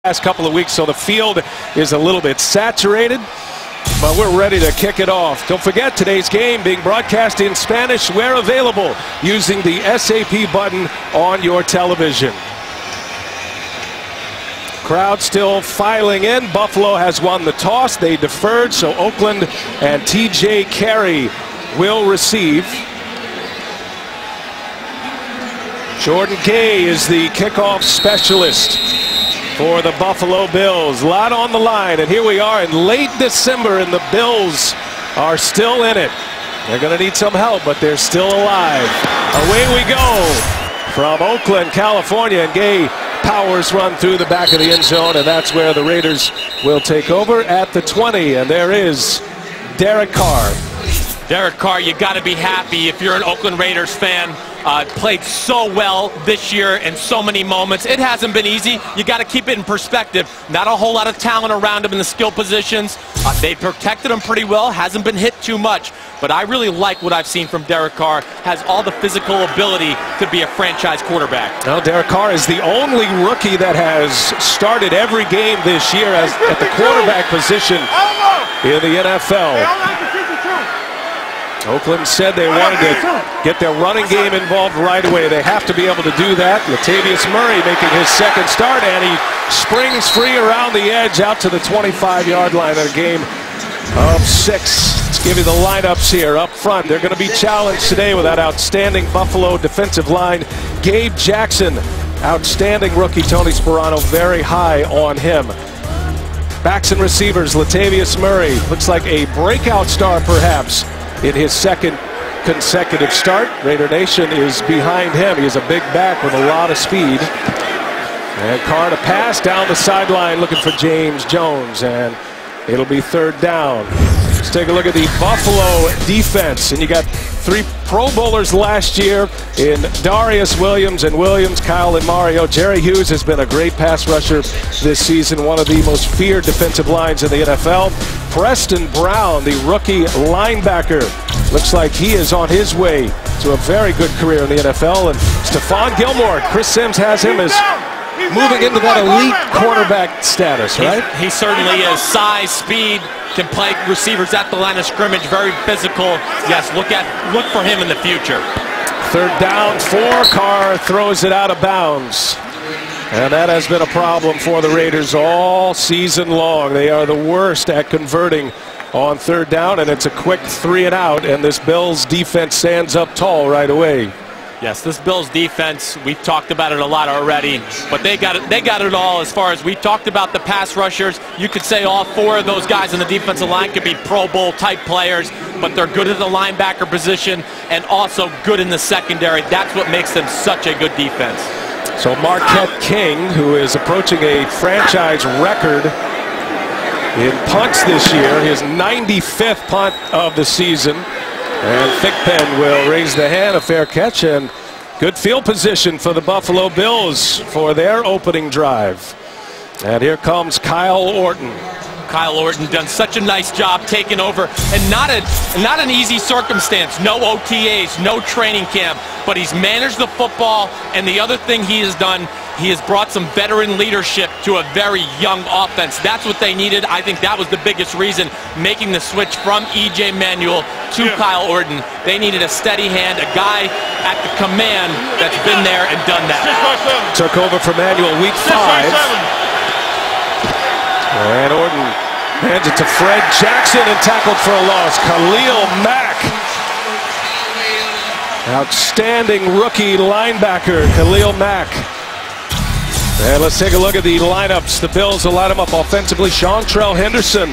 last couple of weeks, so the field is a little bit saturated, but we're ready to kick it off. Don't forget, today's game being broadcast in Spanish where available using the SAP button on your television. Crowd still filing in. Buffalo has won the toss. They deferred, so Oakland and TJ Carey will receive. Jordan Gay is the kickoff specialist for the Buffalo Bills. A lot on the line, and here we are in late December, and the Bills are still in it. They're going to need some help, but they're still alive. Away we go from Oakland, California, and Gay powers run through the back of the end zone, and that's where the Raiders will take over at the 20, and there is Derek Carr. Derek Carr, you got to be happy if you're an Oakland Raiders fan. Played so well this year in so many moments. It hasn't been easy. You got to keep it in perspective. Not a whole lot of talent around him in the skill positions. They protected him pretty well. Hasn't been hit too much. But I really like what I've seen from Derek Carr. Has all the physical ability to be a franchise quarterback. Well, Derek Carr is the only rookie that has started every game this year at the quarterback position in the NFL. Oakland said they wanted to get their running game involved right away. They have to be able to do that. Latavius Murray making his second start, and he springs free around the edge out to the 25-yard line in a game of 6. Let's give you the lineups here up front. They're going to be challenged today with that outstanding Buffalo defensive line. Gabe Jackson, outstanding rookie. Tony Sperano very high on him. Backs and receivers, Latavius Murray looks like a breakout star perhaps in his second consecutive start. Raider Nation is behind him. He is a big back with a lot of speed. And Carr to pass down the sideline looking for James Jones, and it'll be third down. Let's take a look at the Buffalo defense, and you got 3 Pro Bowlers last year in Darius Williams and Williams, Kyle and Mario. Jerry Hughes has been a great pass rusher this season, one of the most feared defensive lines in the NFL. Preston Brown, the rookie linebacker, looks like he is on his way to a very good career in the NFL. And Stephon Gilmore, Chris Sims has him as moving into that elite cornerback status, right? He certainly is. Size, speed, can play receivers at the line of scrimmage, very physical. Yes, look for him in the future. Third down for Carr, throws it out of bounds. And that has been a problem for the Raiders all season long. They are the worst at converting on third down, and it's a quick 3 and out, and this Bills defense stands up tall right away. Yes, this Bills defense, we've talked about it a lot already, but they got it all as far as we talked about the pass rushers. You could say all 4 of those guys in the defensive line could be Pro Bowl type players, but they're good at the linebacker position and also good in the secondary. That's what makes them such a good defense. So Marquette King, who is approaching a franchise record in punts this year, his 95th punt of the season. And Thigpen will raise the hand, a fair catch, and good field position for the Buffalo Bills for their opening drive. And here comes Kyle Orton. Kyle Orton done such a nice job taking over, and not an easy circumstance. No OTAs, no training camp, but he's managed the football, and the other thing he has done, he has brought some veteran leadership to a very young offense. That's what they needed. I think that was the biggest reason, making the switch from E.J. Manuel to Kyle Orton. They needed a steady hand, a guy at the command that's been there and done that. Took over for Manuel week 5. And Orton hands it to Fred Jackson and tackled for a loss. Khalil Mack. Outstanding rookie linebacker, Khalil Mack. And let's take a look at the lineups. The Bills will line them up offensively. Seantrell Henderson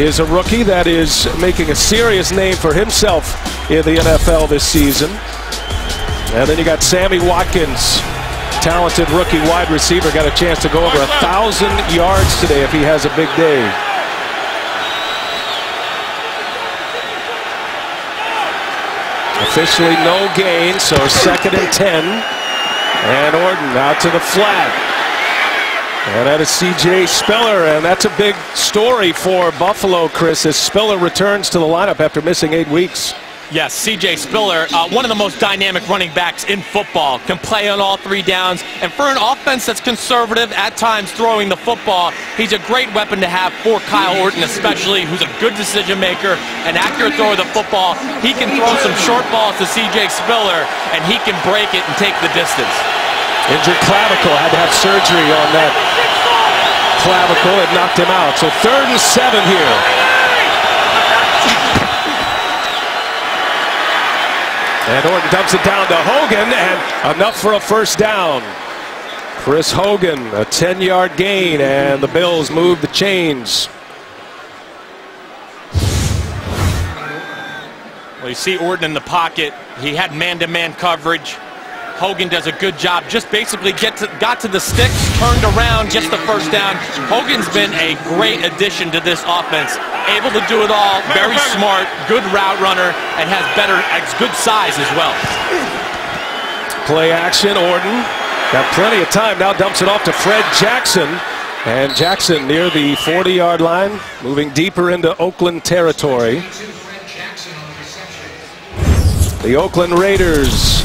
is a rookie that is making a serious name for himself in the NFL this season. And then you got Sammy Watkins, talented rookie wide receiver, got a chance to go over 1,000 yards today if he has a big day. Officially no gain, so 2nd and 10. And Orton out to the flat. And that is C.J. Spiller, and that's a big story for Buffalo, Chris, as Spiller returns to the lineup after missing 8 weeks. Yes, C.J. Spiller, one of the most dynamic running backs in football, can play on all 3 downs. And for an offense that's conservative, at times throwing the football, he's a great weapon to have for Kyle Orton, especially, who's a good decision maker, an accurate thrower of the football. He can throw some short balls to C.J. Spiller, and he can break it and take the distance. Injured clavicle, had to have surgery on that clavicle. It knocked him out. So 3rd and 7 here. And Orton dumps it down to Hogan, and enough for a first down. Chris Hogan, a 10-yard gain, and the Bills move the chains. Well, you see Orton in the pocket. He had man-to-man coverage. Hogan does a good job. Just basically got to the sticks, turned around, gets the first down. Hogan's been a great addition to this offense. Able to do it all, very smart, good route runner, and has good size as well. Play action, Orton. Got plenty of time, now dumps it off to Fred Jackson. And Jackson near the 40-yard line, moving deeper into Oakland territory. The Oakland Raiders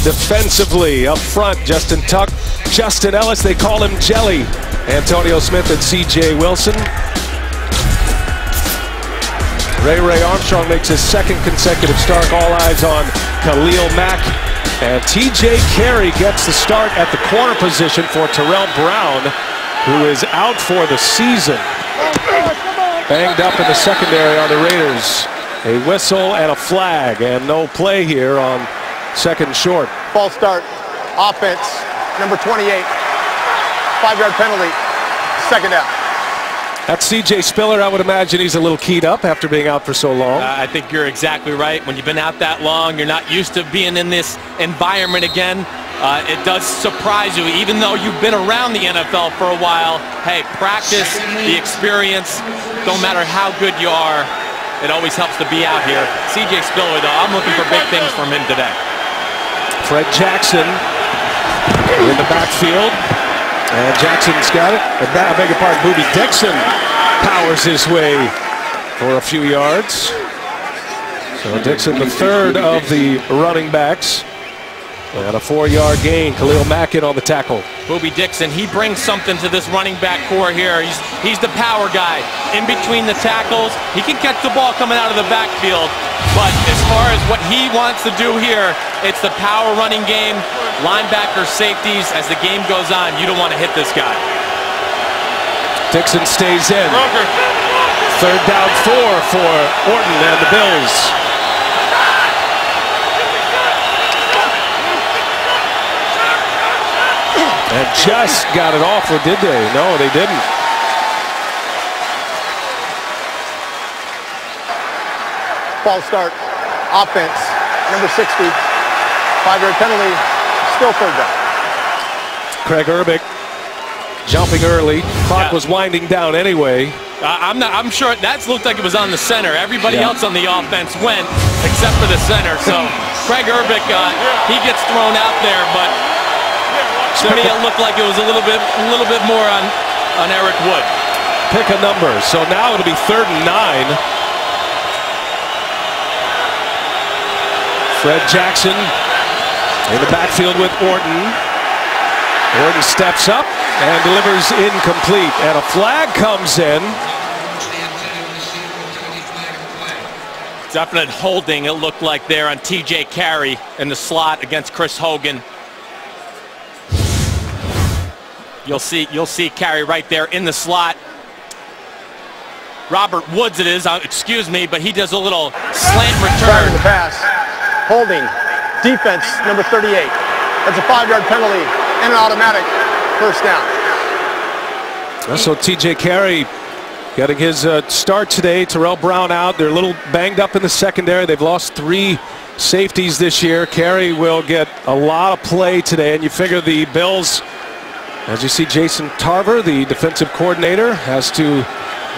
defensively up front, Justin Tuck, Justin Ellis, they call him Jelly. Antonio Smith and C.J. Wilson. Ray Armstrong makes his 2nd consecutive start. All eyes on Khalil Mack. And T.J. Carey gets the start at the corner position for Terrell Brown, who is out for the season. Banged up in the secondary on the Raiders. A whistle and a flag, and no play here on 2nd and short. False start, offense, number 28, 5-yard penalty, 2nd down. That's C.J. Spiller. I would imagine he's a little keyed up after being out for so long. I think you're exactly right. When you've been out that long, you're not used to being in this environment again. It does surprise you, even though you've been around the NFL for a while. Hey, practice, the experience, don't matter how good you are, it always helps to be out here. C.J. Spiller, though, I'm looking for big things from him today. Fred Jackson in the backfield. And Jackson's got it. I beg your pardon, Boobie Dixon powers his way for a few yards. So Dixon, the 3rd of the running backs. And a 4-yard gain. Khalil Mack in on the tackle. Boobie Dixon, he brings something to this running back core here. He's the power guy. In between the tackles, he can catch the ball coming out of the backfield. But as far as what he wants to do here, it's the power running game, linebacker safeties. As the game goes on, you don't want to hit this guy. Dixon stays in. 3rd down 4 for Orton and the Bills. And just got it off, or did they? No, they didn't. False start, offense, number 60, 5-yard penalty, still 3rd down. Craig Urbik jumping early. Clock was winding down anyway. I'm sure that looked like it was on the center. Everybody else on the offense went except for the center. So Craig Urbik, he gets thrown out there, but to me it looked like it was a little bit more on Eric Wood. Pick a number. So now it'll be 3rd and 9. Fred Jackson in the backfield with Orton. Orton steps up and delivers incomplete, and a flag comes in. Definite holding, it looked like there on T.J. Carey in the slot against Chris Hogan. You'll see Carey right there in the slot. Robert Woods it is, excuse me, but he does a little slant return. The pass, holding, defense, number 38. That's a 5-yard penalty and an automatic first down. So T.J. Carey getting his start today. Terrell Brown out. They're a little banged up in the secondary. They've lost 3 safeties this year. Carey will get a lot of play today, and you figure the Bills, as you see Jason Tarver, the defensive coordinator, has to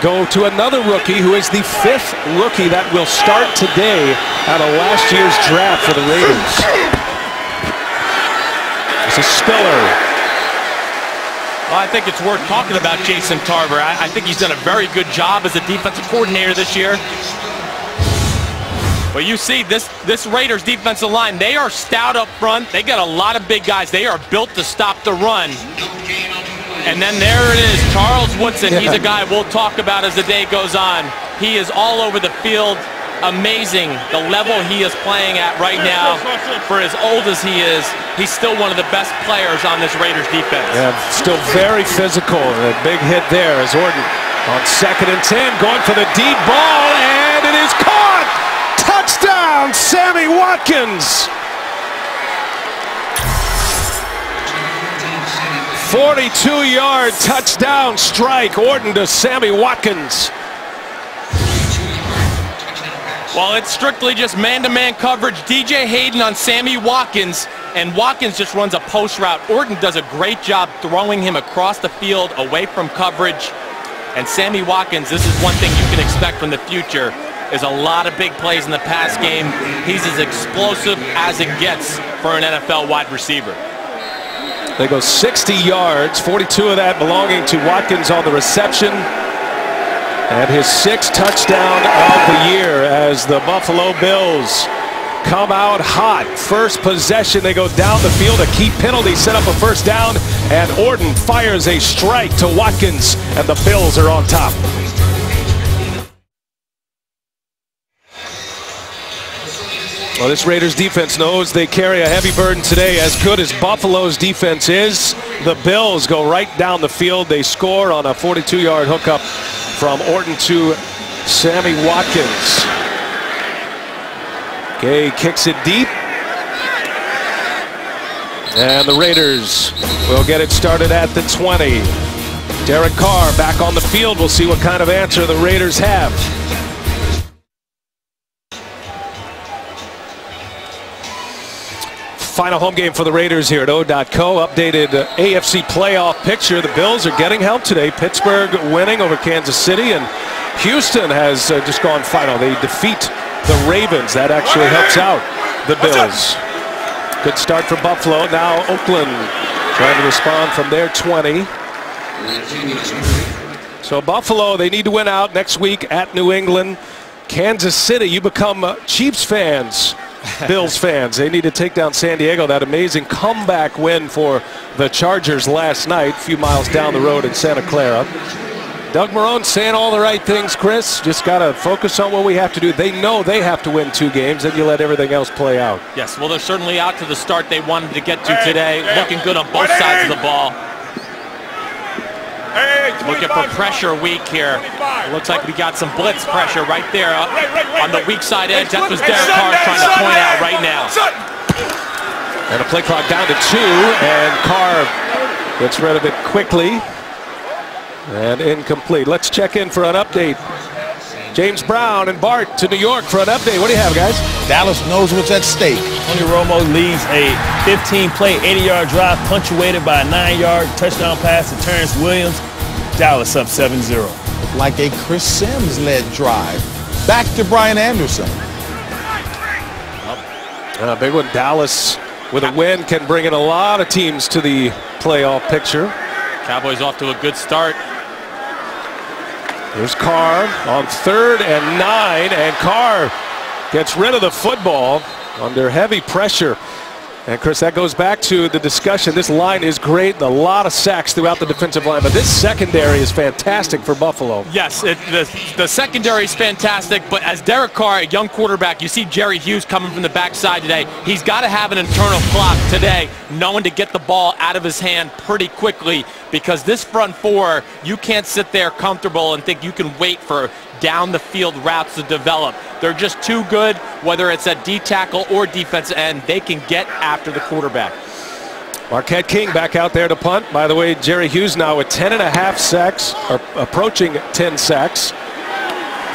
go to another rookie who is the 5th rookie that will start today out of last year's draft for the Raiders. This is Spiller. Well, I think it's worth talking about Jason Tarver. I think he's done a very good job as a defensive coordinator this year. Well, you see this Raiders defensive line, they are stout up front. They got a lot of big guys. They are built to stop the run. And then there it is, Charles Woodson. He's a guy we'll talk about as the day goes on. He is all over the field. Amazing the level he is playing at right now. For as old as he is, he's still one of the best players on this Raiders defense. Yeah, still very physical. And a big hit there as Orton on 2nd and 10, going for the deep ball, and it is caught! Touchdown, Sammy Watkins! 42-yard touchdown strike, Orton to Sammy Watkins. Well, it's strictly just man-to-man coverage. DJ Hayden on Sammy Watkins, and Watkins just runs a post route. Orton does a great job throwing him across the field away from coverage. And Sammy Watkins, this is one thing you can expect from the future, is a lot of big plays in the pass game. He's as explosive as it gets for an NFL wide receiver. They go 60 yards, 42 of that belonging to Watkins on the reception. And his 6th touchdown of the year as the Buffalo Bills come out hot. First possession, they go down the field. A key penalty set up a first down, and Orton fires a strike to Watkins, and the Bills are on top. Well, this Raiders defense knows they carry a heavy burden today. As good as Buffalo's defense is, the Bills go right down the field. They score on a 42-yard hookup from Orton to Sammy Watkins. Gay kicks it deep. And the Raiders will get it started at the 20. Derek Carr back on the field. We'll see what kind of answer the Raiders have. Final home game for the Raiders here at O.co. Updated AFC playoff picture. The Bills are getting help today. Pittsburgh winning over Kansas City, and Houston has just gone final. They defeat the Ravens. That actually helps out the Bills. Good start for Buffalo. Now Oakland trying to respond from their 20. So Buffalo, they need to win out next week at New England. Kansas City, you become Chiefs fans. Bills fans, they need to take down San Diego. That amazing comeback win for the Chargers last night, a few miles down the road in Santa Clara. Doug Marrone saying all the right things, Chris. Just got to focus on what we have to do. They know they have to win 2 games, and you let everything else play out. Yes, well, they're certainly out to the start they wanted to get to today. Looking good on both sides of the ball. Looking for pressure weak here. It looks like we got some blitz pressure right there on the weak side edge. That's what Derek Carr is trying to point out right now. And a play clock down to 2, and Carr gets rid of it quickly. And incomplete. Let's check in for an update. James Brown and Bart to New York for an update. What do you have, guys? Dallas knows what's at stake. Tony Romo leads a 15-play, 80-yard drive punctuated by a 9-yard touchdown pass to Terrence Williams. Dallas up 7-0. Like a Chris Sims-led drive. Back to Brian Anderson. A big one. Dallas with a win can bring in a lot of teams to the playoff picture. Cowboys off to a good start. Here's Carr on 3rd and 9, and Carr gets rid of the football under heavy pressure. And Chris, that goes back to the discussion. This line is great, a lot of sacks throughout the defensive line, but this secondary is fantastic for Buffalo. Yes, the secondary is fantastic, but as Derek Carr, a young quarterback, you see Jerry Hughes coming from the backside today. He's got to have an internal clock today, knowing to get the ball out of his hand pretty quickly, because this front 4, you can't sit there comfortable and think you can wait for down the field routes to develop. They're just too good, whether it's at D tackle or defensive end. They can get after the quarterback. Marquette King back out there to punt. By the way, Jerry Hughes now with 10.5 sacks, or approaching 10 sacks,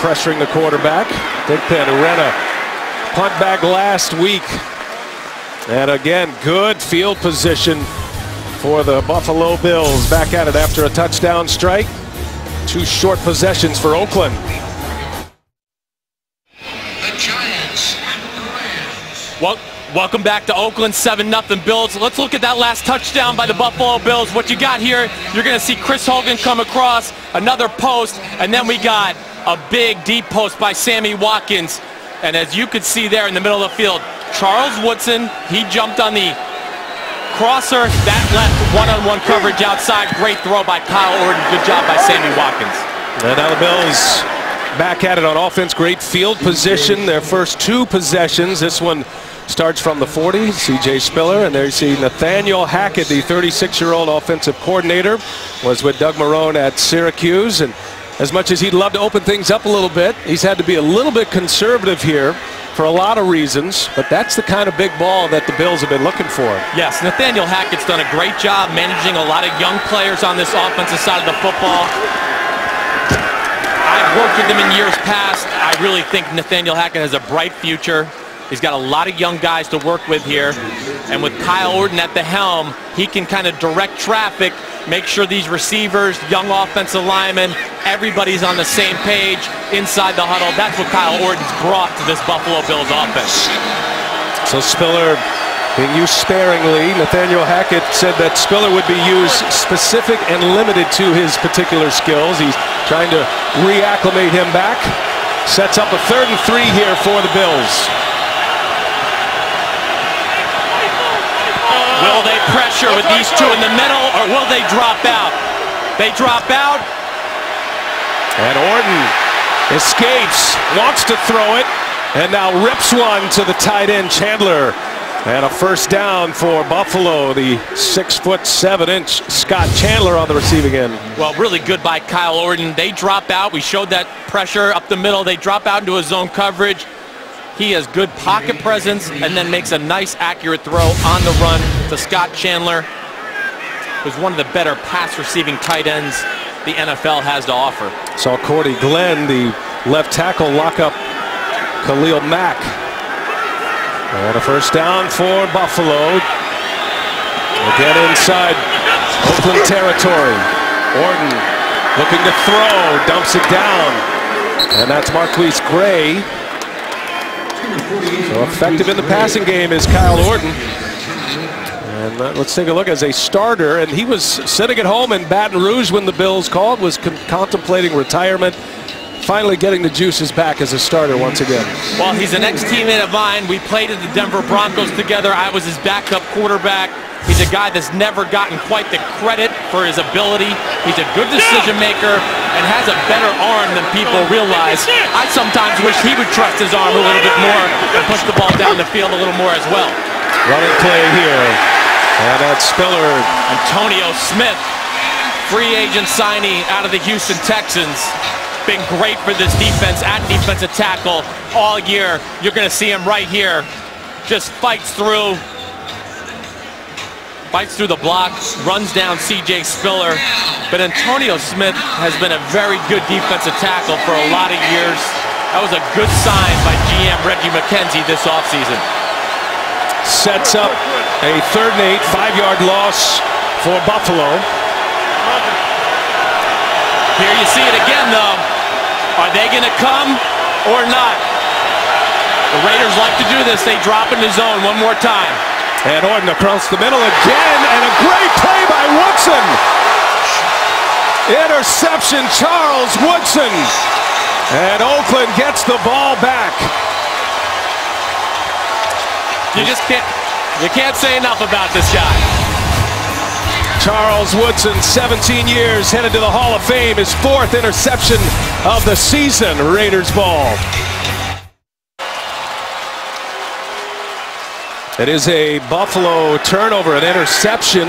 pressuring the quarterback. Thigpen, who ran a punt back last week. And again, good field position for the Buffalo Bills. Back at it after a touchdown strike. 2 short possessions for Oakland. The Giants and the Rams. Well, welcome back to Oakland, 7-0 Bills. Let's look at that last touchdown by the Buffalo Bills. What you got here, you're going to see Chris Hogan come across, another post, and then we got a big deep post by Sammy Watkins. And as you could see there in the middle of the field, Charles Woodson, he jumped on the crosser. That left one-on-one coverage outside. Great throw by Kyle Orton. Good job by Sammy Watkins. And now the Bills back at it on offense. Great field position. Their first 2 possessions. This one starts from the 40, C.J. Spiller, and there you see Nathaniel Hackett, the 36-year-old offensive coordinator, was with Doug Marrone at Syracuse. And as much as he'd love to open things up a little bit, he's had to be a little bit conservative here for a lot of reasons, but that's the kind of big ball that the Bills have been looking for. Yes, Nathaniel Hackett's done a great job managing a lot of young players on this offensive side of the football. I've worked with him in years past. I really think Nathaniel Hackett has a bright future. He's got a lot of young guys to work with here. And with Kyle Orton at the helm, he can kind of direct traffic, make sure these receivers, young offensive linemen, everybody's on the same page inside the huddle. That's what Kyle Orton's brought to this Buffalo Bills offense. So Spiller being used sparingly. Nathaniel Hackett said that Spiller would be used specific and limited to his particular skills. He's trying to reacclimate him back. Sets up a 3rd and 3 here for the Bills. Will they pressure with these 2 in the middle, or will they drop out? They drop out. And Orton escapes, wants to throw it, and now rips one to the tight end, Chandler. And a first down for Buffalo, the 6'7" Scott Chandler on the receiving end. Well, really good by Kyle Orton. They drop out. We showed that pressure up the middle. They drop out into a zone coverage. He has good pocket presence and then makes a nice, accurate throw on the run to Scott Chandler, who's one of the better pass-receiving tight ends the NFL has to offer. Saw Cordy Glenn, the left tackle, lock up Khalil Mack. And a first down for Buffalo. Again inside Oakland territory. Orton looking to throw, dumps it down. And that's Marquise Gray. So effective in the passing game is Kyle Orton. And let's take a look as a starter. And he was sitting at home in Baton Rouge when the Bills called, was contemplating retirement. Finally getting the juices back as a starter once again. Well, he's an ex-teammate of mine. We played at the Denver Broncos together. I was his backup quarterback. He's a guy that's never gotten quite the credit for his ability. He's a good decision maker and has a better arm than people realize. I sometimes wish he would trust his arm a little bit more and push the ball down the field a little more as well. Running play here. And that's Spiller. Antonio Smith, free agent signee out of the Houston Texans. Been great for this defense at defensive tackle all year. You're going to see him right here. Just fights through the block, runs down C.J. Spiller. But Antonio Smith has been a very good defensive tackle for a lot of years. That was a good sign by GM Reggie McKenzie this offseason. Sets up a 3rd and 8, 5-yard loss for Buffalo. Here you see it again, though. Are they going to come or not? The Raiders like to do this. They drop in the zone one more time. And Orton across the middle again, and a great play by Woodson. Interception, Charles Woodson. And Oakland gets the ball back. You can't say enough about this guy. Charles Woodson, 17 years, headed to the Hall of Fame. His 4th interception of the season. Raiders ball. It is a Buffalo turnover, an interception.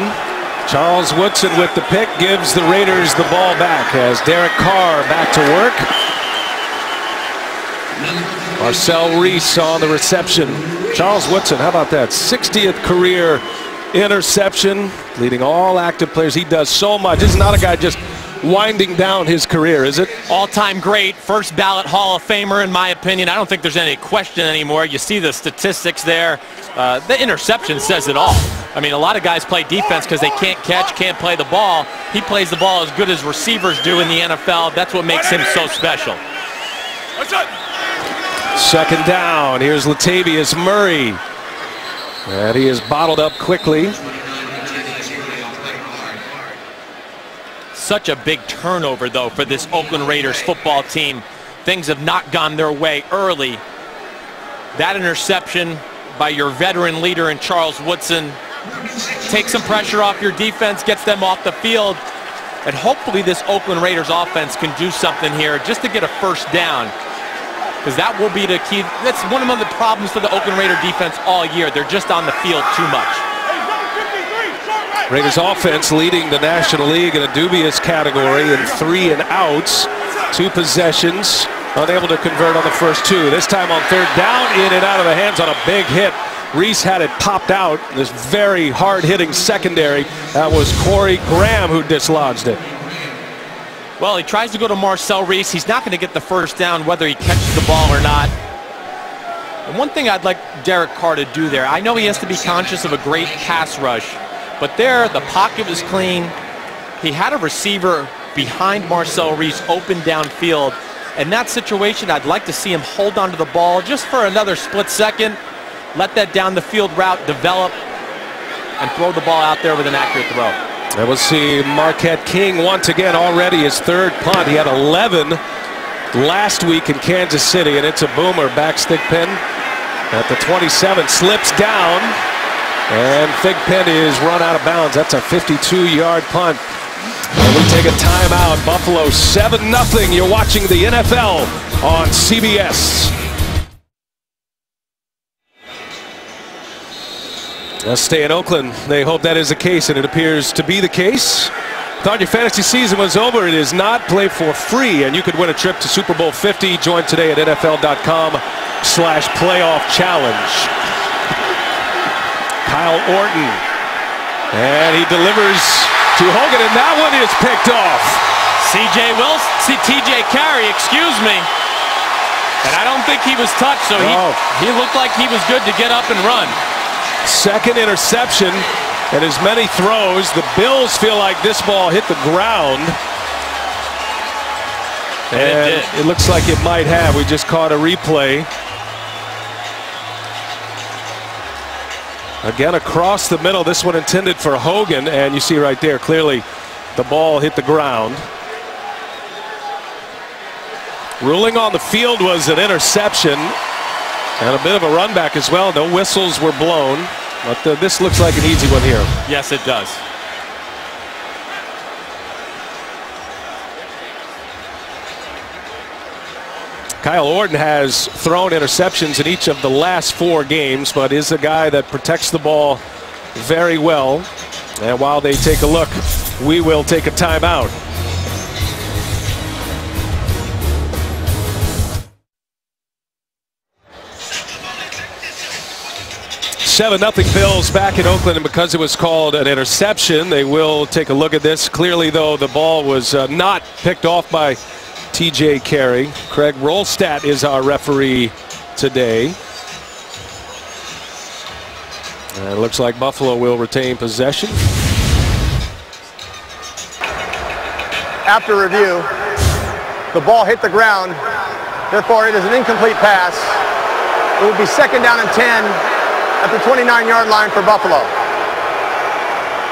Charles Woodson with the pick gives the Raiders the ball back as Derek Carr back to work. Marcel Reese on the reception. Charles Woodson, how about that? 60th career interception, leading all active players. He does so much. This is not a guy just winding down his career, is it? All-time great, first ballot Hall of Famer in my opinion. I don't think there's any question anymore. You see the statistics there. The interception says it all. I mean, a lot of guys play defense because they can't catch, can't play the ball. He plays the ball as good as receivers do in the NFL. That's what makes him so special. 2nd down. Here's Latavius Murray. And he is bottled up quickly. Such a big turnover, though, for this Oakland Raiders football team. Things have not gone their way early. That interception by your veteran leader in Charles Woodson takes some pressure off your defense, gets them off the field, and hopefully this Oakland Raiders offense can do something here just to get a first down, because that will be the key. That's one of the problems for the Oakland Raider defense all year. They're just on the field too much. Raiders offense leading the National League in a dubious category in 3 and outs. 2 possessions, unable to convert on the first 2. This time on 3rd down, in and out of the hands on a big hit. Reese had it popped out. This very hard-hitting secondary. That was Corey Graham who dislodged it. Well, he tries to go to Marcel Reese. He's not going to get the first down whether he catches the ball or not. And one thing I'd like Derek Carr to do there, I know he has to be conscious of a great pass rush, but there the pocket was clean. He had a receiver behind Marcel Reese open downfield. In that situation, I'd like to see him hold onto the ball just for another split second. Let that down the field route develop and throw the ball out there with an accurate throw. And we'll see Marquette King once again, already his 3rd punt. He had 11 last week in Kansas City, and it's a boomer. Back Thigpen at the 27, slips down, and Thigpen is run out of bounds. That's a 52-yard punt. And we take a timeout. Buffalo 7-0. You're watching the NFL on CBS. Let's stay in Oakland. They hope that is the case, and it appears to be the case. Thought your fantasy season was over. It is not. Play for free, and you could win a trip to Super Bowl 50. Join today at NFL.com/playoff challenge. Kyle Orton, and he delivers to Hogan, and that one is picked off. TJ Carey, excuse me. And I don't think he was touched, so he looked like he was good to get up and run. Second interception, and as many throws, the Bills feel like this ball hit the ground. And it looks like it might have. We just caught a replay. Again, across the middle, this one intended for Hogan, and you see right there, clearly the ball hit the ground. Ruling on the field was an interception. And a bit of a run back as well. No whistles were blown. But this looks like an easy one here. Yes, it does. Kyle Orton has thrown interceptions in each of the last 4 games, but is a guy that protects the ball very well. And while they take a look, we will take a timeout. 7-0 Bills back in Oakland, and because it was called an interception, they will take a look at this. Clearly, though, the ball was not picked off by TJ Carey. Craig Rolstadt is our referee today. And it looks like Buffalo will retain possession. After review, the ball hit the ground. Therefore, it is an incomplete pass. It will be 2nd down and 10 at the 29-yard line for Buffalo.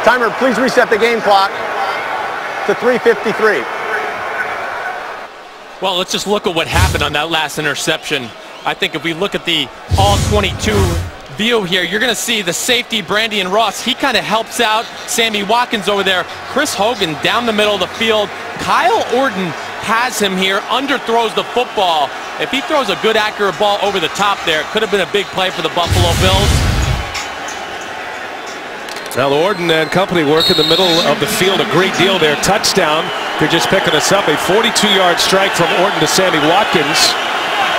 Timer, please reset the game clock to 3:53. Well, let's just look at what happened on that last interception. I think if we look at the all-22 view here, you're going to see the safety, Brandon Ross. He kind of helps out Sammy Watkins over there. Chris Hogan down the middle of the field. Kyle Orton has him here, underthrows the football. If he throws a good, accurate ball over the top there, it could have been a big play for the Buffalo Bills. Now Orton and company work in the middle of the field a great deal there. Touchdown. They're just picking us up. A 42-yard strike from Orton to Sammy Watkins.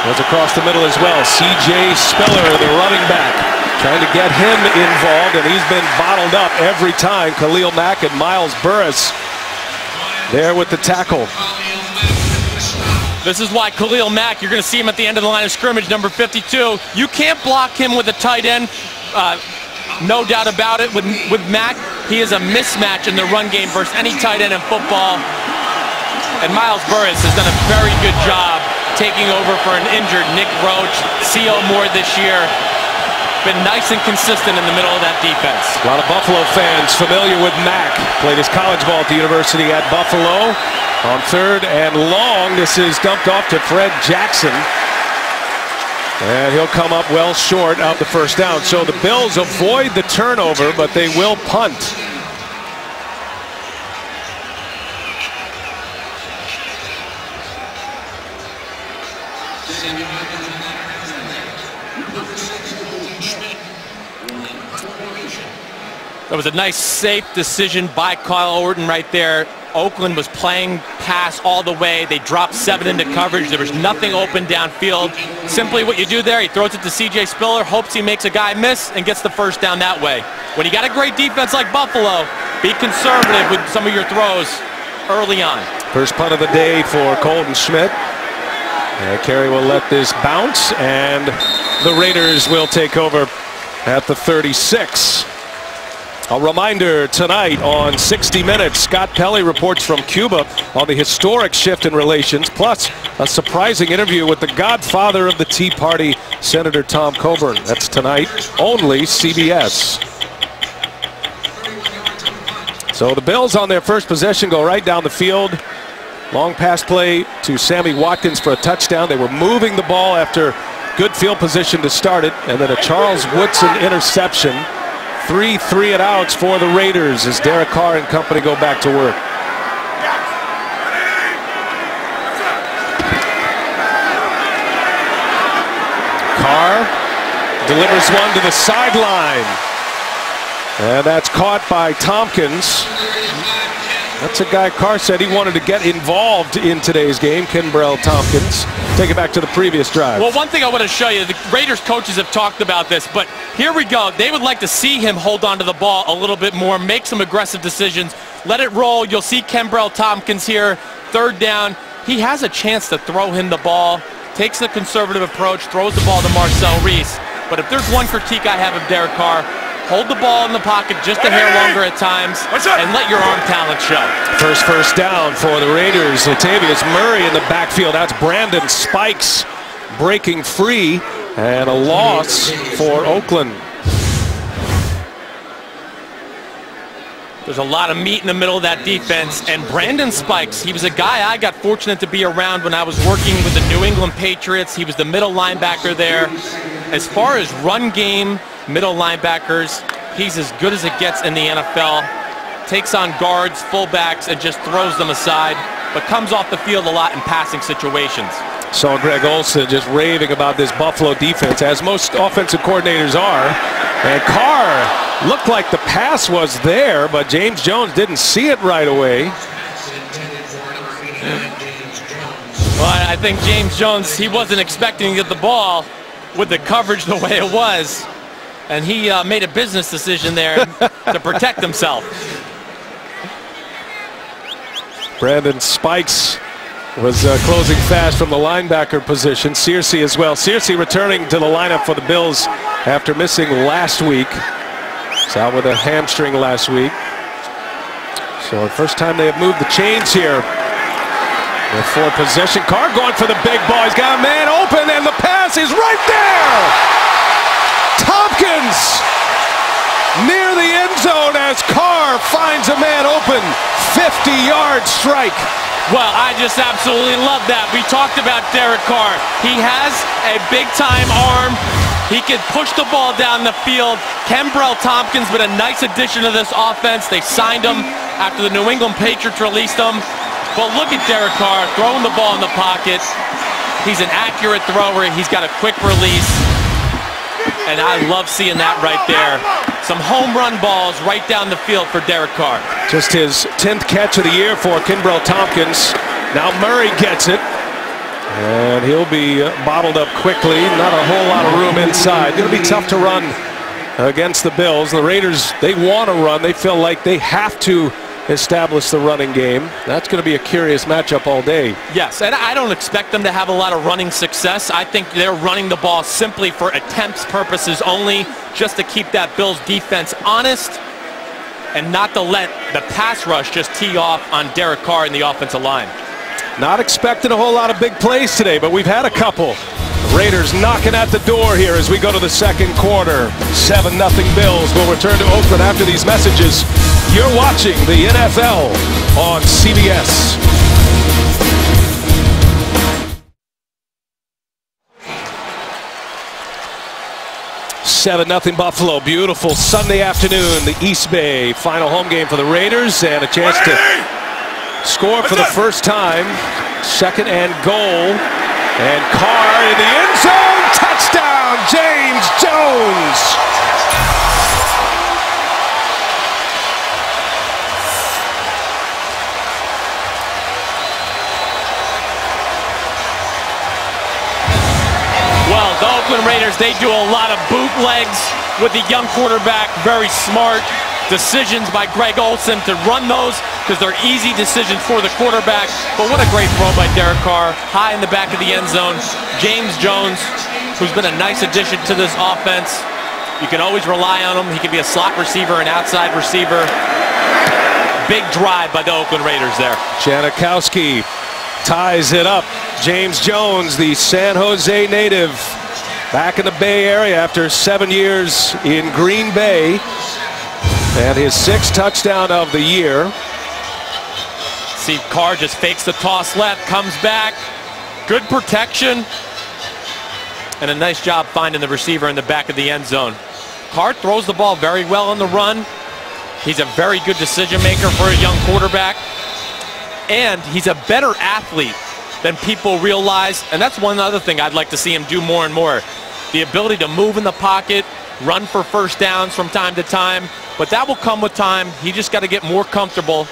Goes across the middle as well. C.J. Spiller, the running back, trying to get him involved, and he's been bottled up every time. Khalil Mack and Miles Burris there with the tackle. This is why Khalil Mack, you're going to see him at the end of the line of scrimmage, number 52. You can't block him with a tight end. No doubt about it. With Mack, he is a mismatch in the run game versus any tight end in football. And Miles Burris has done a very good job taking over for an injured Nick Roach. C.O. Moore this year. Been nice and consistent in the middle of that defense. A lot of Buffalo fans familiar with Mack. Played his college ball at the University at Buffalo. On 3rd and long, this is dumped off to Fred Jackson. And he'll come up well short of the first down. So the Bills avoid the turnover, but they will punt. That was a nice, safe decision by Kyle Orton right there. Oakland was playing pass all the way. They dropped 7 into coverage. There was nothing open downfield. Simply what you do there, he throws it to C.J. Spiller, hopes he makes a guy miss, and gets the first down that way. When you got a great defense like Buffalo, be conservative with some of your throws early on. First punt of the day for Colton Schmidt. And Carey will let this bounce, and the Raiders will take over at the 36. A reminder tonight on 60 Minutes, Scott Pelley reports from Cuba on the historic shift in relations, plus a surprising interview with the godfather of the Tea Party, Senator Tom Coburn. That's tonight, only CBS. So the Bills on their first possession go right down the field. Long pass play to Sammy Watkins for a touchdown. They were moving the ball after good field position to start it, and then a Charles Woodson interception. 3 and outs for the Raiders as Derek Carr and company go back to work. Carr delivers one to the sideline. And that's caught by Tompkins. That's a guy Carr said he wanted to get involved in today's game, Kenbrell Tompkins. Take it back to the previous drive. Well, one thing I want to show you, the Raiders coaches have talked about this, but here we go. They would like to see him hold on to the ball a little bit more, make some aggressive decisions, let it roll. You'll see Kenbrell Tompkins here, third down. He has a chance to throw him the ball, takes the conservative approach, throws the ball to Marcel Reese. But if there's one critique I have of Derek Carr, hold the ball in the pocket just a hair longer at times and let your arm talent show. First down for the Raiders. Latavius Murray in the backfield. That's Brandon Spikes breaking free, and a loss for Oakland. There's a lot of meat in the middle of that defense, and Brandon Spikes, he was a guy I got fortunate to be around when I was working with the New England Patriots. He was the middle linebacker there. As far as run game, middle linebackers, he's as good as it gets in the NFL. Takes on guards, fullbacks, and just throws them aside, but comes off the field a lot in passing situations. Saw Greg Olson just raving about this Buffalo defense, as most offensive coordinators are. And Carr looked like the pass was there, but James Jones didn't see it right away. Well, I think James Jones, he wasn't expecting to get the ball with the coverage the way it was. And he made a business decision there to protect himself. Brandon Spikes was closing fast from the linebacker position. Searcy as well. Searcy returning to the lineup for the Bills after missing last week. He's out with a hamstring last week. So the first time they have moved the chains here. With full possession. Carr going for the big ball. He's got a man open, and the pass is right there. Tompkins near the end zone as Carr finds a man open. 50-yard strike. Well, I just absolutely love that. We talked about Derek Carr. He has a big-time arm. He can push the ball down the field. Kenbrell Tompkins been a nice addition to this offense. They signed him after the New England Patriots released him. But look at Derek Carr throwing the ball in the pocket. He's an accurate thrower. He's got a quick release. And I love seeing that right there. Some home run balls right down the field for Derek Carr. Just his 10th catch of the year for Kenbrell Tompkins. Now Murray gets it. And he'll be bottled up quickly. Not a whole lot of room inside. Going to be tough to run against the Bills. The Raiders, they want to run. They feel like they have to establish the running game. That's going to be a curious matchup all day. Yes, and I don't expect them to have a lot of running success. I think they're running the ball simply for attempts purposes only, just to keep that Bills defense honest and not to let the pass rush just tee off on Derek Carr in the offensive line. Not expecting a whole lot of big plays today, but we've had a couple. The Raiders knocking at the door here as we go to the second quarter. 7-0 Bills. Will return to Oakland after these messages. You're watching the NFL on CBS. 7-0 Buffalo. Beautiful Sunday afternoon. The East Bay final home game for the Raiders, and a chance to score for the first time. 2nd and goal. And Carr in the end zone. Touchdown, James Jones. Well, the Oakland Raiders, they do a lot of bootlegs with the young quarterback. Very smart decisions by Greg Olsen to run those because they're easy decisions for the quarterback. But what a great throw by Derek Carr, high in the back of the end zone. James Jones, who's been a nice addition to this offense. You can always rely on him. He can be a slot receiver, an outside receiver. Big drive by the Oakland Raiders there. Janikowski ties it up. James Jones, the San Jose native, back in the Bay Area after 7 years in Green Bay. And his 6th touchdown of the year. See, Carr just fakes the toss left, comes back. Good protection. And a nice job finding the receiver in the back of the end zone. Carr throws the ball very well on the run. He's a very good decision maker for a young quarterback. And he's a better athlete than people realize. And that's one other thing I'd like to see him do more and more. The ability to move in the pocket, run for first downs from time to time. But that will come with time. He just got to get more comfortable.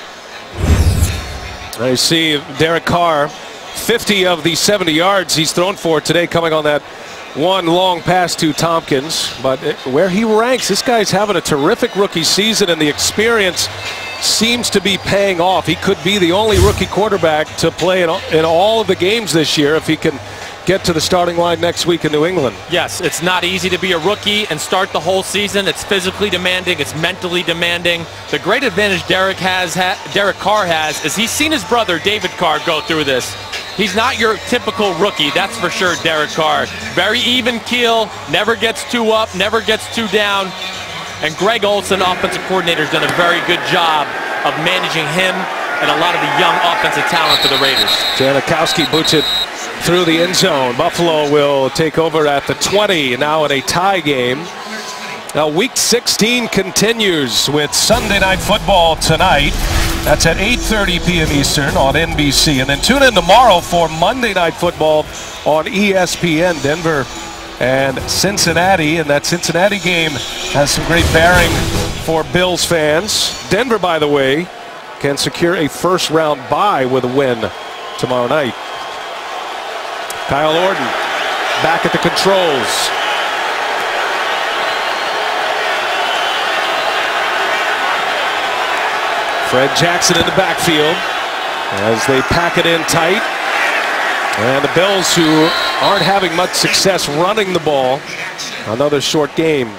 I see Derek Carr, 50 of the 70 yards he's thrown for today coming on that one long pass to Tompkins. But where he ranks, this guy's having a terrific rookie season, and the experience seems to be paying off. He could be the only rookie quarterback to play in all of the games this year if he can get to the starting line next week in New England. Yes, it's not easy to be a rookie and start the whole season. It's physically demanding. It's mentally demanding. The great advantage Derek Carr has is he's seen his brother David Carr go through this. He's not your typical rookie, that's for sure, Derek Carr. Very even keel, never gets too up, never gets too down. And Greg Olsen, offensive coordinator, has done a very good job of managing him and a lot of the young offensive talent for the Raiders. Janikowski boots it through the end zone. Buffalo will take over at the 20, now in a tie game. Now, Week 16 continues with Sunday Night Football tonight. That's at 8:30 p.m. Eastern on NBC. And then tune in tomorrow for Monday Night Football on ESPN. Denver and Cincinnati. And that Cincinnati game has some great bearing for Bills fans. Denver, by the way, can secure a first-round bye with a win tomorrow night. Kyle Orton back at the controls. Fred Jackson in the backfield as they pack it in tight. And the Bills, who aren't having much success running the ball, another short game.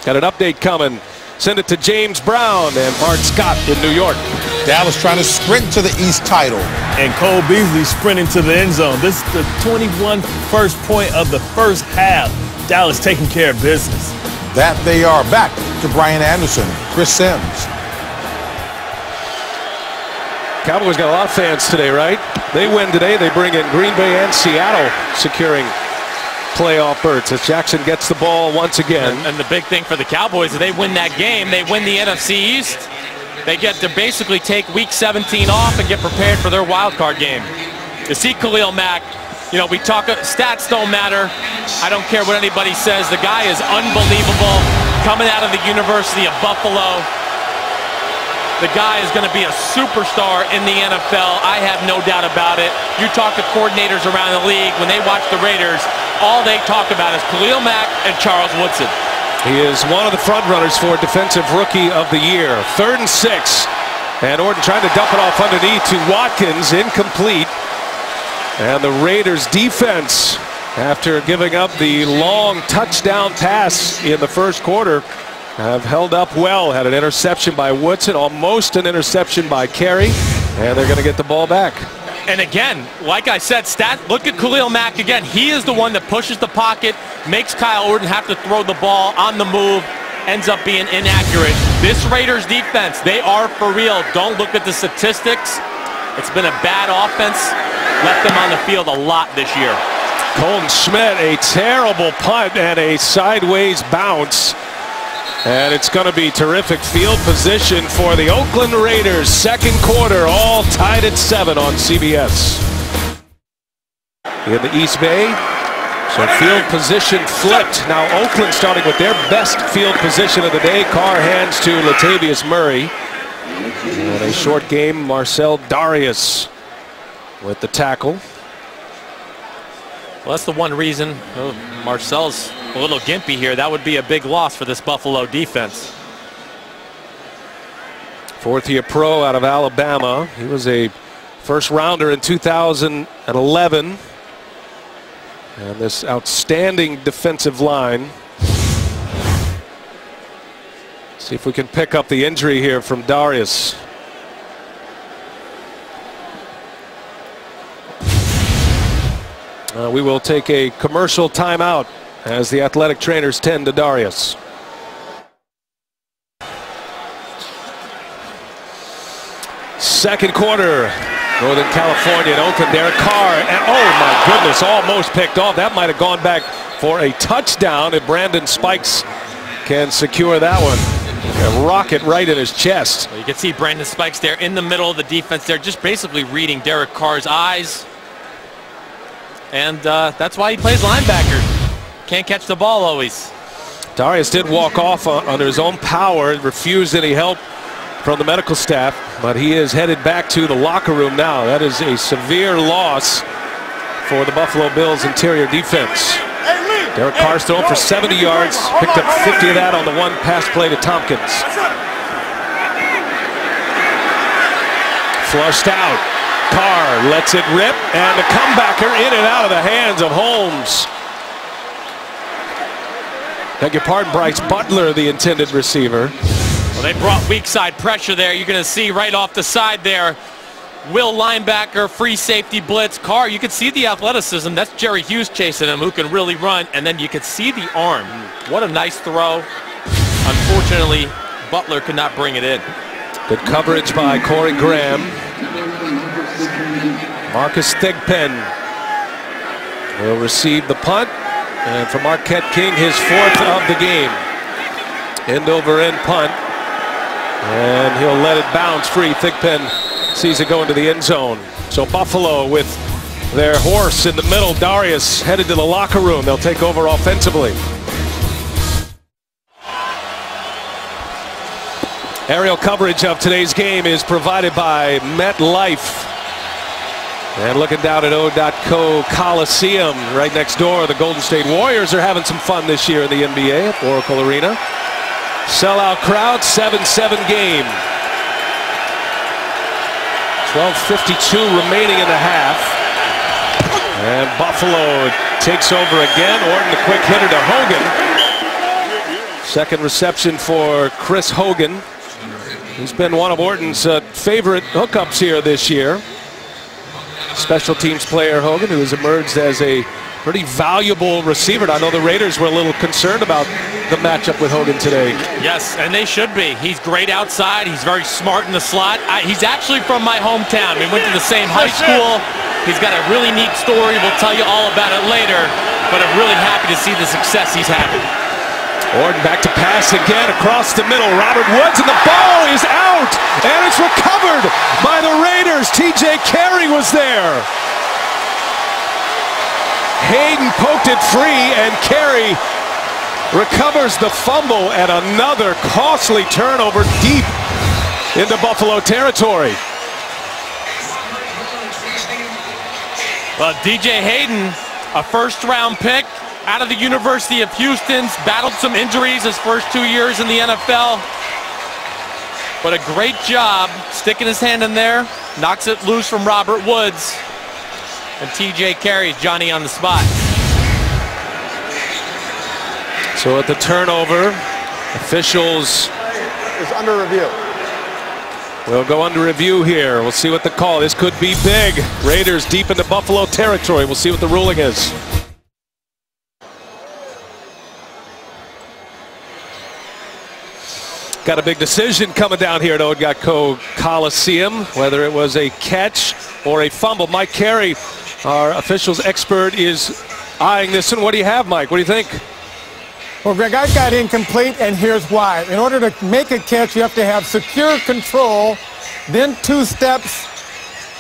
Got an update coming. Send it to James Brown and Bart Scott in New York. Dallas trying to sprint to the East title. And Cole Beasley sprinting to the end zone. This is the 21st first point of the first half. Dallas taking care of business. That they are. Back to Brian Anderson, Chris Sims. Cowboys got a lot of fans today, right? They win today. They bring in Green Bay and Seattle, securing playoff berths as Jackson gets the ball once again. And the big thing for the Cowboys, if they win that game, they win the NFC East. They get to basically take Week 17 off and get prepared for their wild card game. You see Khalil Mack, you know, we talk, stats don't matter. I don't care what anybody says. The guy is unbelievable. Coming out of the University of Buffalo. The guy is going to be a superstar in the NFL. I have no doubt about it. You talk to coordinators around the league, when they watch the Raiders, all they talk about is Khalil Mack and Charles Woodson. He is one of the front runners for Defensive Rookie of the Year. 3rd and 6. And Orton trying to dump it off underneath to Watkins, incomplete. And the Raiders defense, after giving up the long touchdown pass in the first quarter, have held up well. Had an interception by Woodson, almost an interception by Carey, and they're going to get the ball back. And again, like I said, look at Khalil Mack again. He is the one that pushes the pocket, makes Kyle Orton have to throw the ball on the move, ends up being inaccurate. This Raiders defense, they are for real. Don't look at the statistics. It's been a bad offense. Left them on the field a lot this year. Colton Schmidt, a terrible punt and a sideways bounce. And it's going to be terrific field position for the Oakland Raiders. Second quarter, all tied at 7 on CBS. In the East Bay, so field position flipped. Now Oakland starting with their best field position of the day. Carr hands to Latavius Murray. And a short game, Marcell Dareus with the tackle. Well, that's the one reason. Oh, Marcel's a little gimpy here. That would be a big loss for this Buffalo defense. Fourth-year pro out of Alabama. He was a first-rounder in 2011. And this outstanding defensive line. See if we can pick up the injury here from Dareus. We will take a commercial timeout as the athletic trainers tend to Dareus. Second quarter, Northern California and Oakland. Derek Carr, and oh my goodness, almost picked off. That might have gone back for a touchdown if Brandon Spikes can secure that one. A rocket right in his chest. Well, you can see Brandon Spikes there in the middle of the defense there, just basically reading Derek Carr's eyes. And that's why he plays linebacker. Can't catch the ball always. Dareus did walk off under his own power and refused any help from the medical staff, but he is headed back to the locker room now. That is a severe loss for the Buffalo Bills interior defense. Derek Carr's thrown for 70 yards, picked up 50 of that on the one pass play to Tompkins. Flushed out. Carr lets it rip, and the comebacker in and out of the hands of Holmes. Beg your pardon, Bryce Butler, the intended receiver. Well, they brought weak side pressure there. You're going to see right off the side there. Will linebacker, free safety blitz. Carr, you can see the athleticism. That's Jerry Hughes chasing him, who can really run. And then you can see the arm. What a nice throw. Unfortunately, Butler could not bring it in. Good coverage by Corey Graham. Marcus Thigpen will receive the punt. And for Marquette King, his fourth of the game. End over end punt. And he'll let it bounce free. Thigpen sees it go into the end zone. So Buffalo with their horse in the middle. Dareus headed to the locker room. They'll take over offensively. Aerial coverage of today's game is provided by MetLife. And looking down at O.co Coliseum right next door, the Golden State Warriors are having some fun this year in the NBA at Oracle Arena. Sellout crowd, 7-7 game. 12:52 remaining in the half. And Buffalo takes over again. Orton, a quick hitter to Hogan. Second reception for Chris Hogan. He's been one of Orton's favorite hookups here this year. Special teams player Hogan, who has emerged as a pretty valuable receiver. I know the Raiders were a little concerned about the matchup with Hogan today. Yes, and they should be. He's great outside. He's very smart in the slot. He's actually from my hometown. We went to the same high school. He's got a really neat story. We'll tell you all about it later. But I'm really happy to see the success he's having. Orton back to pass again across the middle. Robert Woods, and the ball is out, and it's recovered by the Raiders. T.J. Carey was there. Hayden poked it free, and Carey recovers the fumble, and another costly turnover deep into Buffalo territory. Well, DJ Hayden, a first-round pick out of the University of Houston, battled some injuries his first 2 years in the NFL. But a great job sticking his hand in there, knocks it loose from Robert Woods, and TJ carries Johnny on the spot. So at the turnover, officials is under review. We'll go under review here. We'll see what the call. This could be big. Raiders deep into Buffalo territory. We'll see what the ruling is. Got a big decision coming down here at O.co Coliseum, whether it was a catch or a fumble. Mike Carey, our officials expert, is eyeing this one. What do you have, Mike? What do you think? Well, Greg, I got incomplete, and here's why. In order to make a catch, you have to have secure control, then 2 steps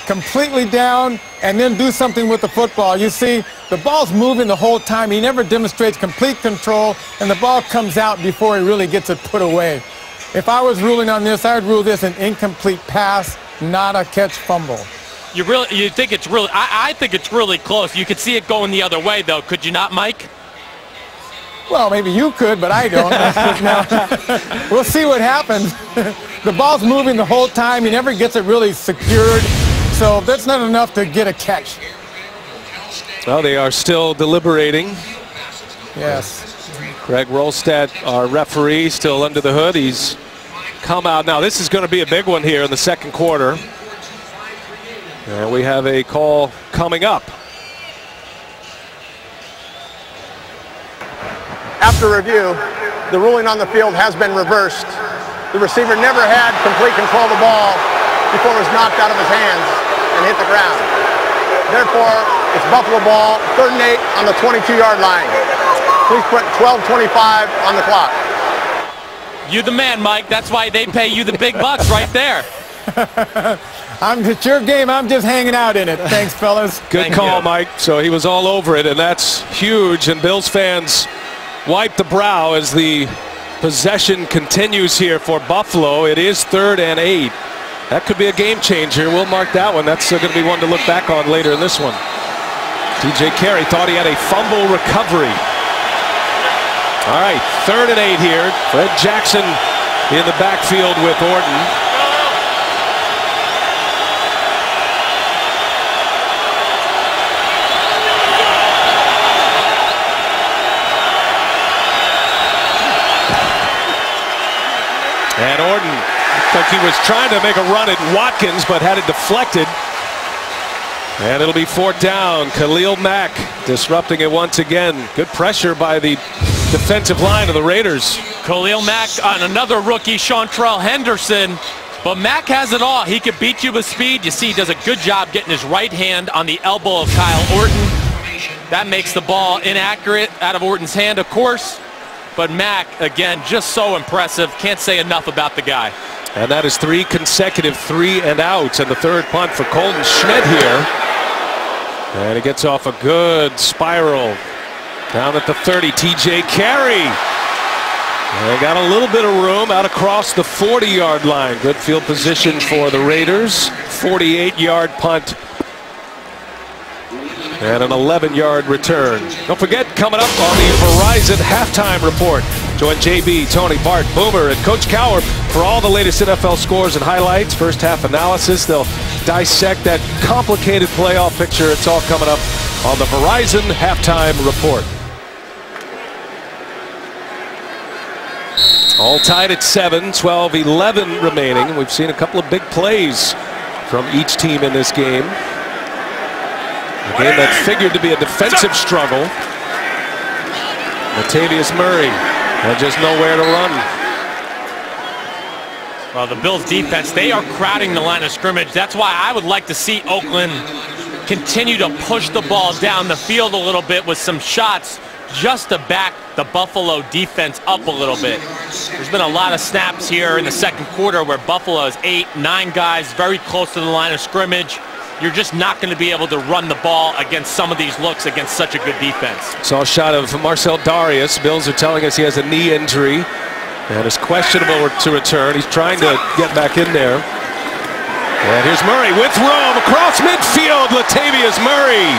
completely down, and then do something with the football. You see, the ball's moving the whole time. He never demonstrates complete control, and the ball comes out before he really gets it put away. If I was ruling on this, I would rule this an incomplete pass, not a catch fumble. You think it's really? I think it's really close. You could see it going the other way, though. Could you not, Mike? Well, maybe you could, but I don't. We'll see what happens. The ball's moving the whole time. He never gets it really secured. So that's not enough to get a catch. Well, they are still deliberating. Yes. Greg Rolstad, our referee, still under the hood. He's come out. Now, this is going to be a big one here in the second quarter. And we have a call coming up. After review, the ruling on the field has been reversed. The receiver never had complete control of the ball before it was knocked out of his hands and hit the ground. Therefore, it's Buffalo ball, 3rd and 8 on the 22-yard line. Please put 12:25 on the clock. You the man, Mike. That's why they pay you the big bucks right there. It's your game. I'm just hanging out in it. Thanks, fellas. Good call, Mike. So he was all over it, and that's huge. And Bills fans wipe the brow as the possession continues here for Buffalo. It is 3rd and 8. That could be a game changer. We'll mark that one. That's going to be one to look back on later in this one. TJ Carey thought he had a fumble recovery. All right, 3rd and 8 here. Fred Jackson in the backfield with Orton. And Orton looked like he was trying to make a run at Watkins, but had it deflected. And it'll be 4th down. Khalil Mack disrupting it once again. Good pressure by the defensive line of the Raiders. Khalil Mack on another rookie, Chantrell Henderson. But Mack has it all. He could beat you with speed. You see he does a good job getting his right hand on the elbow of Kyle Orton. That makes the ball inaccurate out of Orton's hand, of course. But Mack, again, just so impressive. Can't say enough about the guy. And that is 3 consecutive 3-and-outs. And the 3rd punt for Colton Schmidt here. And he gets off a good spiral. Down at the 30, TJ Carey. They got a little bit of room out across the 40-yard line. Good field position for the Raiders. 48-yard punt. And an 11-yard return. Don't forget, coming up on the Verizon Halftime Report, join JB, Tony, Bart, Boomer, and Coach Cowher for all the latest NFL scores and highlights, first half analysis. They'll dissect that complicated playoff picture. It's all coming up on the Verizon Halftime Report. All tied at 7, 12-11 remaining. We've seen a couple of big plays from each team in this game. A game that figured to be a defensive struggle. Latavius Murray had just nowhere to run. Well, the Bills defense, they are crowding the line of scrimmage. That's why I would like to see Oakland continue to push the ball down the field a little bit with some shots just to back the Buffalo defense up a little bit. There's been a lot of snaps here in the second quarter where Buffalo is 8, 9 guys very close to the line of scrimmage. You're just not going to be able to run the ball against some of these looks against such a good defense. Saw a shot of Marcel Darius. Bills are telling us he has a knee injury and is questionable to return. He's trying to get back in there. And here's Murray with room across midfield. Latavius Murray.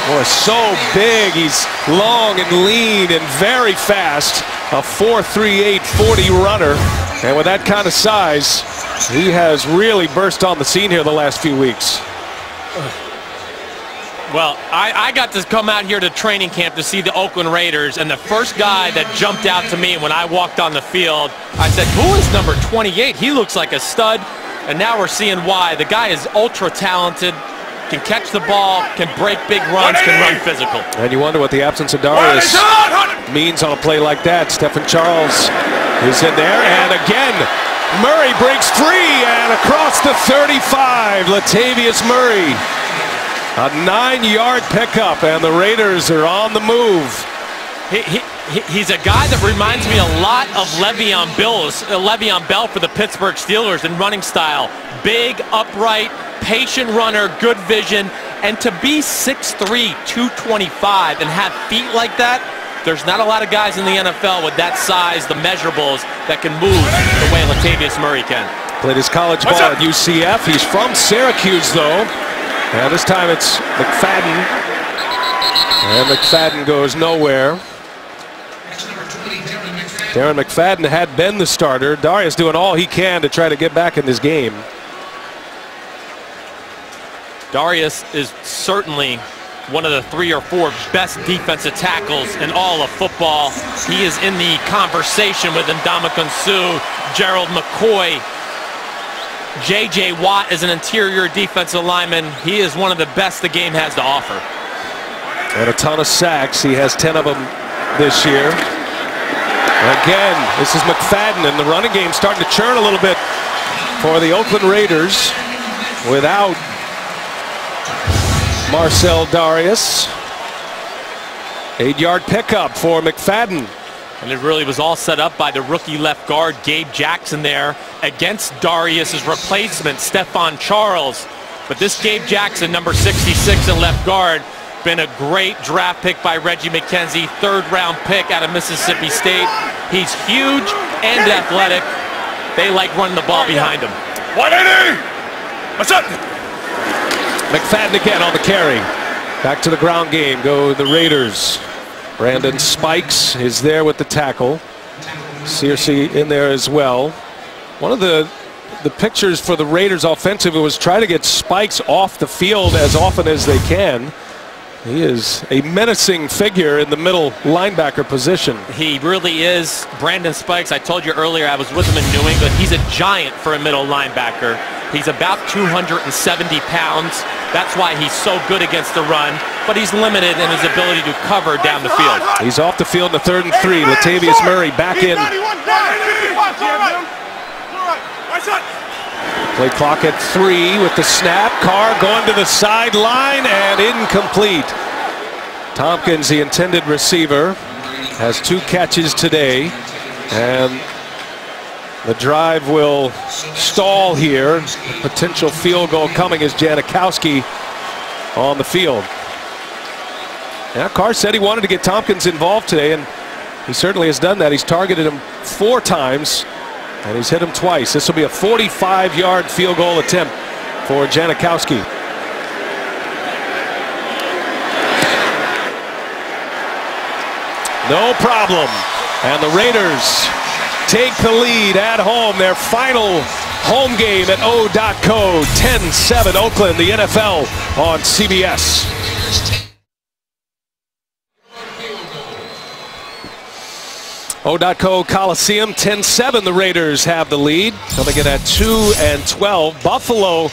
Boy, so big. He's long and lean and very fast. A 4.38 40 runner. And with that kind of size, he has really burst on the scene here the last few weeks. Well, I got to come out here to training camp to see the Oakland Raiders, and the first guy that jumped out to me when I walked on the field, I said, who is number 28? He looks like a stud, and now we're seeing why. The guy is ultra talented, can catch the ball, can break big runs, can run physical. And you wonder what the absence of Darius means on a play like that. Stephen Charles is in there, and again, Murray breaks free and across the 35. Latavius Murray A 9-yard pickup, and the Raiders are on the move. He's a guy that reminds me a lot of Le'Veon Bell for the Pittsburgh Steelers in running style. Big, upright, patient runner, good vision, and to be 6'3", 225 and have feet like that, there's not a lot of guys in the NFL with that size, the measurables, that can move the way Latavius Murray can. Played his college ball at UCF. He's from Syracuse, though. And this time it's McFadden. And McFadden goes nowhere. Darren McFadden had been the starter. Darius doing all he can to try to get back in this game. Darius is certainly one of the 3 or 4 best defensive tackles in all of football. He is in the conversation with Ndamukong Suh, Gerald McCoy. J.J. Watt is an interior defensive lineman. He is one of the best the game has to offer. And a ton of sacks. He has 10 of them this year. Again, this is McFadden, and the running game starting to churn a little bit for the Oakland Raiders without Marcell Dareus. 8-yard pickup for McFadden. And it really was all set up by the rookie left guard, Gabe Jackson, there against Darius's replacement, Stephon Charles. But this Gabe Jackson, number 66 in left guard, been a great draft pick by Reggie McKenzie, 3rd-round pick out of Mississippi State. He's huge and athletic. They like running the ball behind him. 180! What's up? McFadden again on the carry. Back to the ground game go the Raiders. Brandon Spikes is there with the tackle. Searcy in there as well. One of the pictures for the Raiders offensive was try to get Spikes off the field as often as they can. He is a menacing figure in the middle linebacker position. He really is. Brandon Spikes, I told you earlier, I was with him in New England. He's a giant for a middle linebacker. He's about 270 pounds. That's why he's so good against the run, but he's limited in his ability to cover down the field. He's off the field in the 3rd and 3. Latavius Murray back in. Play clock at 3 with the snap. Carr going to the sideline and incomplete. Tompkins, the intended receiver, has 2 catches today, and the drive will stall here. A potential field goal coming as Janikowski on the field. Yeah, Carr said he wanted to get Tompkins involved today, and he certainly has done that. He's targeted him 4 times, and he's hit him twice. This will be a 45-yard field goal attempt for Janikowski. No problem. And the Raiders take the lead at home. Their final home game at O.co. 10-7 Oakland, the NFL on CBS. O.co Coliseum, 10-7. The Raiders have the lead. Coming in at 2-12. Buffalo,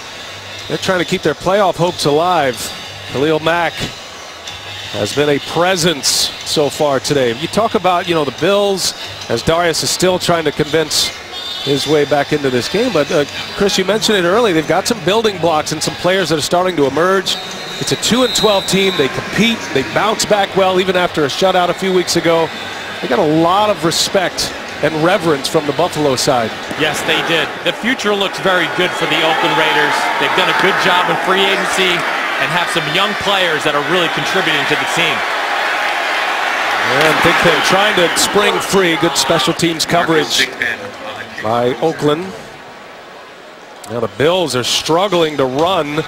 they're trying to keep their playoff hopes alive. Khalil Mack has been a presence so far today. You talk about, the Bills, as Darius is still trying to convince his way back into this game. But, Chris, you mentioned it early. They've got some building blocks and some players that are starting to emerge. It's a 2-12 team. They compete. They bounce back well even after a shutout a few weeks ago. They got a lot of respect and reverence from the Buffalo side. Yes, they did. The future looks very good for the Oakland Raiders. They've done a good job in free agency and have some young players that are really contributing to the team. And Big Pen trying to spring free. Good special teams coverage by Oakland. Now the Bills are struggling to run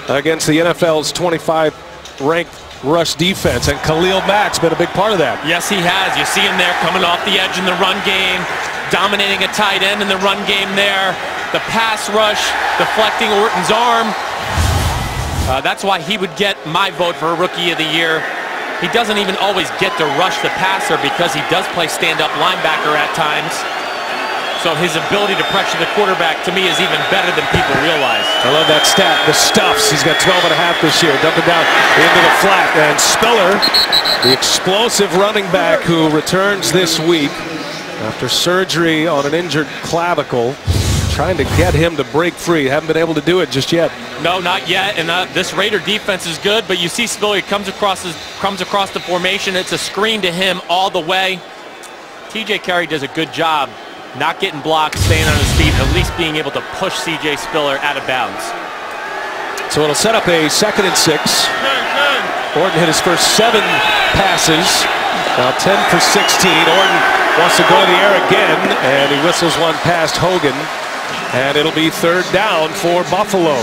against the NFL's 25th-ranked rush defense, and Khalil Mack's been a big part of that. Yes, he has. You see him there coming off the edge in the run game, dominating a tight end in the run game there. The pass rush, deflecting Orton's arm. That's why he would get my vote for Rookie of the Year. He doesn't even always get to rush the passer because he does play stand-up linebacker at times. So his ability to pressure the quarterback, to me, is even better than people realize. I love that stat. The Stuffs. He's got 12.5 this year. Dumping down into the flat. And Spiller, the explosive running back who returns this week after surgery on an injured clavicle. trying to get him to break free. Haven't been able to do it just yet. No, not yet. And this Raider defense is good, but you see Spiller comes across the formation. It's a screen to him all the way. TJ Carey does a good job not getting blocked, staying on his feet, at least being able to push CJ Spiller out of bounds. So it'll set up a 2nd and 6. Orton hit his first 7 passes. Now 10 for 16. Orton wants to go in the air again, and he whistles one past Hogan. And it'll be 3rd down for Buffalo.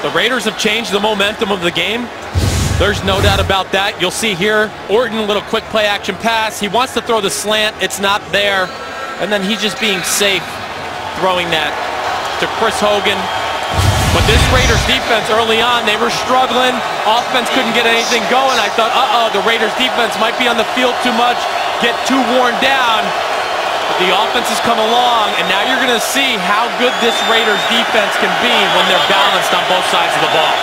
The Raiders have changed the momentum of the game. There's no doubt about that. You'll see here, Orton, little quick play action pass. He wants to throw the slant. It's not there. And then he's just being safe throwing that to Chris Hogan. But this Raiders defense early on, they were struggling. Offense couldn't get anything going. I thought, the Raiders defense might be on the field too much, get too worn down. But the offense has come along, and now you're going to see how good this Raiders defense can be when they're balanced on both sides of the ball.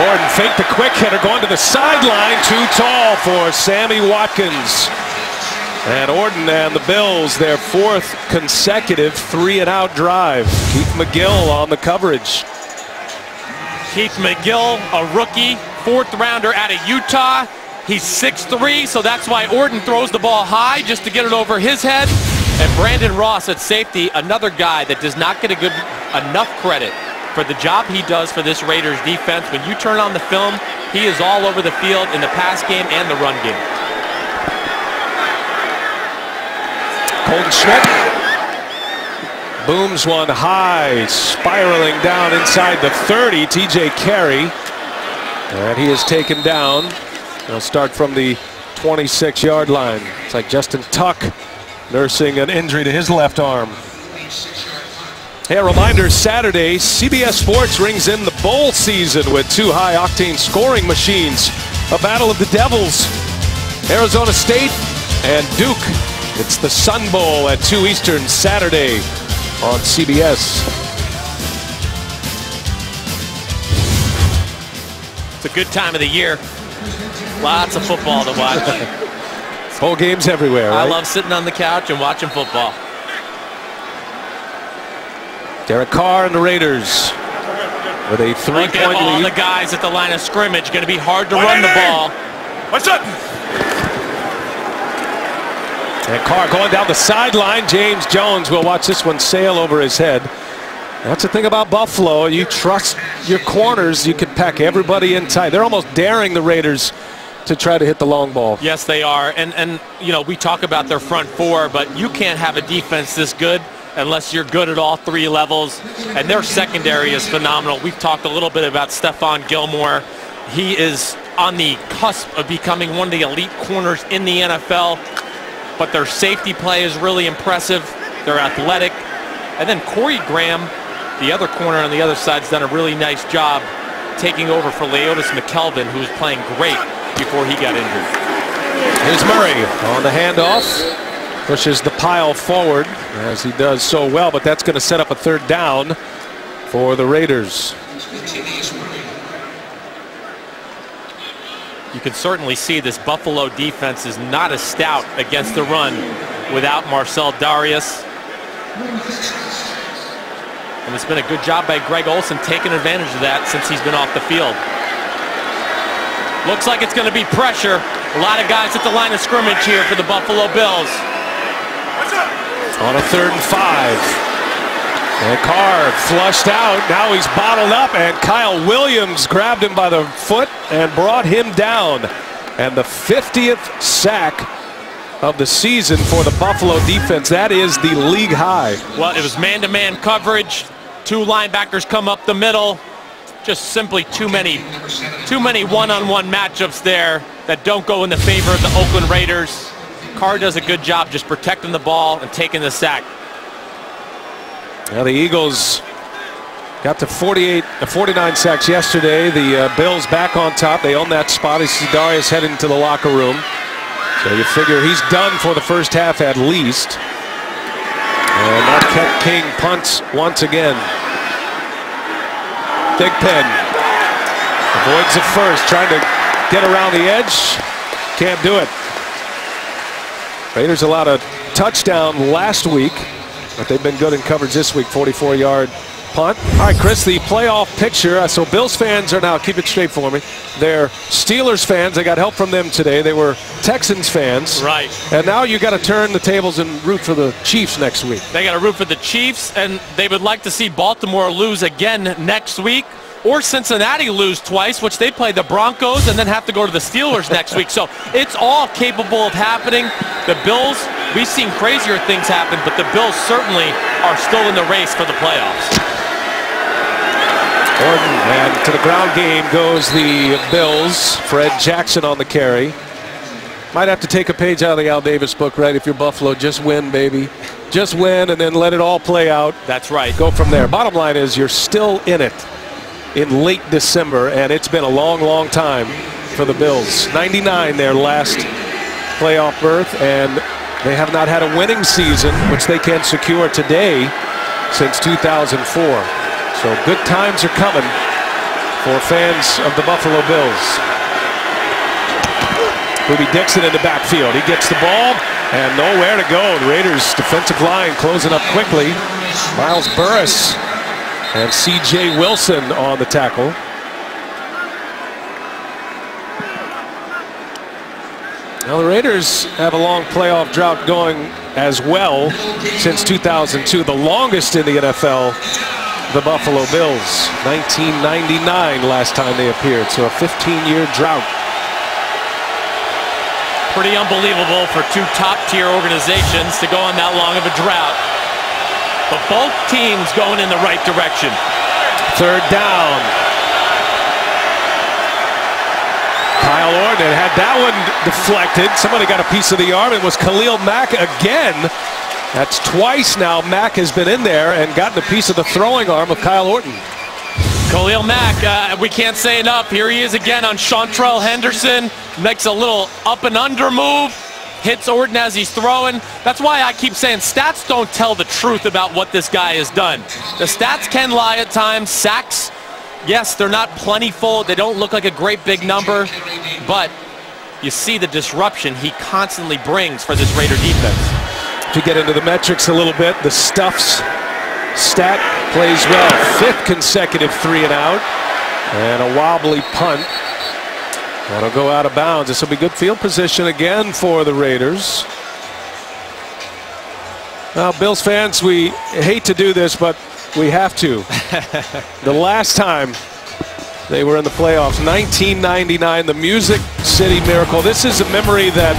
Orton faked the quick hitter, going to the sideline, too tall for Sammy Watkins. And Orton and the Bills, their 4th consecutive 3-and-out drive. Keith McGill on the coverage. Keith McGill, a rookie, 4th rounder out of Utah. He's 6'3", so that's why Orton throws the ball high just to get it over his head. And Brandon Ross at safety, another guy that does not get enough credit for the job he does for this Raiders defense. When you turn on the film, he is all over the field in the pass game and the run game. Colton Schmidt booms one high, spiraling down inside the 30. TJ Carey, and he is taken down. He'll start from the 26-yard line. It's like Justin Tuck nursing an injury to his left arm. Hey, a reminder, Saturday, CBS Sports rings in the bowl season with 2 high-octane scoring machines. A battle of the Devils, Arizona State and Duke. It's the Sun Bowl at 2 Eastern Saturday on CBS. It's a good time of the year. Lots of football to watch. Bowl games everywhere, right? I love sitting on the couch and watching football. Derek Carr and the Raiders with a 3-point lead. All the guys at the line of scrimmage. Going to be hard to run the ball. What's up? And Carr going down the sideline. James Jones will watch this one sail over his head. That's the thing about Buffalo. You trust your corners. You can pack everybody in tight. They're almost daring the Raiders to try to hit the long ball. Yes, they are. And you know, we talk about their front 4, but you can't have a defense this good unless you're good at all 3 levels. And their secondary is phenomenal. We've talked a little bit about Stephon Gilmore. He is on the cusp of becoming one of the elite corners in the NFL. But their safety play is really impressive. They're athletic. And then Corey Graham, the other corner on the other side, has done a really nice job taking over for Leotis McKelvin, who was playing great before he got injured. Here's Murray on the handoff. Pushes the pile forward, as he does so well, but that's going to set up a 3rd down for the Raiders. You can certainly see this Buffalo defense is not as stout against the run without Marcel Darius. And it's been a good job by Greg Olsen taking advantage of that since he's been off the field. Looks like it's going to be pressure. A lot of guys at the line of scrimmage here for the Buffalo Bills. On a 3rd and 5. And Carr flushed out. Now he's bottled up, and Kyle Williams grabbed him by the foot and brought him down. And the 50th sack of the season for the Buffalo defense. That is the league high. Well, it was man-to-man coverage. 2 linebackers come up the middle. Just simply too many one-on-one matchups there that don't go in the favor of the Oakland Raiders. Carr does a good job just protecting the ball and taking the sack. Now the Eagles got to 49 sacks yesterday. The Bills back on top. They own that spot. You see Darius heading to the locker room. So you figure he's done for the first half at least. And Marquette King punts once again. Big Pen avoids the first, trying to get around the edge. Can't do it. Raiders allowed a touchdown last week, but they've been good in coverage this week. 44-yard punt. All right, Chris, the playoff picture. So Bills fans are now, keep it straight for me, they're Steelers fans. They got help from them today. They were Texans fans. Right. And now you got to turn the tables and root for the Chiefs next week. They got to root for the Chiefs, and they would like to see Baltimore lose again next week, or Cincinnati lose twice, which they play the Broncos and then have to go to the Steelers next week. So it's all capable of happening. The Bills, we've seen crazier things happen, but the Bills certainly are still in the race for the playoffs. Orton, and to the ground game goes the Bills. Fred Jackson on the carry. Might have to take a page out of the Al Davis book, right? If you're Buffalo, just win, baby. Just win and then let it all play out. That's right. Go from there. Bottom line is you're still in it in late December, and it's been a long, long time for the Bills. 99, their last playoff berth, and they have not had a winning season, which they can secure today, since 2004. So good times are coming for fans of the Buffalo Bills. Ruby Dixon in the backfield. He gets the ball and nowhere to go. The Raiders defensive line closing up quickly. Miles Burris and C.J. Wilson on the tackle. Now the Raiders have a long playoff drought going as well since 2002, the longest in the NFL. The Buffalo Bills, 1999 last time they appeared, so a 15-year drought. Pretty unbelievable for two top-tier organizations to go on that long of a drought. But both teams going in the right direction. Third down. Kyle Orton had that one deflected. Somebody got a piece of the arm. It was Khalil Mack again. That's twice now Mack has been in there and gotten a piece of the throwing arm of Kyle Orton. Khalil Mack, we can't say enough. Here he is again on Chantrell Henderson. Makes a little up and under move. Hits Orton as he's throwing. That's why I keep saying stats don't tell the truth about what this guy has done. The stats can lie at times. Sacks, yes, they're not plentiful. They don't look like a great big number. But you see the disruption he constantly brings for this Raider defense. To get into the metrics a little bit, the Stuffs stat plays well. Fifth consecutive 3 and out. And a wobbly punt. That'll go out of bounds. This will be good field position again for the Raiders. Now, Bills fans, we hate to do this, but we have to. The last time they were in the playoffs, 1999, the Music City Miracle. This is a memory that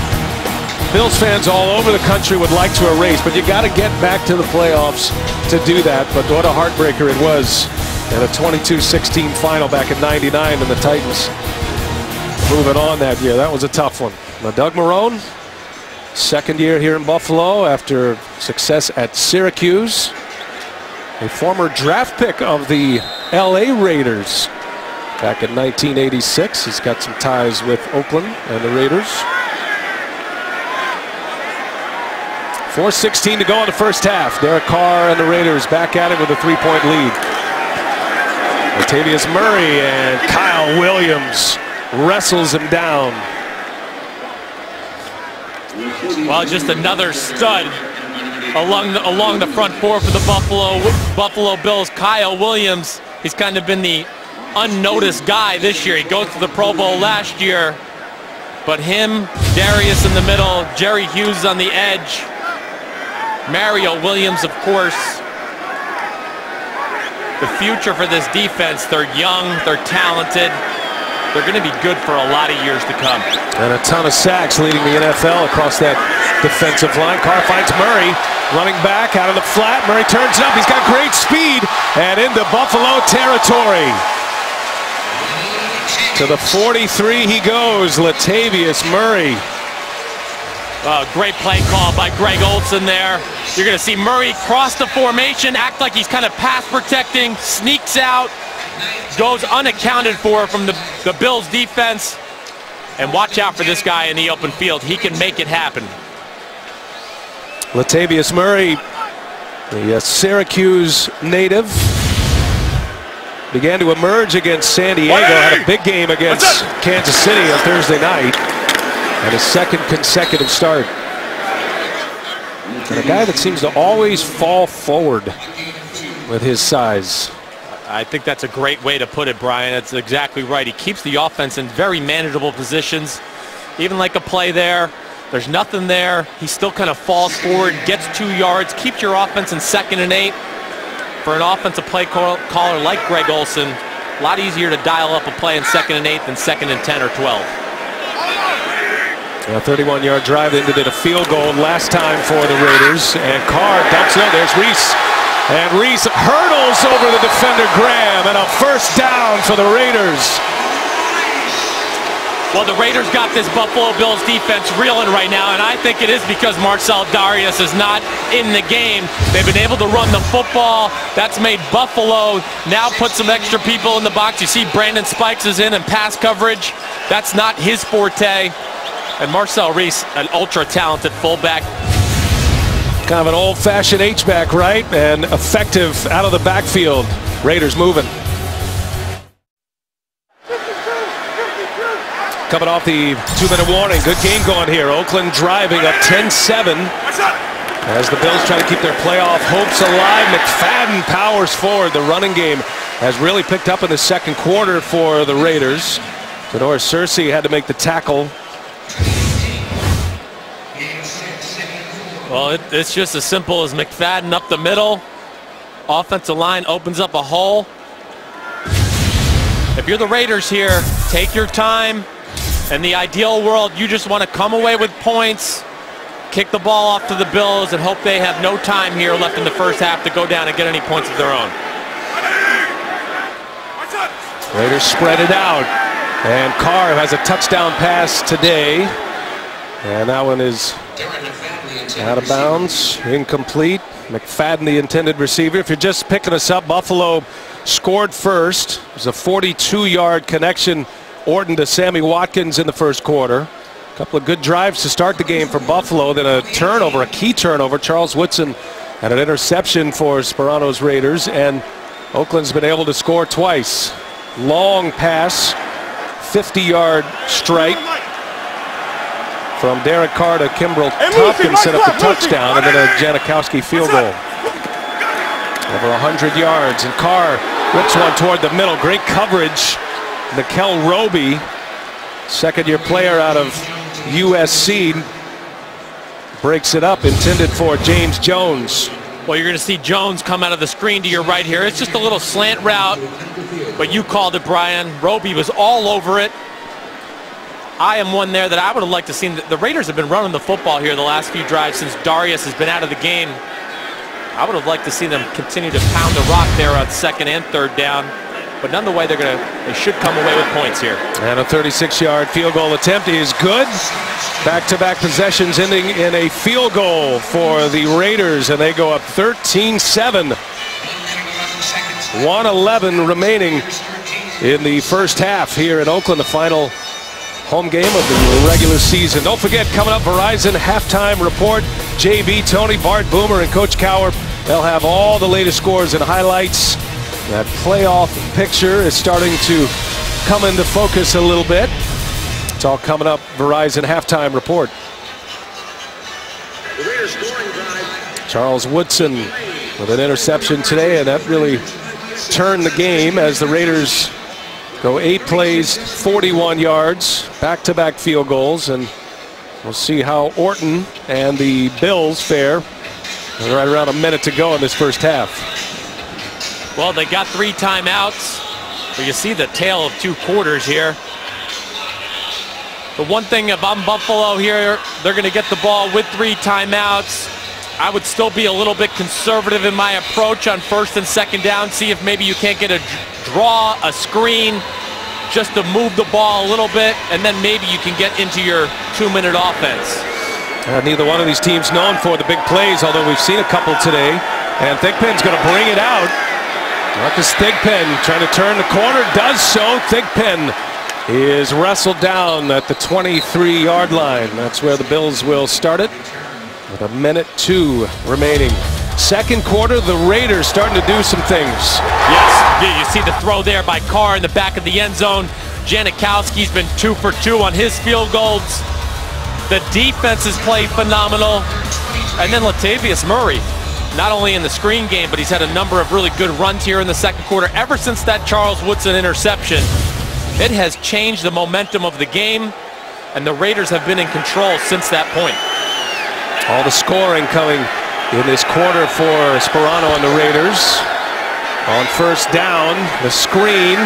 Bills fans all over the country would like to erase, but you got to get back to the playoffs to do that. But what a heartbreaker it was in a 22-16 final back in '99, and the Titans moving on that year. That was a tough one. Now, Doug Marrone, second year here in Buffalo after success at Syracuse. A former draft pick of the LA Raiders back in 1986. He's got some ties with Oakland and the Raiders. 4:16 to go in the first half. Derek Carr and the Raiders back at it with a 3-point lead. Latavius Murray and Kyle Williams wrestles him down. Well, just another stud along the front four for the Buffalo Bills. Kyle Williams, he's kind of been the unnoticed guy this year. He goes to the Pro Bowl last year, but him, Darius in the middle, Jerry Hughes on the edge, Mario Williams, of course. The future for this defense, they're young, they're talented. They're going to be good for a lot of years to come. And a ton of sacks leading the NFL across that defensive line. Carr finds Murray running back out of the flat. Murray turns it up. He's got great speed and into Buffalo territory. To the 43 he goes, Latavius Murray. Great play call by Greg Olsen there. You're going to see Murray cross the formation, act like he's kind of pass protecting, sneaks out, goes unaccounted for from the Bills defense. And watch out for this guy in the open field. He can make it happen. Latavius Murray, the Syracuse native, began to emerge against San Diego. Had a big game against Kansas City on Thursday night. And his second consecutive start. And a guy that seems to always fall forward with his size. I think that's a great way to put it, Brian. That's exactly right. He keeps the offense in very manageable positions. Even like a play there, there's nothing there. He still kind of falls forward, gets 2 yards, keeps your offense in 2nd and 8. For an offensive play caller like Greg Olsen, a lot easier to dial up a play in 2nd and 8 than 2nd and 10 or 12. A 31-yard drive ended in a field goal last time for the Raiders. And Carr dumps it. There's Reese. And Reese hurdles over the defender Graham, and a first down for the Raiders. Well, the Raiders got this Buffalo Bills defense reeling right now, and I think it is because Marcell Dareus is not in the game. They've been able to run the football. That's made Buffalo now put some extra people in the box. You see Brandon Spikes is in pass coverage. That's not his forte. And Marcel Reese, an ultra-talented fullback. Kind of an old-fashioned H-back, right? And effective out of the backfield. Raiders moving. Coming off the 2-minute warning. Good game going here. Oakland driving up 10-7. As the Bills try to keep their playoff hopes alive. McFadden powers forward. The running game has really picked up in the second quarter for the Raiders. Janoris Searcy had to make the tackle. Well, it's just as simple as McFadden up the middle. Offensive line opens up a hole. If you're the Raiders here, take your time. In the ideal world, you just want to come away with points, kick the ball off to the Bills, and hope they have no time here left in the first half to go down and get any points of their own. Raiders spread it out. And Carr has a touchdown pass today. And that one is out of bounds, incomplete. McFadden, the intended receiver. If you're just picking us up, Buffalo scored first. It was a 42-yard connection, Orton to Sammy Watkins in the first quarter. A couple of good drives to start the game for Buffalo. Then a turnover, a key turnover. Charles Woodson had an interception for Sperano's Raiders. And Oakland's been able to score twice. Long pass, 50-yard strike from Derek Carr to Kimbrel Tompkins, set up the touchdown, and then a Janikowski field goal. Over 100 yards, and Carr whips one toward the middle. Great coverage. Nickel Roby, second-year player out of USC, breaks it up, intended for James Jones. Well, you're going to see Jones come out of the screen to your right here. It's just a little slant route, but you called it, Brian. Roby was all over it. I am one there that I would have liked to see. The Raiders have been running the football here the last few drives since Dareus has been out of the game. I would have liked to see them continue to pound the rock there on 2nd and 3rd down. But none the way they should come away with points here. And a 36-yard field goal attempt is good. Back-to-back possessions ending in a field goal for the Raiders, and they go up 13-7. 1:11 remaining in the first half here in Oakland, the final home game of the regular season. Don't forget, coming up, Verizon halftime report. JB, Tony, Bart, Boomer, and Coach Cowher. They'll have all the latest scores and highlights. That playoff picture is starting to come into focus a little bit. It's all coming up. Verizon halftime report. Charles Woodson with an interception today, and that really turned the game as the Raiders go 8 plays, 41 yards, back-to-back field goals, and we'll see how Orton and the Bills fare. Right around a minute to go in this first half. Well, they got 3 timeouts, but you see the tale of 2 quarters here. The one thing, if I'm Buffalo here, they're going to get the ball with 3 timeouts. I would still be a little bit conservative in my approach on 1st and 2nd down. See if maybe you can't get a draw, a screen, just to move the ball a little bit, and then maybe you can get into your 2-minute offense. Neither one of these teams known for the big plays, although we've seen a couple today. And Thigpen's going to bring it out. Marcus Thigpen trying to turn the corner, does so. Thigpen is wrestled down at the 23-yard line. That's where the Bills will start it with 1:02 remaining. Second quarter, the Raiders starting to do some things. Yes, you see the throw there by Carr in the back of the end zone. Janikowski's been 2 for 2 on his field goals. The defense has played phenomenal. And then Latavius Murray, not only in the screen game, but he's had a number of really good runs here in the second quarter. Ever since that Charles Woodson interception, it has changed the momentum of the game, and the Raiders have been in control since that point. All the scoring coming in this quarter for Sparano and the Raiders. On first down, the screen,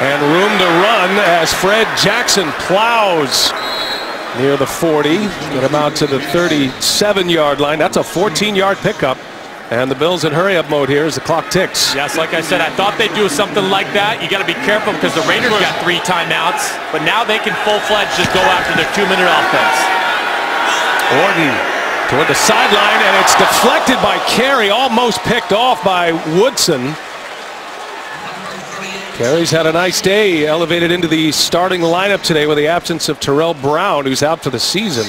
and room to run as Fred Jackson plows near the 40. Get him out to the 37-yard line. That's a 14-yard pickup. And the Bills in hurry-up mode here as the clock ticks. Yes, like I said, I thought they'd do something like that. You got to be careful because the Raiders got 3 timeouts, but now they can full-fledged just go after their 2-minute offense. Orton toward the sideline, and it's deflected by Carey, almost picked off by Woodson. Carey's had a nice day, elevated into the starting lineup today with the absence of Terrell Brown, who's out for the season.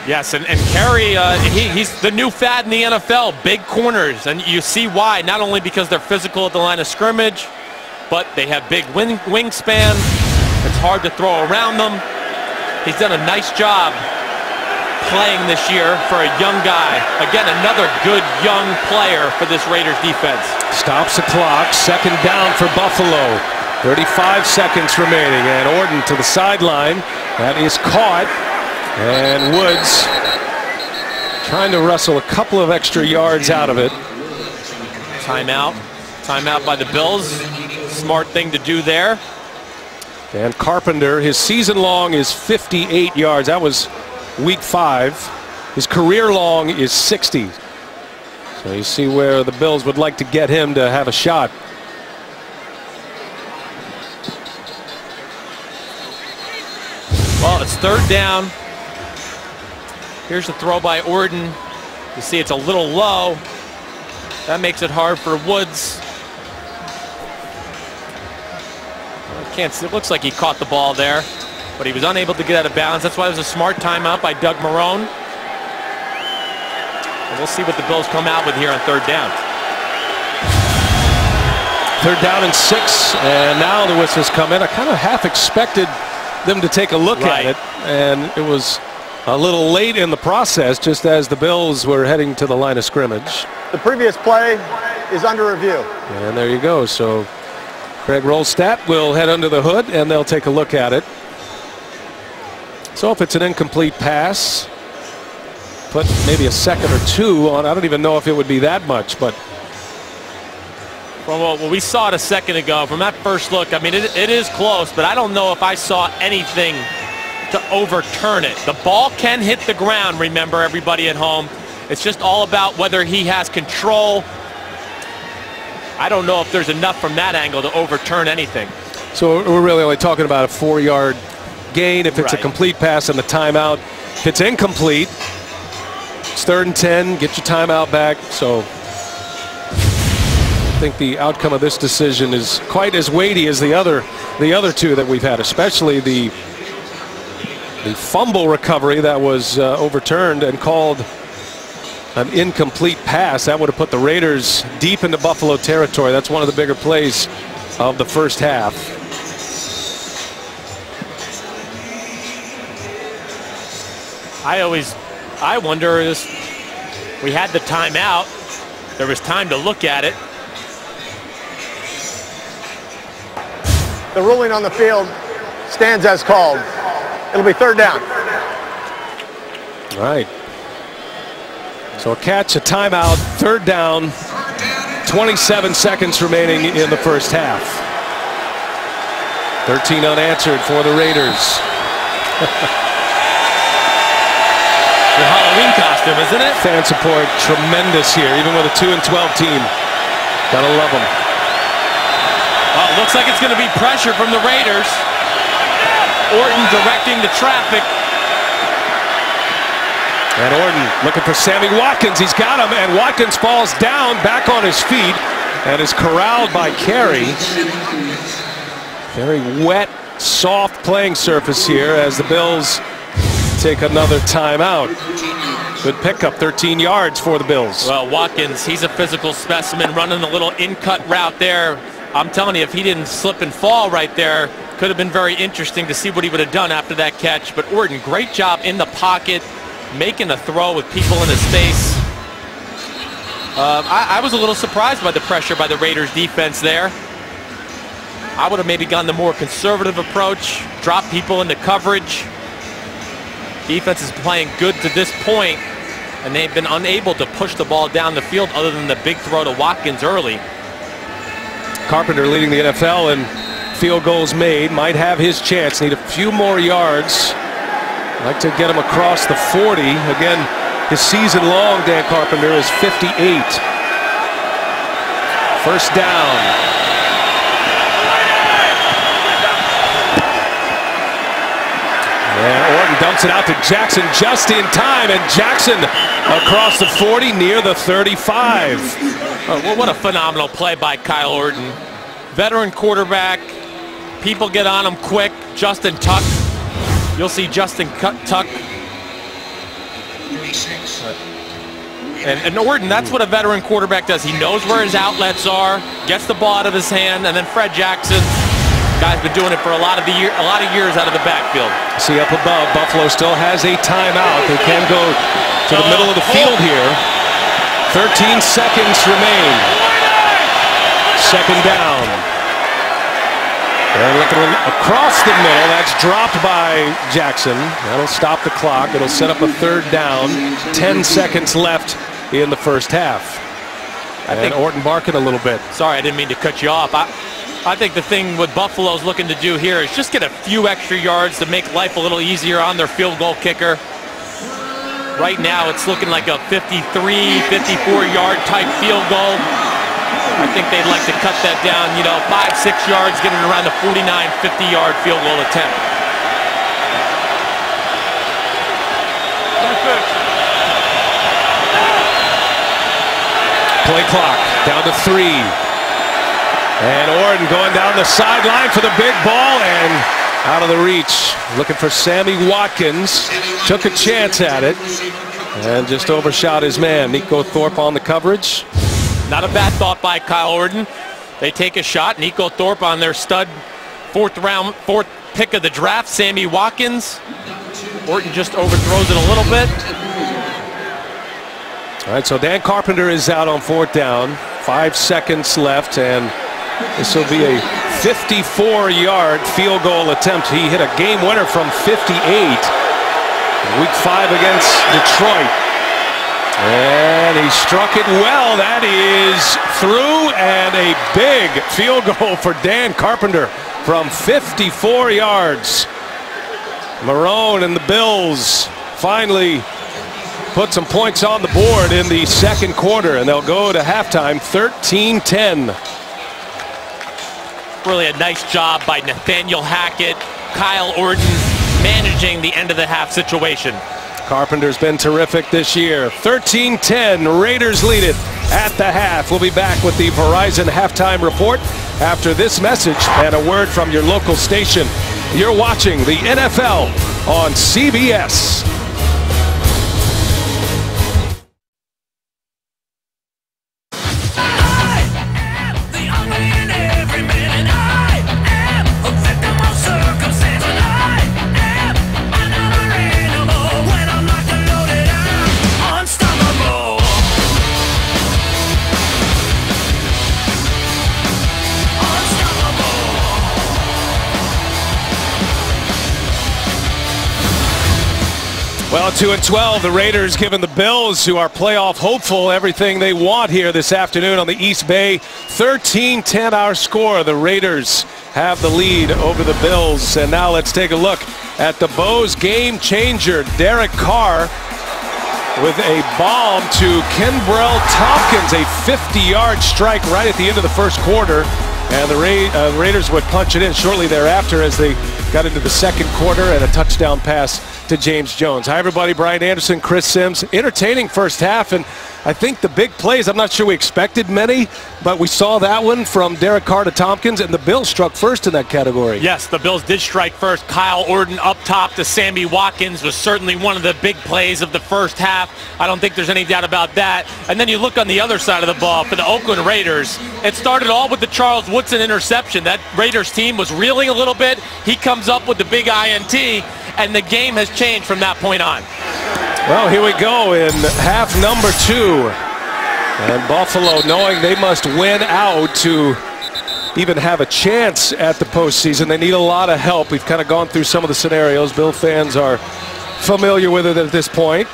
Yes, and Carey, he's the new fad in the NFL, big corners, and you see why, not only because they're physical at the line of scrimmage, but they have big wingspan. It's hard to throw around them. He's done a nice job playing this year for a young guy. Again, another good young player for this Raiders defense. Stops the clock, second down for Buffalo. 35 seconds remaining, and Orton to the sideline. That is caught. And Woods trying to wrestle a couple of extra yards out of it. Timeout. Timeout by the Bills. Smart thing to do there. And Carpenter, his season long is 58 yards. That was week 5. His career long is 60. So you see where the Bills would like to get him to have a shot. Well, it's third down. Here's the throw by Orton. You see it's a little low. That makes it hard for Woods. I can't see. It looks like he caught the ball there, but he was unable to get out of bounds. That's why it was a smart timeout by Doug Marrone. And we'll see what the Bills come out with here on third down. Third down and 6, and now the whistles come in. I kind of half expected them to take a look at it, and it was a little late in the process, just as the Bills were heading to the line of scrimmage. The previous play is under review. And there you go. So Craig Rolstadt will head under the hood, and they'll take a look at it. So if it's an incomplete pass, put maybe a second or 2 on. I don't even know if it would be that much, but. Well, we saw it a second ago. From that first look, I mean, it is close, but I don't know if I saw anything to overturn it. The ball can hit the ground, remember, everybody at home. It's just all about whether he has control. I don't know if there's enough from that angle to overturn anything. So we're really only talking about a 4-yard gain if it's a complete pass and the timeout. If it's incomplete, it's 3rd and 10, get your timeout back. So I think the outcome of this decision is quite as weighty as the other 2 that we've had, especially the fumble recovery that was overturned and called an incomplete pass. That would have put the Raiders deep into Buffalo territory. That's one of the bigger plays of the first half. I wonder is we had the timeout. There was time to look at it. The ruling on the field stands as called. It'll be 3rd down. All right. So a catch, a timeout, 3rd down, 27 seconds remaining in the first half. 13 unanswered for the Raiders. Your Halloween costume, isn't it? Fan support tremendous here, even with a 2-12 team. Gotta love them. Well, it looks like it's going to be pressure from the Raiders. Orton directing the traffic. And Orton looking for Sammy Watkins. He's got him, and Watkins falls down back on his feet and is corralled by Carey. Very wet, soft playing surface here as the Bills take another timeout. Good pickup, 13 yards for the Bills. Well, Watkins, he's a physical specimen, running a little in-cut route there. I'm telling you, if he didn't slip and fall right there, could have been very interesting to see what he would have done after that catch. But Orton, great job in the pocket, making a throw with people in his face. I was a little surprised by the pressure by the Raiders defense there. I would have maybe gone the more conservative approach, drop people into coverage. Defense is playing good to this point, and they've been unable to push the ball down the field other than the big throw to Watkins early. Carpenter leading the NFL in field goals made. Might have his chance. Need a few more yards. Like to get him across the 40. Again, his season-long, Dan Carpenter, is 58. First down. And Orton dumps it out to Jackson just in time, and Jackson across the 40 near the 35. Oh, what a phenomenal play by Kyle Orton. Veteran quarterback. People get on him quick. Justin Tuck. You'll see Justin Tuck. And Orton, that's what a veteran quarterback does. He knows where his outlets are, gets the ball out of his hand, and then Fred Jackson. Guy's been doing it for a lot of years out of the backfield. See up above, Buffalo still has a timeout. They can go to the middle of the field here. 13 seconds remain. Second down. They're looking across the middle. That's dropped by Jackson. That'll stop the clock. It'll set up a third down. 10 seconds left in the first half. I think Orton barking a little bit. Sorry, I didn't mean to cut you off. I think the thing what Buffalo's looking to do here is just get a few extra yards to make life a little easier on their field goal kicker. Right now, it's looking like a 53, 54-yard type field goal. I think they'd like to cut that down, 5-6 yards, get it around the 49, 50-yard field goal attempt. Play clock down to 3. And Orton going down the sideline for the big ball and out of the reach. Looking for Sammy Watkins. Took a chance at it and just overshot his man. Nico Thorpe on the coverage. Not a bad thought by Kyle Orton. They take a shot. Nico Thorpe on their stud fourth pick of the draft, Sammy Watkins. Orton just overthrows it a little bit. All right, so Dan Carpenter is out on fourth down. 5 seconds left, and this will be a 54-yard field goal attempt. He hit a game winner from 58 in Week 5 against Detroit. And he struck it well. That is through, and a big field goal for Dan Carpenter from 54 yards. Marone and the Bills finally put some points on the board in the second quarter, and they'll go to halftime 13-10. Really a nice job by Nathaniel Hackett, Kyle Orton managing the end of the half situation. Carpenter's been terrific this year. 13-10, Raiders lead it at the half. We'll be back with the Verizon halftime report after this message and a word from your local station. You're watching the NFL on CBS. Well, 2-12, the Raiders giving the Bills, who are playoff hopeful, everything they want here this afternoon on the East Bay. 13-10 our score. The Raiders have the lead over the Bills. And now let's take a look at the Bows game changer, Derek Carr, with a bomb to Kenbrell Tompkins, a 50-yard strike right at the end of the first quarter. And the Raiders would punch it in shortly thereafter as they got into the second quarter, and a touchdown pass to James Jones. Hi, everybody. Brian Anderson, Chris Sims. Entertaining first half, and I think the big plays, I'm not sure we expected many, but we saw that one from Derek Carr to Tompkins, and the Bills struck first in that category. Yes, the Bills did strike first. Kyle Orton up top to Sammy Watkins was certainly one of the big plays of the first half. I don't think there's any doubt about that. And then you look on the other side of the ball for the Oakland Raiders. It started all with the Charles Woodson interception. That Raiders team was reeling a little bit. He comes up with the big INT, and the game has changed from that point on. Well, here we go in half number 2. And Buffalo, knowing they must win out to even have a chance at the postseason, they need a lot of help. We've kind of gone through some of the scenarios. Bill fans are familiar with it at this point.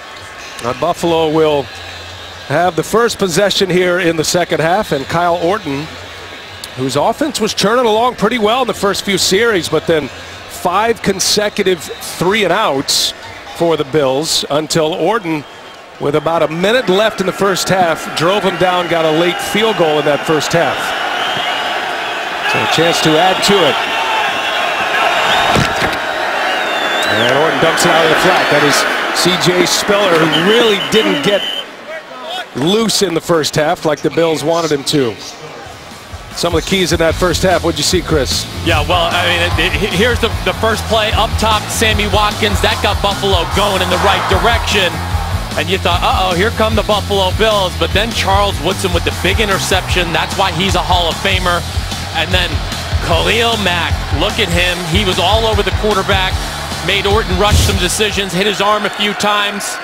Buffalo will have the first possession here in the second half, and Kyle Orton, whose offense was churning along pretty well in the first few series, but then 5 consecutive 3-and-outs for the Bills until Orton, with about a minute left in the first half, drove him down, got a late field goal in that first half. So a chance to add to it. And Orton dumps it out of the flat. That is C.J. Spiller, who really didn't get loose in the first half like the Bills wanted him to. Some of the keys in that first half. What'd you see, Chris? Yeah, well, I mean, here's the first play. Up top, Sammy Watkins. That got Buffalo going in the right direction. And you thought, uh-oh, here come the Buffalo Bills. But then Charles Woodson with the big interception. That's why he's a Hall of Famer. And then Khalil Mack, look at him. He was all over the quarterback. Made Orton rush some decisions, hit his arm a few times.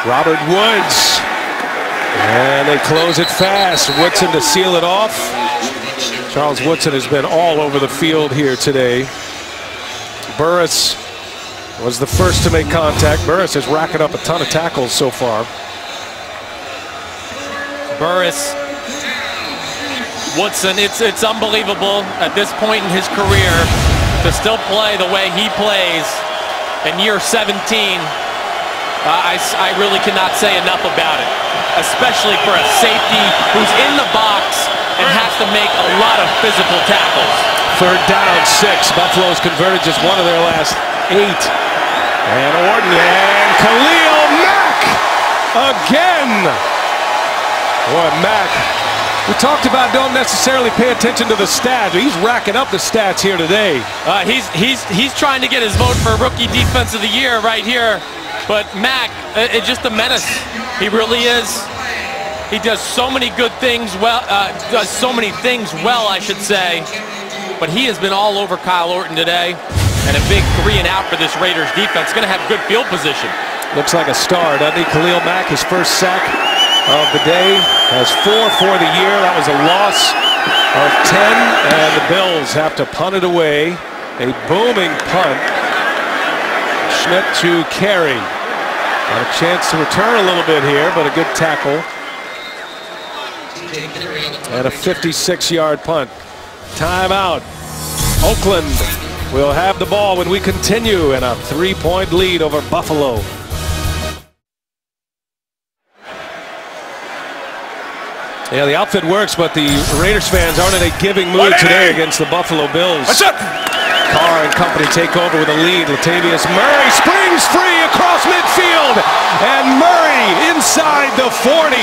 Robert Woods. And they close it fast. Woodson to seal it off. Charles Woodson has been all over the field here today. Burris was the first to make contact. Burris is racking up a ton of tackles so far. Burris, Woodson, it's unbelievable at this point in his career to still play the way he plays in year 17. I really cannot say enough about it, especially for a safety who's in the box and has to make a lot of physical tackles. Third down, 6. Buffalo's converted just one of their last 8. And Orton and Khalil Mack again. Boy, Mack, we talked about don't necessarily pay attention to the stats. He's racking up the stats here today. He's trying to get his vote for Rookie Defense of the Year right here. But Mack, it's just a menace. He really is. He does so many good things well, does so many things well, I should say. But he has been all over Kyle Orton today. And a big 3-and-out for this Raiders defense. Going to have good field position. Looks like a star, doesn't he? Khalil Mack, his first sack of the day, has 4 for the year. That was a loss of 10, and the Bills have to punt it away. A booming punt. Schmidt to Carey. Got a chance to return a little bit here, but a good tackle. And a 56-yard punt. Timeout. Oakland will have the ball when we continue in a 3-point lead over Buffalo. Yeah, the outfit works, but the Raiders fans aren't in a giving mood today against the Buffalo Bills. What's up? Carr and company take over with a lead. Latavius Murray springs free across midfield, and Murray inside the 40.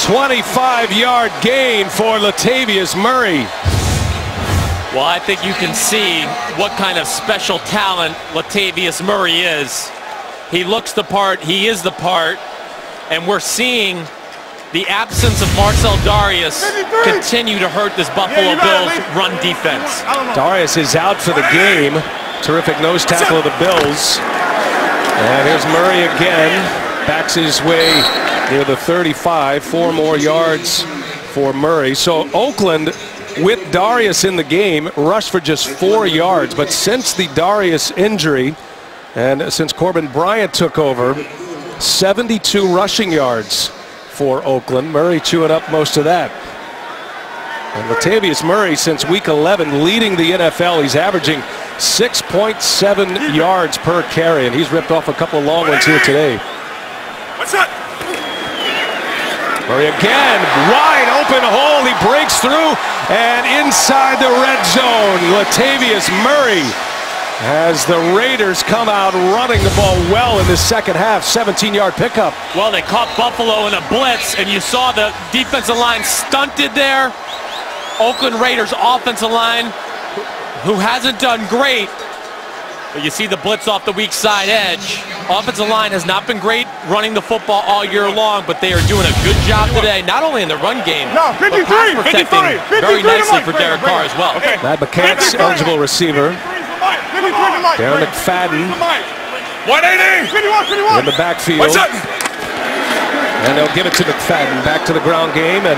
25-yard gain for Latavius Murray. Well, I think you can see what kind of special talent Latavius Murray is. He looks the part, he is the part, and we're seeing the absence of Marcell Dareus continue to hurt this Buffalo Bills run defense. Dareus is out for the game. Terrific nose tackle of the Bills. And here's Murray again. Backs his way near the 35. 4 more yards for Murray. So Oakland, with Dareus in the game, rushed for just 4 yards. But since the Dareus injury, and since Corbin Bryant took over, 72 rushing yards for Oakland. Murray chewing up most of that. And Latavius Murray, since week 11, leading the NFL. He's averaging 6.7 yards per carry, and he's ripped off a couple of long ones here today. What's up? Murray again, wide open hole. He breaks through, and inside the red zone, Latavius Murray, as the Raiders come out running the ball well in this second half. 17-yard pickup. Well, they caught Buffalo in a blitz, and you saw the defensive line stunted there. Oakland Raiders offensive line, who hasn't done great, but you see the blitz off the weak side edge. Offensive line has not been great running the football all year long, but they are doing a good job today, not only in the run game, but pass protecting very nicely for Derek Carr as well. Matt McCants, eligible receiver. Darren McFadden 180. in the backfield. And they'll give it to McFadden. Back to the ground game, and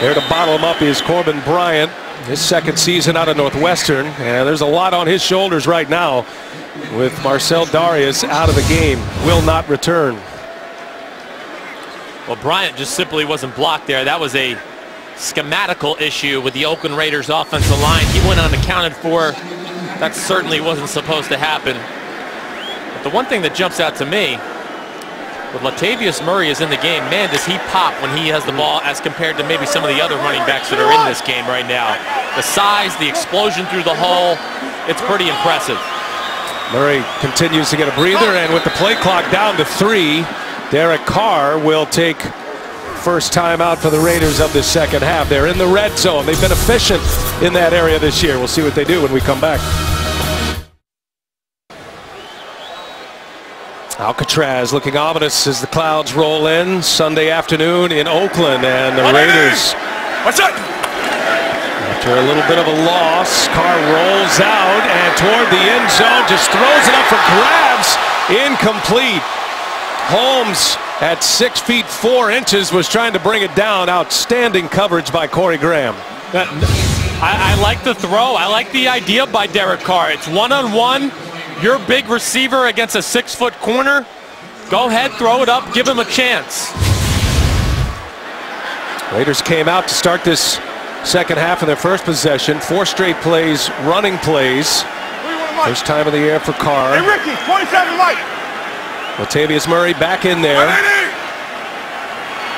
there to bottle him up is Corbin Bryant. His second season out of Northwestern, and there's a lot on his shoulders right now with Marcel Darius out of the game. Will not return. Well, Bryant just simply wasn't blocked there. That was a schematical issue with the Oakland Raiders offensive line. He went unaccounted for. That certainly wasn't supposed to happen. But the one thing that jumps out to me, with Latavius Murray is in the game, man, does he pop when he has the ball as compared to maybe some of the other running backs that are in this game right now. The size, the explosion through the hole, it's pretty impressive. Murray continues to get a breather, and with the play clock down to 3, Derek Carr will take first time out for the Raiders of this second half. They're in the red zone. They've been efficient in that area this year. We'll see what they do when we come back. Alcatraz looking ominous as the clouds roll in Sunday afternoon in Oakland, and the Raiders, What's up? after a little bit of a loss, Carr rolls out and toward the end zone, just throws it up for grabs, incomplete. Holmes at 6 feet 4 inches was trying to bring it down. Outstanding coverage by Corey Graham. I like the throw. I like the idea by Derek Carr. It's one-on-one. Your big receiver against a 6-foot corner. Go ahead, throw it up, give him a chance. Raiders came out to start this second half of their first possession. 4 straight plays, running plays. First time of the year for Carr. Hey, Ricky, 27 Mike. Latavius Murray back in there. 180.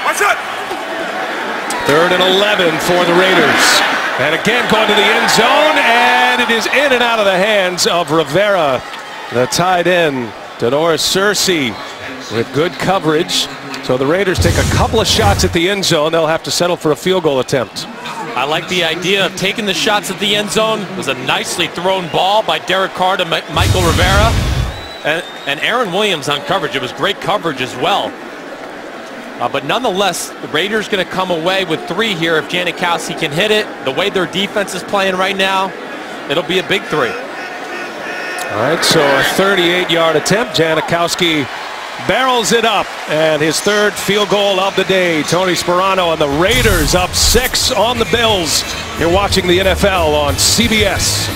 What's up? 3rd and 11 for the Raiders. And again going to the end zone, and it is in and out of the hands of Rivera, the tight end. Denoris Searcy with good coverage. So the Raiders take a couple of shots at the end zone. They'll have to settle for a field goal attempt. I like the idea of taking the shots at the end zone. It was a nicely thrown ball by Derek Carr to Michael Rivera. And Aaron Williams on coverage. It was great coverage as well. But nonetheless, the Raiders going to come away with 3 here if Janikowski can hit it. The way their defense is playing right now, it'll be a big 3. All right, so a 38-yard attempt. Janikowski barrels it up, and his 3rd field goal of the day. Tony Sperano and the Raiders up 6 on the Bills. You're watching the NFL on CBS.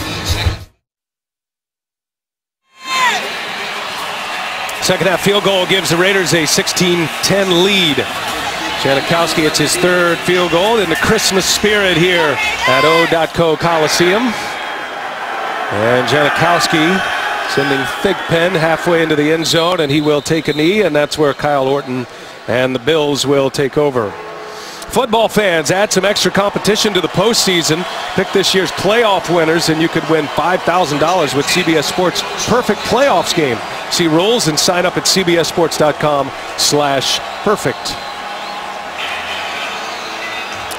Second half field goal gives the Raiders a 16-10 lead. Janikowski, it's his 3rd field goal in the Christmas spirit here at O.co Coliseum. And Janikowski sending Thigpen halfway into the end zone, and he will take a knee, and that's where Kyle Orton and the Bills will take over. Football fans, add some extra competition to the postseason. Pick this year's playoff winners, and you could win $5,000 with CBS Sports Perfect Playoffs game. See rules and sign up at cbssports.com/perfect.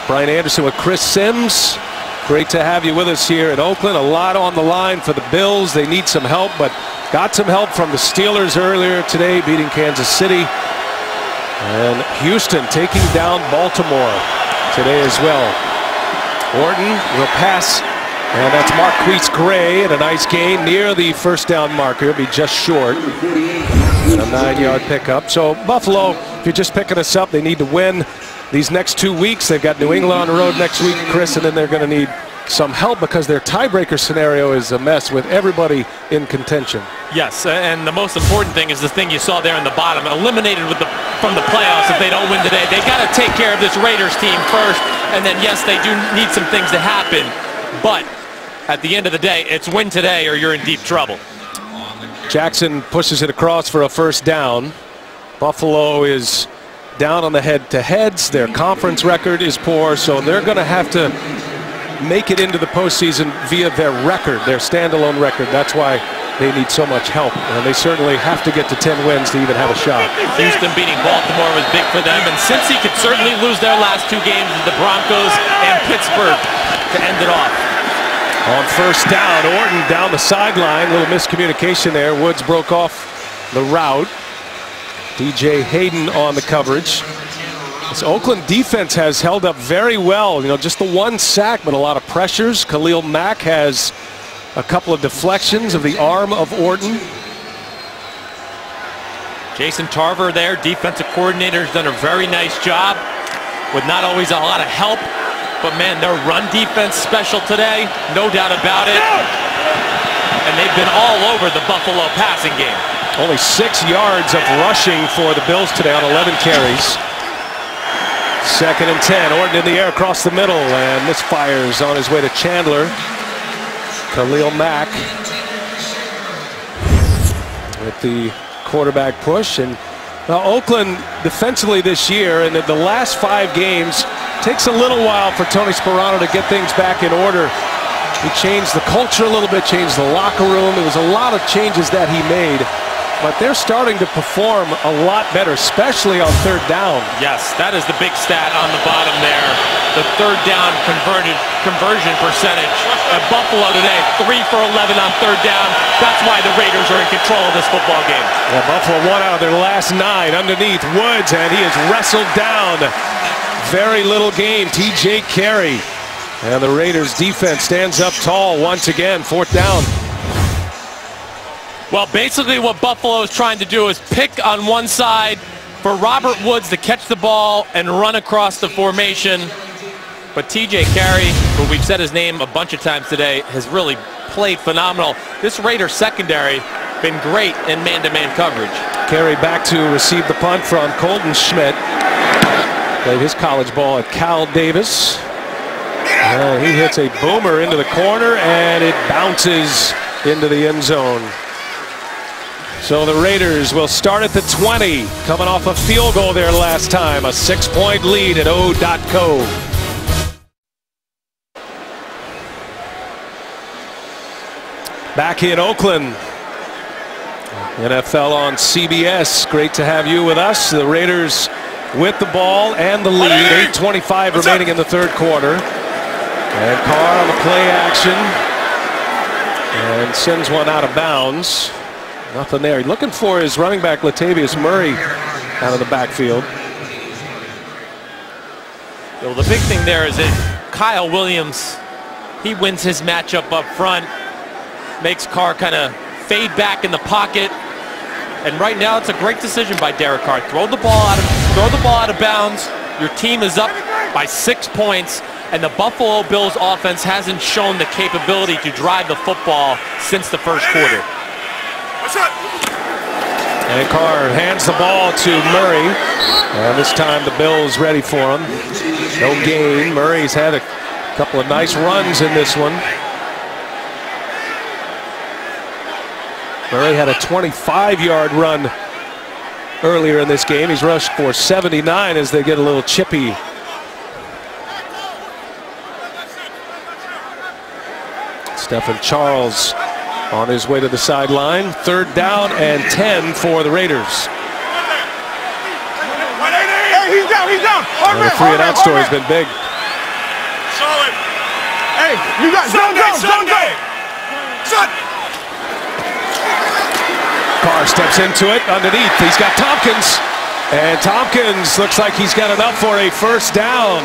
Brian Anderson with Chris Sims. Great to have you with us here in Oakland. A lot on the line for the Bills. They need some help, but got some help from the Steelers earlier today, beating Kansas City. And Houston taking down Baltimore today as well. Orton will pass, and that's Marquise Gray in a nice gain near the first down marker. He'll be just short. And a 9-yard pickup. So Buffalo, if you're just picking us up, they need to win these next 2 weeks. They've got New England on the road next week, Chris, and then they're going to need some help because their tiebreaker scenario is a mess with everybody in contention. Yes, and the most important thing is the thing you saw there in the bottom, eliminated from the playoffs if they don't win today. They got to take care of this Raiders team first, and then yes, they do need some things to happen, but at the end of the day, it's win today or you're in deep trouble. Jackson pushes it across for a first down. Buffalo is down on the head-to-heads. Their conference record is poor, so they're going to have to make it into the postseason via their record, their standalone record. That's why they need so much help, and they certainly have to get to 10 wins to even have a shot. Houston beating Baltimore was big for them, and Cincy could certainly lose their last 2 games with the Broncos and Pittsburgh to end it off. On first down, Orton down the sideline. Little miscommunication there. Woods broke off the route. DJ Hayden on the coverage. This Oakland defense has held up very well. You know, just the 1 sack, but a lot of pressures. Khalil Mack has A couple of deflections of the arm of Orton. Jason Tarver there, defensive coordinator, has done a very nice job with not always a lot of help, but man, their run defense special today, no doubt about it. And they've been all over the Buffalo passing game. Only 6 yards of rushing for the Bills today on 11 carries. 2nd and 10. Orton in the air across the middle, and misfires on his way to Chandler. Khalil Mack with the quarterback push. And now Oakland defensively this year, and in the last 5 games, takes a little while for Tony Sparano to get things back in order. He changed the culture a little bit, changed the locker room. There was a lot of changes that he made, but they're starting to perform a lot better, especially on 3rd down. Yes, that is the big stat on the bottom there. The 3rd down conversion percentage at Buffalo today, 3 for 11 on 3rd down. That's why the Raiders are in control of this football game. Yeah, Buffalo won out of their last 9 underneath Woods, and he is wrestled down. Very little game, TJ Carey. And the Raiders defense stands up tall once again, 4th down. Well, basically what Buffalo is trying to do is pick on one side for Robert Woods to catch the ball and run across the formation. But TJ Carey, who we've said his name a bunch of times today, has really played phenomenal. This Raiders secondary been great in man-to-man coverage. Carey back to receive the punt from Colton Schmidt. Played his college ball at Cal Davis. And he hits a boomer into the corner, and it bounces into the end zone. So the Raiders will start at the 20, coming off a field goal there last time. A 6-point lead at O.co. Back in Oakland. NFL on CBS. Great to have you with us. The Raiders with the ball and the lead. 8:25 remaining in the 3rd quarter. And Carr on the play action. And sends one out of bounds. Nothing there. Looking for his running back, Latavius Murray, out of the backfield. Well, the big thing there is that Kyle Williams, he wins his matchup up front, makes Carr kind of fade back in the pocket. And right now, it's a great decision by Derek Carr. Throw the ball out of bounds. Your team is up by 6 points, and the Buffalo Bills offense hasn't shown the capability to drive the football since the 1st quarter. And Carr hands the ball to Murray. And this time the Bills ready for him. No gain. Murray's had a couple of nice runs in this one. Murray had a 25-yard run earlier in this game. He's rushed for 79 as they get a little chippy. Stephen Charles on his way to the sideline. 3rd down and 10 for the Raiders. Hey, he's down, he's down. The 3-and-out story has been big. Solid. Hey, you got zone go. Shut. Carr steps into it underneath. He's got Tompkins. And Tompkins looks like he's got enough for a 1st down.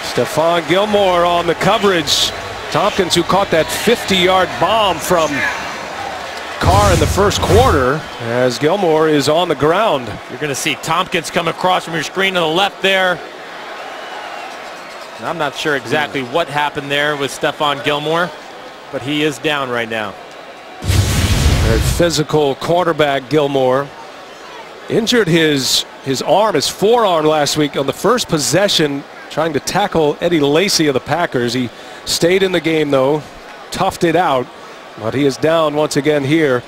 Stephon Gilmore on the coverage. Tompkins, who caught that 50-yard bomb from Carr in the 1st quarter, as Gilmore is on the ground. You're going to see Tompkins come across from your screen to the left there. And I'm not sure exactly what happened there with Stephon Gilmore, but he is down right now. Very physical quarterback Gilmore. Injured his arm, his forearm last week on the first possession, trying to tackle Eddie Lacy of the Packers. He stayed in the game, though, toughed it out, but he is down once again here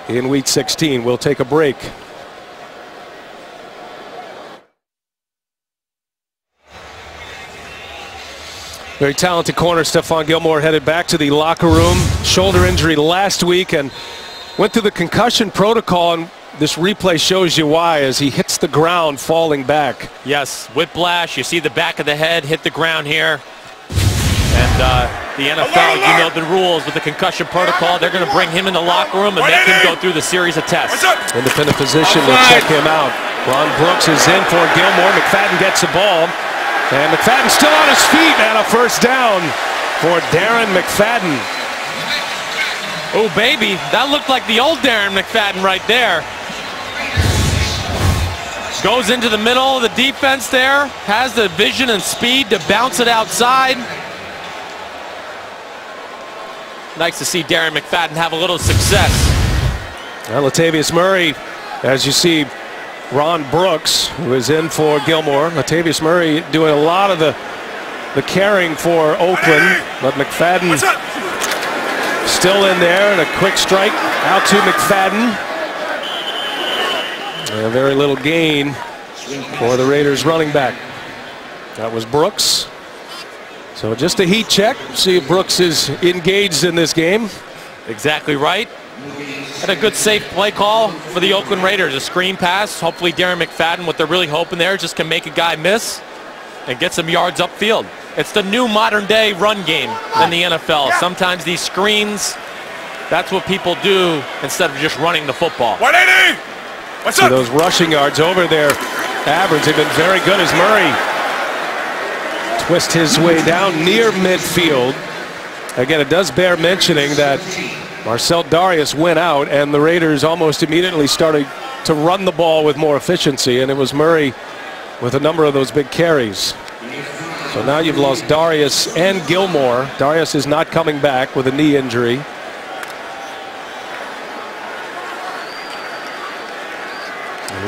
in Week 16. We'll take a break. Very talented corner Stephon Gilmore headed back to the locker room. Shoulder injury last week and went through the concussion protocol, and this replay shows you why as he hits the ground falling back. Yes, whiplash. You see the back of the head hit the ground here. And the NFL, you know the rules with the concussion protocol. They're going to bring him in the locker room and make him go through the series of tests. Independent physician will check him out. Ron Brooks is in for Gilmore. McFadden gets the ball. And McFadden still on his feet, and a 1st down for Darren McFadden. Oh, baby, that looked like the old Darren McFadden right there. Goes into the middle of the defense there, has the vision and speed to bounce it outside. Nice to see Darren McFadden have a little success. Well, Latavius Murray, as you see, Ron Brooks, who is in for Gilmore. Latavius Murray doing a lot of the carrying for Oakland, but McFadden still in there, and a quick strike out to McFadden. A very little gain for the Raiders running back. That was Brooks. So just a heat check, see if Brooks is engaged in this game. Exactly right. And a good safe play call for the Oakland Raiders. A screen pass. Hopefully Darren McFadden, what they're really hoping there, just can make a guy miss and get some yards upfield. It's the new modern day run game in the NFL. Sometimes these screens, that's what people do instead of just running the football. 180! What's So up? those rushing yards over their average have been very good as Murray twists his way down near midfield. Again, it does bear mentioning that Marcell Dareus went out and the Raiders almost immediately started to run the ball with more efficiency, and it was Murray with a number of those big carries. So now you've lost Dareus and Gilmore. Dareus is not coming back with a knee injury.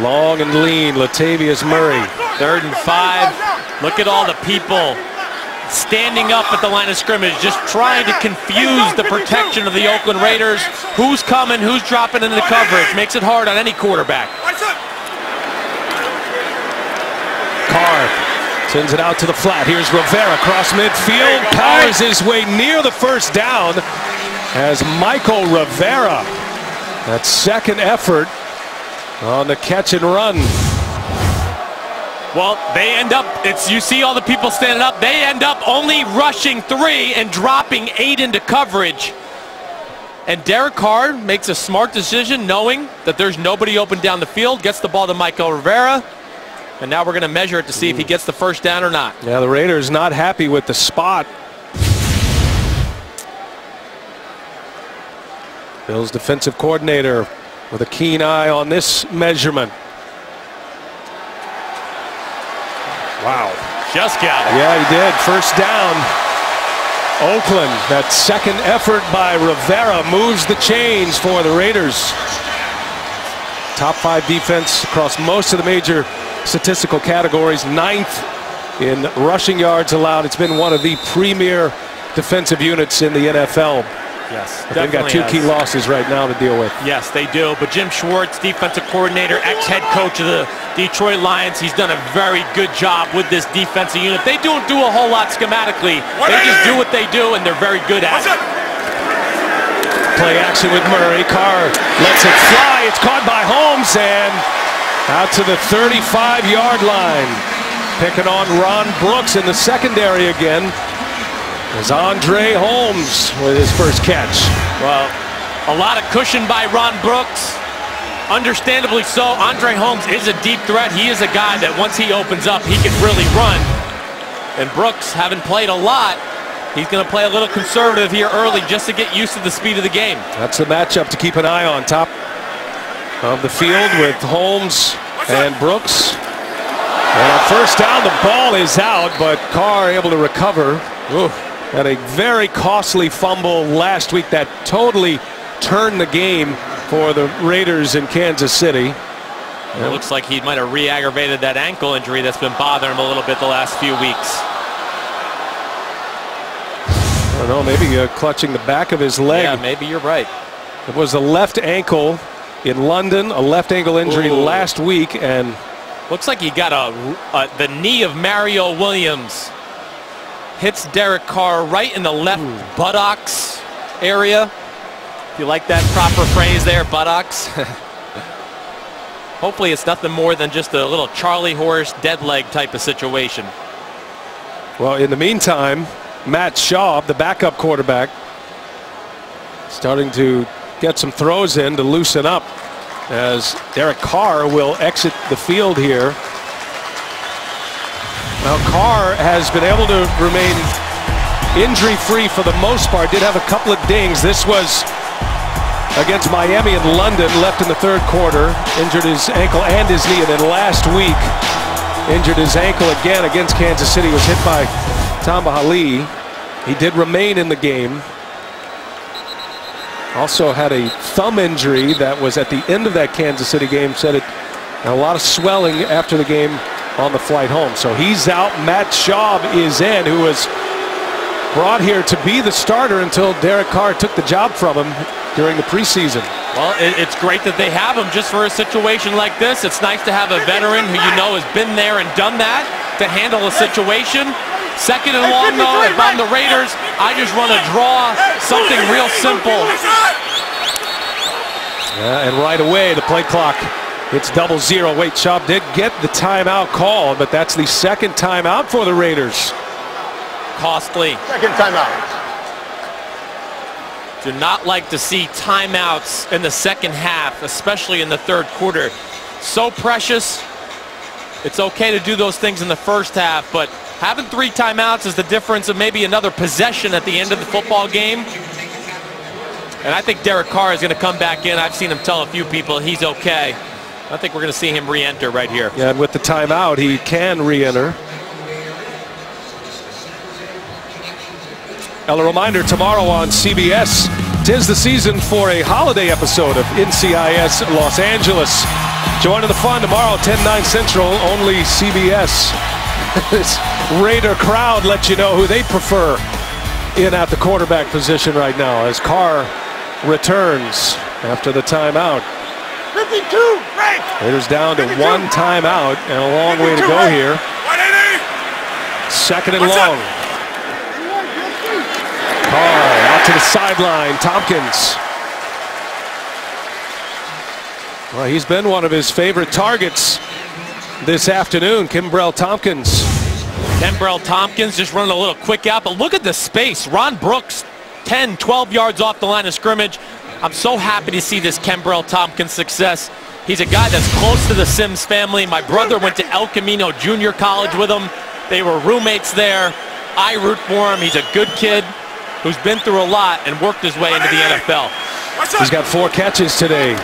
Long and lean, Latavius Murray. 3rd and 5. Look at all the people standing up at the line of scrimmage, just trying to confuse the protection of the Oakland Raiders. Who's coming, who's dropping into coverage. Makes it hard on any quarterback. Carr sends it out to the flat. Here's Rivera across midfield. Powers his way near the first down as Michael Rivera. That second effort on the catch and run. Well, they end up, you see all the people standing up, they end up only rushing 3 and dropping 8 into coverage. And Derek Carr makes a smart decision knowing that there's nobody open down the field, gets the ball to Michael Rivera, and now we're going to measure it to see if he gets the first down or not. Yeah, the Raiders not happy with the spot. Bill's defensive coordinator with a keen eye on this measurement. Wow. Just got it. Yeah, he did. First down. Oakland, that second effort by Rivera moves the chains for the Raiders. Top 5 defense across most of the major statistical categories. 9th in rushing yards allowed. It's been one of the premier defensive units in the NFL. Yes, They've got 2 key losses right now to deal with. Yes, they do. But Jim Schwartz, defensive coordinator, ex-head coach of the Detroit Lions, he's done a very good job with this defensive unit. They don't do a whole lot schematically. They just do what they do, and they're very good at it. Play action with Murray. Carr lets it fly. It's caught by Holmes and out to the 35-yard line. Picking on Ron Brooks in the secondary again. Is Andre Holmes with his first catch. Well, a lot of cushion by Ron Brooks. Understandably so. Andre Holmes is a deep threat. He is a guy that once he opens up, he can really run. And Brooks, having played a lot, he's going to play a little conservative here early just to get used to the speed of the game. That's the matchup to keep an eye on. Top of the field with Holmes and Brooks. And a first down, the ball is out, but Carr able to recover. Ooh. Had a very costly fumble last week that totally turned the game for the Raiders in Kansas City. It looks like he might have re-aggravated that ankle injury that's been bothering him a little bit the last few weeks. I don't know, maybe clutching the back of his leg. Yeah, maybe you're right. It was a left ankle in London, a left ankle injury last week, and looks like he got the knee of Mario Williams. Hits Derek Carr right in the left buttocks area. If you like that proper phrase there, buttocks. Hopefully it's nothing more than just a little Charlie horse dead leg type of situation. Well, in the meantime, Matt Schaub, the backup quarterback, starting to get some throws in to loosen up as Derek Carr will exit the field here. Now Carr has been able to remain injury-free for the most part. Did have a couple of dings. This was against Miami and London, left in the third quarter. Injured his ankle and his knee. And then last week, injured his ankle again against Kansas City. Was hit by Tamba Hali. He did remain in the game. Also had a thumb injury that was at the end of that Kansas City game. Said it had a lot of swelling after the game on the flight home. So he's out. Matt Schaub is in, who was brought here to be the starter until Derek Carr took the job from him during the preseason. Well, it's great that they have him just for a situation like this. It's nice to have a veteran who you know has been there and done that to handle a situation. Second and long, though, if I'm the Raiders, I just run a draw, something real simple. Yeah, and right away, the play clock hits 0-0. Wait, Schaub did get the timeout called, but that's the second timeout for the Raiders. Costly. Second timeout. Do not like to see timeouts in the second half, especially in the third quarter. So precious. It's okay to do those things in the first half, but having 3 timeouts is the difference of maybe another possession at the end of the football game. And I think Derek Carr is going to come back in. I've seen him tell a few people he's okay. I think we're going to see him re-enter right here. Yeah, and with the timeout, he can re-enter. A reminder, tomorrow on CBS, 'tis the season for a holiday episode of NCIS Los Angeles. Joining the fun tomorrow, 10/9 Central, only CBS. This Raider crowd lets you know who they prefer in at the quarterback position right now as Carr returns after the timeout. 52, break. Raiders down to 52. 1 timeout and a long way to go right. here. 180. Second and What's long. up? Carr out to the sideline. Tompkins. Well, he's been one of his favorite targets this afternoon, Kimbrell Tompkins. Kimbrell Tompkins just running a little quick out, but look at the space. Ron Brooks, 10, 12 yards off the line of scrimmage. I'm so happy to see this Kimbrell Tompkins success. He's a guy that's close to the Sims family. My brother went to El Camino Junior College with him. They were roommates there. I root for him. He's a good kid who's been through a lot and worked his way into the NFL. He's got 4 catches today.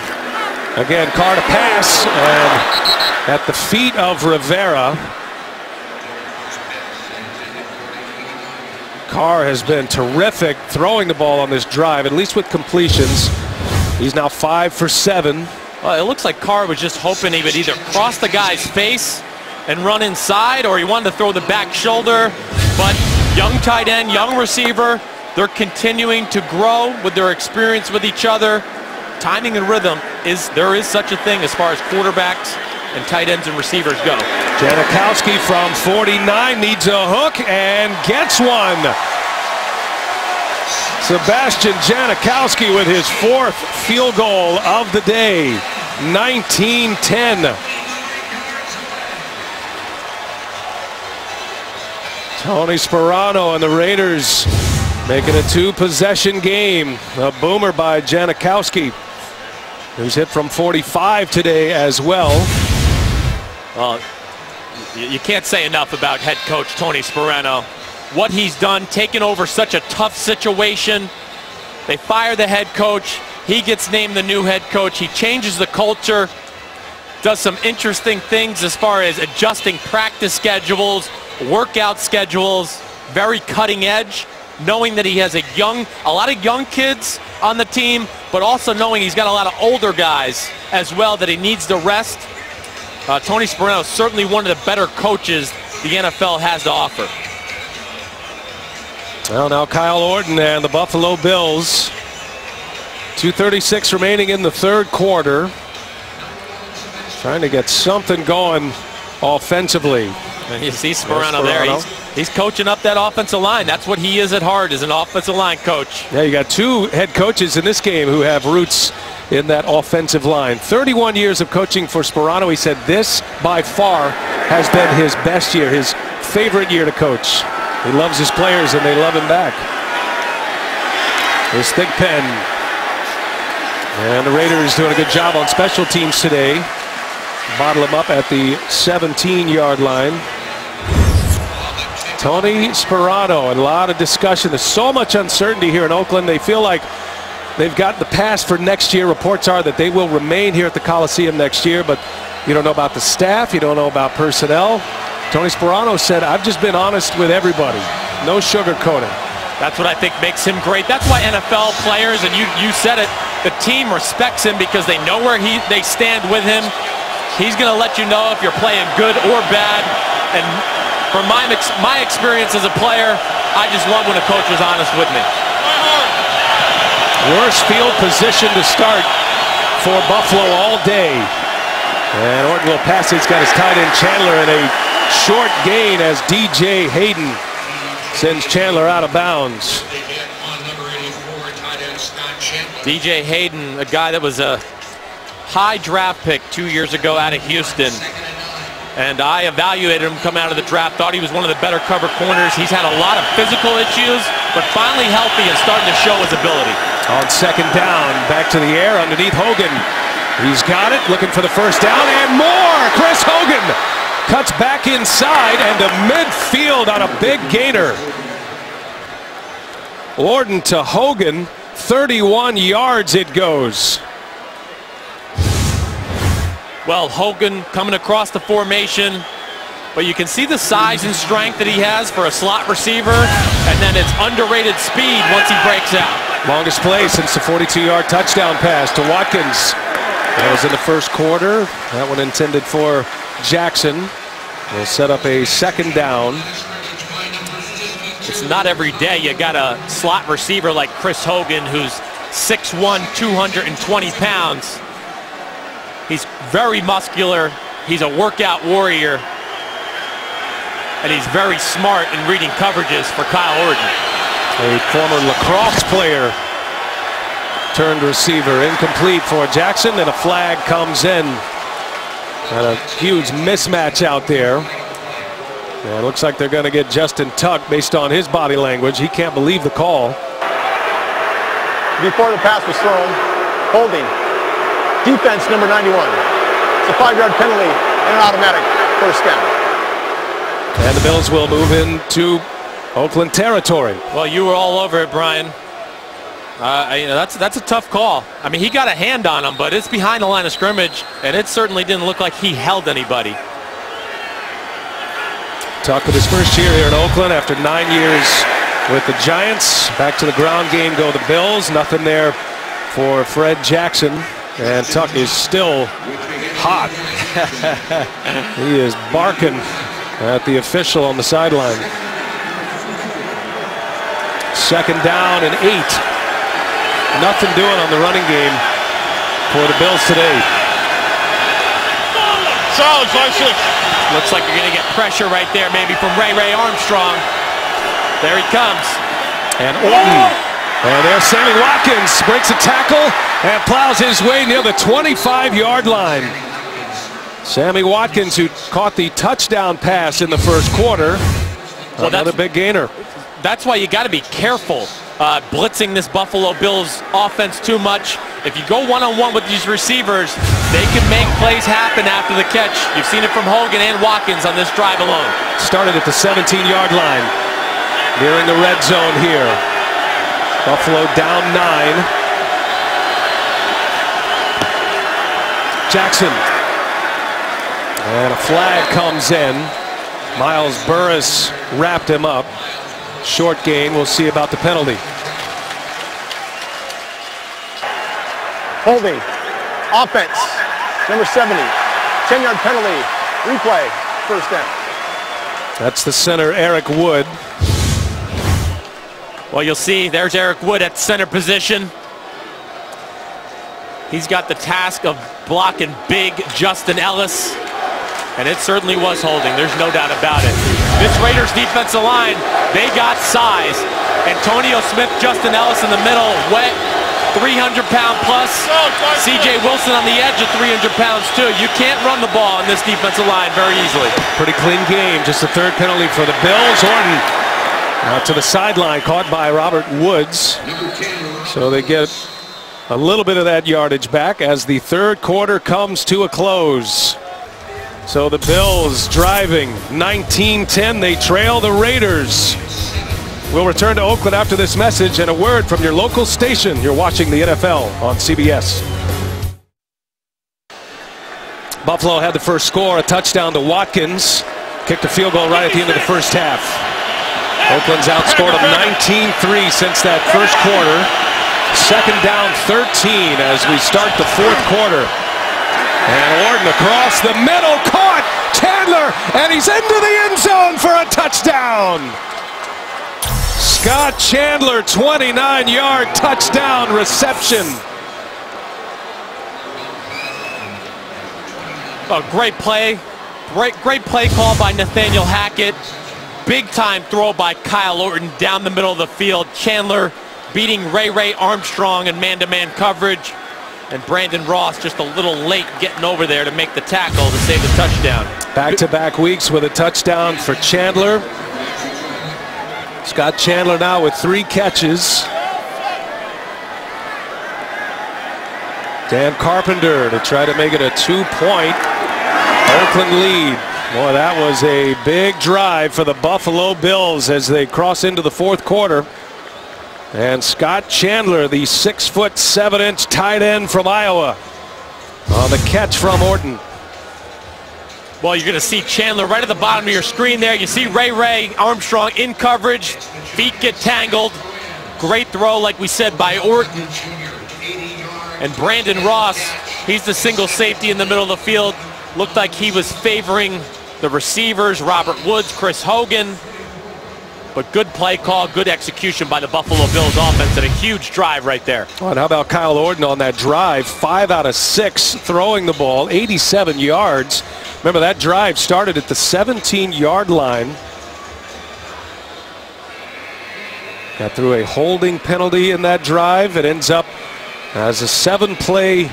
Again, Carr to pass, and at the feet of Rivera. Carr has been terrific throwing the ball on this drive, at least with completions. He's now 5 for 7. Well, it looks like Carr was just hoping he would either cross the guy's face and run inside, or he wanted to throw the back shoulder. But young tight end, young receiver, they're continuing to grow with their experience with each other. Timing and rhythm, there is such a thing as far as quarterbacks and tight ends and receivers go. Janikowski from 49 needs a hook and gets one. Sebastian Janikowski with his 4th field goal of the day. 19-10. Tony Sperano and the Raiders making a 2-possession game. A boomer by Janikowski, who's hit from 45 today as well. Well, you can't say enough about head coach Tony Sperano. What he's done, taking over such a tough situation. They fire the head coach. He gets named the new head coach. He changes the culture, does some interesting things as far as adjusting practice schedules, workout schedules, very cutting edge, knowing that he has a lot of young kids on the team, but also knowing he's got a lot of older guys as well that he needs to rest. Tony Sperano is certainly one of the better coaches the NFL has to offer. Well, now Kyle Orton and the Buffalo Bills. 2:36 remaining in the third quarter. Trying to get something going offensively. And you see Sperano there. He's coaching up that offensive line. That's what he is at heart, is an offensive line coach. Yeah, you got 2 head coaches in this game who have roots in that offensive line. 31 years of coaching for Sperano. He said this, by far, has been his best year, his favorite year to coach. He loves his players, and they love him back. Here's Thigpen. And the Raiders doing a good job on special teams today. Bottle him up at the 17-yard line. Tony Sparano, and a lot of discussion. There's so much uncertainty here in Oakland. They feel like they've got the pass for next year. Reports are that they will remain here at the Coliseum next year, but you don't know about the staff. You don't know about personnel. Tony Sparano said, I've just been honest with everybody. No sugarcoating. That's what I think makes him great. That's why NFL players, and you said it, the team respects him because they know where they stand with him. He's going to let you know if you're playing good or bad. And from my experience as a player, I just love when a coach is honest with me. Worst field position to start for Buffalo all day. And Orton will pass. He's got his tight end Chandler in a short gain as DJ Hayden sends Chandler out of bounds. DJ Hayden, a guy that was a high draft pick 2 years ago out of Houston. And I evaluated him coming out of the draft, thought he was one of the better cover corners. He's had a lot of physical issues, but finally healthy and starting to show his ability. On second down, back to the air underneath Hogan. He's got it, looking for the first down, and more! Chris Hogan cuts back inside and to midfield on a big gainer. Orton to Hogan, 31 yards it goes. Well, Hogan coming across the formation, but you can see the size and strength that he has for a slot receiver, and then it's underrated speed once he breaks out. Longest play since the 42-yard touchdown pass to Watkins. That was in the first quarter. That one intended for Jackson. We'll set up a second down. It's not every day you got a slot receiver like Chris Hogan, who's 6'1", 220 pounds. He's very muscular. He's a workout warrior. And he's very smart in reading coverages for Kyle Orton. A former lacrosse player turned receiver, incomplete for Jackson, and a flag comes in. And a huge mismatch out there. And it looks like they're going to get Justin Tuck based on his body language. He can't believe the call. Before the pass was thrown, holding. Defense number 91. It's a 5-yard penalty and an automatic first down. And the Bills will move into Oakland territory. Well, you were all over it, Brian. That's a tough call. I mean, he got a hand on him, but it's behind the line of scrimmage, and it certainly didn't look like he held anybody. Tuck with his first year here in Oakland after 9 years with the Giants. Back to the ground game go the Bills. Nothing there for Fred Jackson. And Tuck is still hot. He is barking at the official on the sideline. Second down and 8. Nothing doing on the running game for the Bills today. Solid 5-6. Looks like you're going to get pressure right there, maybe from Ray Armstrong. There he comes. And Orton. And there's Sammy Watkins, breaks a tackle and plows his way near the 25-yard line. Sammy Watkins, who caught the touchdown pass in the first quarter. Well, another big gainer. That's why you got to be careful blitzing this Buffalo Bills offense too much. If you go one-on-one with these receivers, they can make plays happen after the catch. You've seen it from Hogan and Watkins on this drive alone. Started at the 17-yard line. Nearing the red zone here. Buffalo down 9. Jackson. And a flag comes in. Miles Burris wrapped him up. Short gain. We'll see about the penalty. Holding. Offense. Number 70. 10-yard penalty. Replay. First down. That's the center, Eric Wood. Well, you'll see there's Eric Wood at center position. He's got the task of blocking big Justin Ellis. And it certainly was holding. There's no doubt about it. This Raiders defensive line, they got size. Antonio Smith, Justin Ellis in the middle, wet, 300-pound plus. C.J. Wilson on the edge of 300 pounds too. You can't run the ball on this defensive line very easily. Pretty clean game. Just the third penalty for the Bills. Orton out to the sideline, caught by Robert Woods. So they get a little bit of that yardage back as the third quarter comes to a close. So the Bills driving 19-10. They trail the Raiders. We'll return to Oakland after this message and a word from your local station. You're watching the NFL on CBS. Buffalo had the first score, a touchdown to Watkins. Kicked a field goal right at the end of the first half. Oakland's outscored them 19-3 since that first quarter. Second down 13 as we start the fourth quarter. And Orton across the middle, caught Chandler, and he's into the end zone for a touchdown. Scott Chandler, 29-yard touchdown reception. A great play. Great play call by Nathaniel Hackett. Big time throw by Kyle Orton down the middle of the field. Chandler beating Ray Armstrong in man-to-man coverage. And Brandon Ross just a little late getting over there to make the tackle to save the touchdown. Back-to-back weeks with a touchdown for Chandler. Scott Chandler now with 3 catches. Dan Carpenter to try to make it a 2-point Oakland lead. Boy, that was a big drive for the Buffalo Bills as they cross into the fourth quarter. And Scott Chandler, the 6'7" tight end from Iowa, on the catch from Orton. Well, you're going to see Chandler right at the bottom of your screen there. You see Ray Armstrong in coverage. Feet get tangled. Great throw, like we said, by Orton. And Brandon Ross, he's the single safety in the middle of the field. Looked like he was favoring the receivers, Robert Woods, Chris Hogan. But good play call, good execution by the Buffalo Bills offense, and a huge drive right there. Oh, and how about Kyle Orton on that drive? 5 out of 6 throwing the ball, 87 yards. Remember, that drive started at the 17-yard line. Got through a holding penalty in that drive. It ends up as a 7-play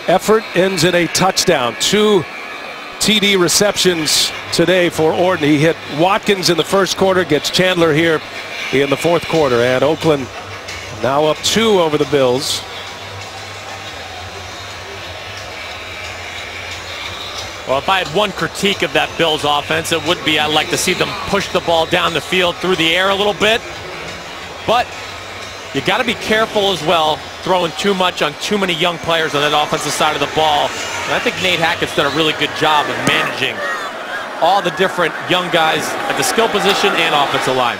effort, ends in a touchdown. 2 TD receptions today for Orton. He hit Watkins in the first quarter, gets Chandler here in the fourth quarter. And Oakland now up 2 over the Bills. Well, if I had one critique of that Bills offense, it would be I'd like to see them push the ball down the field through the air a little bit. But you got to be careful as well, throwing too much on too many young players on that offensive side of the ball. And I think Nate Hackett's done a really good job of managing all the different young guys at the skill position and offensive line.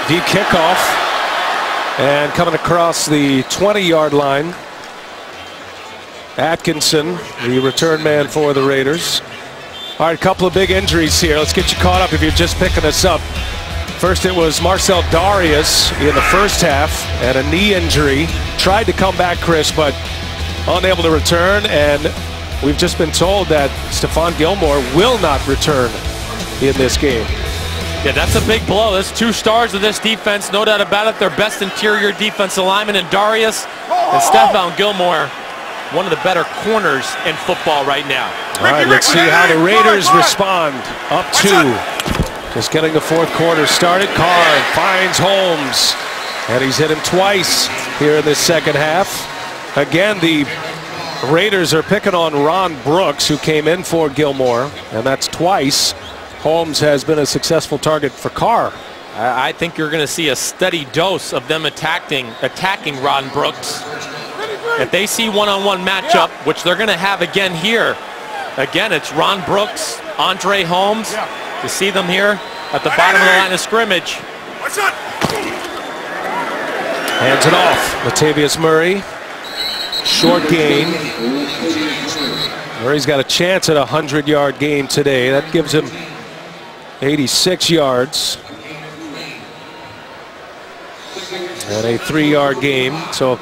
Deep kickoff. And coming across the 20-yard line, Atkinson, the return man for the Raiders. All right, a couple of big injuries here. Let's get you caught up if you're just picking us up. First, it was Marcell Dareus in the first half and a knee injury. Tried to come back, Chris, but unable to return. And we've just been told that Stephon Gilmore will not return in this game. Yeah, that's a big blow. That's 2 stars of this defense, no doubt about it. Their best interior defensive lineman in Dareus and Stephon Gilmore, one of the better corners in football right now. All right, let's see how the Raiders respond. Up 2. Just getting the fourth quarter started. Carr finds Holmes, and he's hit him twice here in this second half. Again, the Raiders are picking on Ron Brooks, who came in for Gilmore, and that's twice. Holmes has been a successful target for Carr. I think you're going to see a steady dose of them attacking Ron Brooks. If they see one-on-one matchup, which they're going to have again here, again, it's Ron Brooks, Andre Holmes. To see them here at the bottom of the line of scrimmage. Hands it off. Latavius Murray. Short gain. Murray's got a chance at a 100-yard game today. That gives him 86 yards. And a 3-yard game. So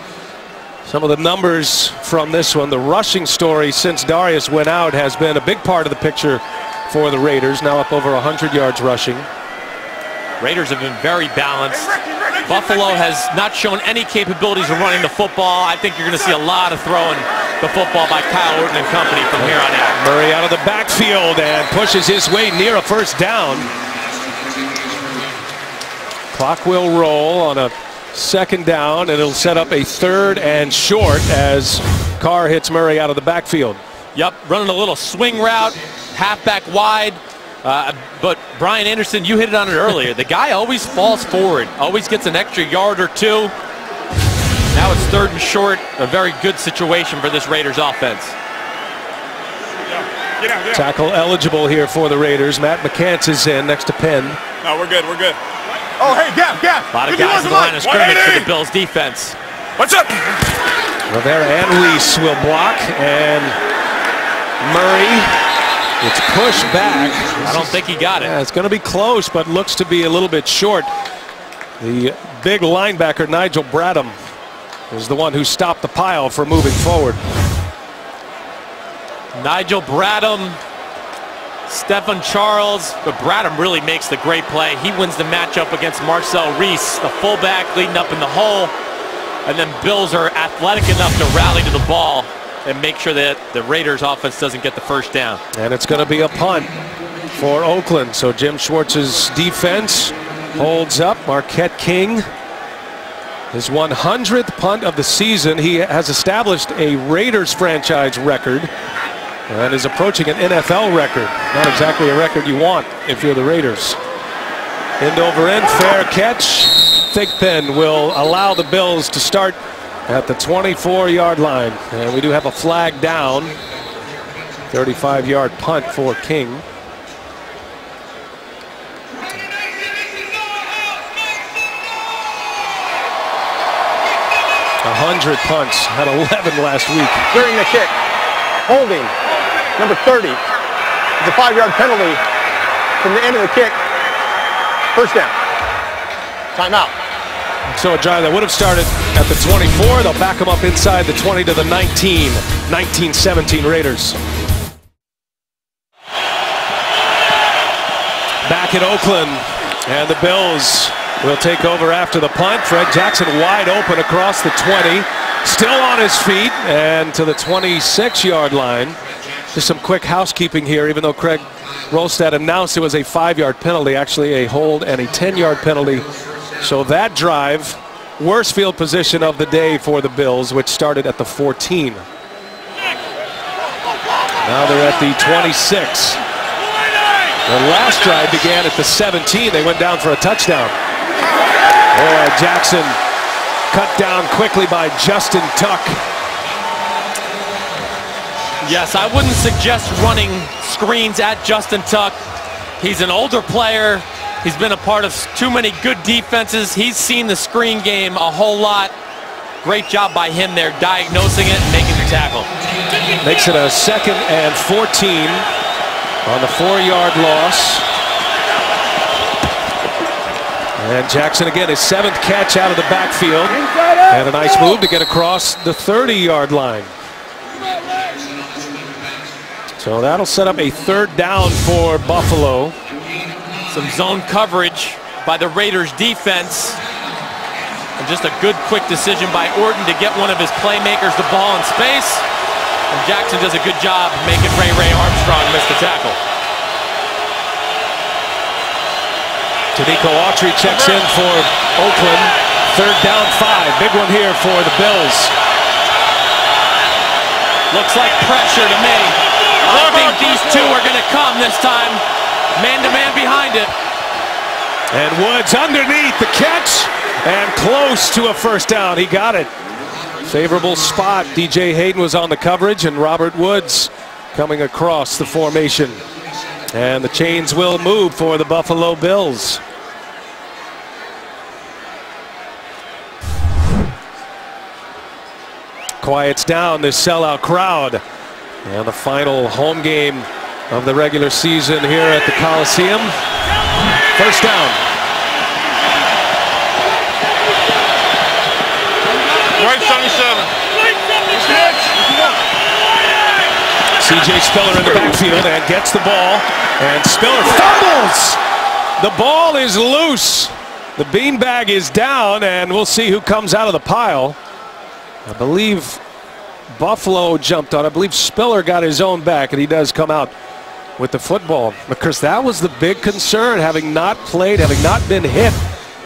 some of the numbers from this one, the rushing story since Dareus went out has been a big part of the picture for the Raiders, now up over 100 yards rushing. Raiders have been very balanced. Buffalo has not shown any capabilities of running the football. I think you're going to see a lot of throwing the football by Kyle Orton and company from here on out. Murray out of the backfield and pushes his way near a first down. Clock will roll on a second down, and it'll set up a 3rd and short as Carr hits Murray out of the backfield. Yep, running a little swing route, halfback wide. But Brian Anderson, you hit it on it earlier. The guy always falls forward, always gets an extra yard or two. Now it's 3rd and short. A very good situation for this Raiders offense. Get out. Tackle eligible here for the Raiders. Matt McCants is in next to Penn. No, we're good. Oh, hey, gap. A lot of guys in the line of scrimmage for the Bills defense. What's up? Rivera and Reese will block, and Murray, it's pushed back. I don't think he got it. Yeah, it's going to be close, but looks to be a little bit short. The big linebacker, Nigel Bradham, is the one who stopped the pile for moving forward. Nigel Bradham, Stephen Charles, but Bradham really makes the great play. He wins the matchup against Marcel Reese, the fullback leading up in the hole. And then Bills are athletic enough to rally to the ball and make sure that the Raiders offense doesn't get the first down. And it's going to be a punt for Oakland. So Jim Schwartz's defense holds up. Marquette King, his 100th punt of the season. He has established a Raiders franchise record and is approaching an NFL record. Not exactly a record you want if you're the Raiders. End over end, fair catch. Thigpen will allow the Bills to start at the 24-yard line. And we do have a flag down. 35-yard punt for King. A 100 punts, had 11 last week. Clearing the kick. Holding. Number 30. It's a 5-yard penalty from the end of the kick. First down. Timeout. So a drive that would have started at the 24. They'll back them up inside the 20 to the 19. 19-17 Raiders. Back in Oakland, and the Bills will take over after the punt. Fred Jackson wide open across the 20. Still on his feet and to the 26-yard line. Just some quick housekeeping here, even though Craig Rolstad announced it was a 5-yard penalty, actually a hold and a 10-yard penalty. So that drive, worst field position of the day for the Bills, which started at the 14. Now they're at the 26. The last drive began at the 17. They went down for a touchdown. Oh, Jackson cut down quickly by Justin Tuck. Yes, I wouldn't suggest running screens at Justin Tuck. He's an older player. He's been a part of too many good defenses. He's seen the screen game a whole lot. Great job by him there, diagnosing it and making the tackle. Makes it a 2nd and 14 on the 4-yard loss. And Jackson again, his 7th catch out of the backfield. And a nice move to get across the 30-yard line. So that'll set up a 3rd down for Buffalo. Some zone coverage by the Raiders defense. And just a good quick decision by Orton to get one of his playmakers the ball in space. And Jackson does a good job making Ray Armstrong miss the tackle. Tanico Autry checks in for Oakland. 3rd down 5. Big one here for the Bills. Looks like pressure to me. I think these two are going to come this time. Man-to-man behind it. And Woods underneath the catch and close to a 1st down. He got it. Favorable spot. DJ Hayden was on the coverage and Robert Woods coming across the formation. And the chains will move for the Buffalo Bills. Quiets down this sellout crowd. And the final home game of the regular season here at the Coliseum. 1st down. Right 77. C.J. Spiller in the backfield and gets the ball. And Spiller fumbles. The ball is loose. The beanbag is down, and we'll see who comes out of the pile. I believe Buffalo jumped on. I believe Spiller got his own back, and he does come out with the football. Because that was the big concern, having not played, having not been hit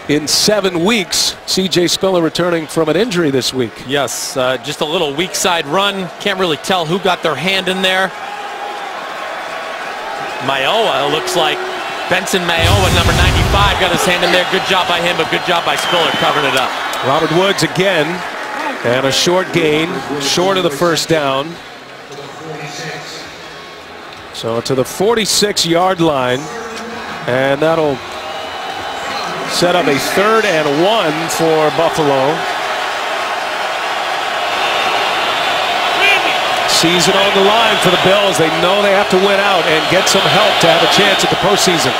in 7 weeks. C.J. Spiller returning from an injury this week. Yes, just a little weak side run. Can't really tell who got their hand in there. Mayowa looks like Benson Mayowa, number 95, got his hand in there. Good job by him, but good job by Spiller covering it up. Robert Woods again, and a short gain, short of the first down. So to the 46-yard line, and that'll set up a 3rd and 1 for Buffalo. Season on the line for the Bills. They know they have to win out and get some help to have a chance at the postseason.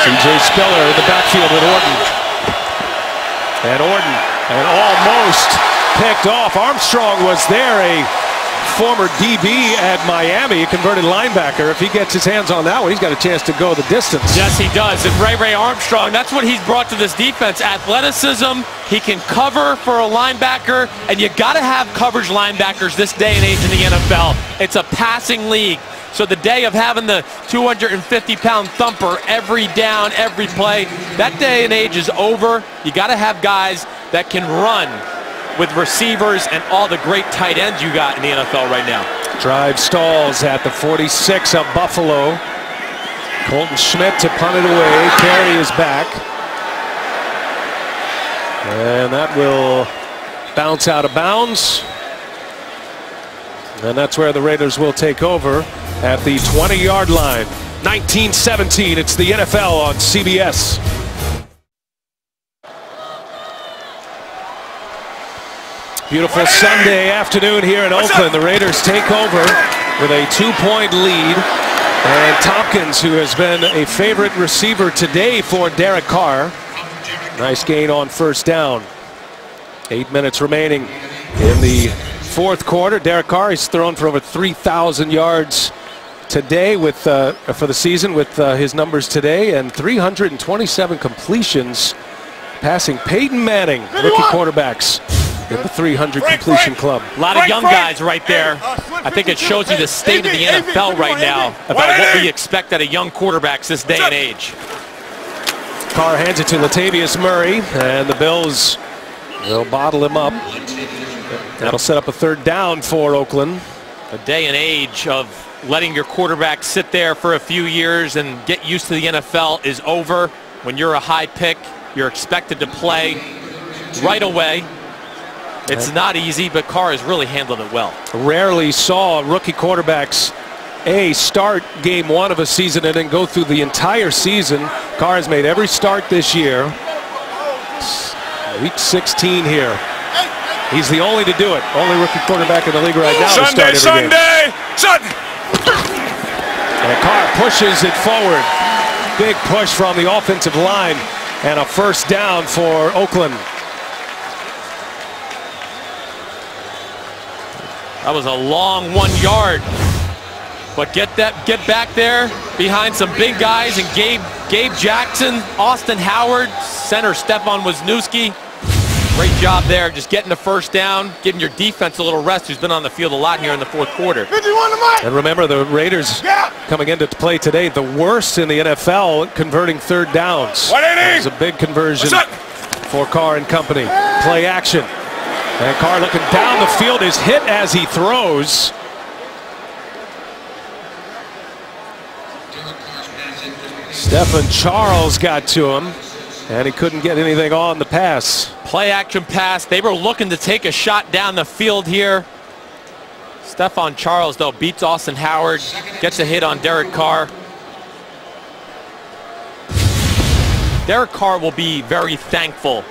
C.J. Spiller in the backfield with Orton. And almost picked off. Armstrong was there, a former DB at Miami, a converted linebacker. If he gets his hands on that one, he's got a chance to go the distance. Yes, he does. And Ray Armstrong, that's what he's brought to this defense. Athleticism. He can cover for a linebacker, and you got to have coverage linebackers this day and age in the NFL. It's a passing league. So the day of having the 250-pound thumper every down, every play, that day and age is over. You got to have guys that can run with receivers and all the great tight ends you got in the NFL right now. Drive stalls at the 46 of Buffalo. Colton Schmidt to punt it away. Carey is back. And that will bounce out of bounds. And that's where the Raiders will take over at the 20-yard line. 19-17, it's the NFL on CBS. Beautiful Sunday afternoon here in Oakland. The Raiders take over with a 2-point lead. And Tompkins, who has been a favorite receiver today for Derek Carr. Nice gain on first down. 8 minutes remaining in the fourth quarter. Derek Carr has thrown for over 3,000 yards today with for the season with his numbers today, and 327 completions, passing Peyton Manning, rookie quarterbacks, in the 300 completion club. A lot of young guys right there. I think it shows you the state of the NFL right now about what we expect out of young quarterbacks this day and age. Carr hands it to Latavius Murray, and the Bills will bottle him up. That'll set up a 3rd down for Oakland. A day and age of letting your quarterback sit there for a few years and get used to the NFL is over. When you're a high pick, you're expected to play right away. It's not easy, but Carr has really handled it well. Rarely saw rookie quarterbacks start game 1 of a season and then go through the entire season. Carr has made every start this year. Week 16 here. He's the only to do it. Only rookie quarterback in the league right now to start every game. And Carr pushes it forward. Big push from the offensive line, and a 1st down for Oakland. That was a long 1 yard. But get back there behind some big guys, and Gabe Jackson, Austin Howard, center Stefan Wisniewski. Great job there, just getting the 1st down, giving your defense a little rest, who's been on the field a lot here in the fourth quarter. And remember, the Raiders coming into play today, the worst in the NFL converting 3rd downs. It was a big conversion for Carr and company. Play action. And Carr looking down the field is hit as he throws. Stephen Charles got to him, and he couldn't get anything on the pass. Play action pass. They were looking to take a shot down the field here. Stephen Charles, though, beats Austin Howard, gets a hit on Derek Carr. Derek Carr will be very thankful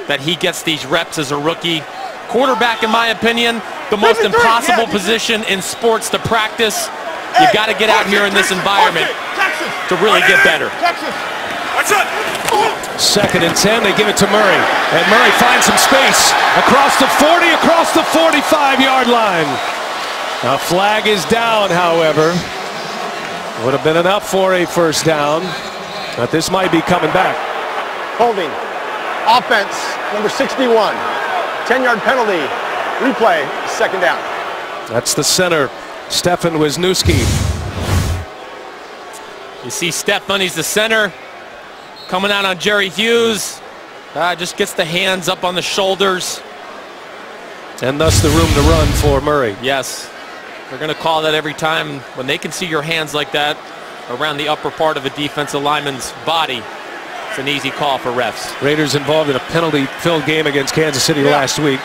that he gets these reps as a rookie. Quarterback, in my opinion, the most impossible position in sports to practice. You got to get out here in this environment to really get better. 2nd and 10, they give it to Murray. And Murray finds some space across the 40, across the 45-yard line. Now flag is down, however. Would have been enough for a 1st down, but this might be coming back. Holding. Offense, number 61. 10-yard penalty. Replay, 2nd down. That's the center, Stefan Wisniewski. You see Stefan, he's the center. Coming out on Jerry Hughes. Just gets the hands up on the shoulders. And thus the room to run for Murray. Yes. They're going to call that every time. When they can see your hands like that around the upper part of a defensive lineman's body, it's an easy call for refs. Raiders involved in a penalty-filled game against Kansas City last week.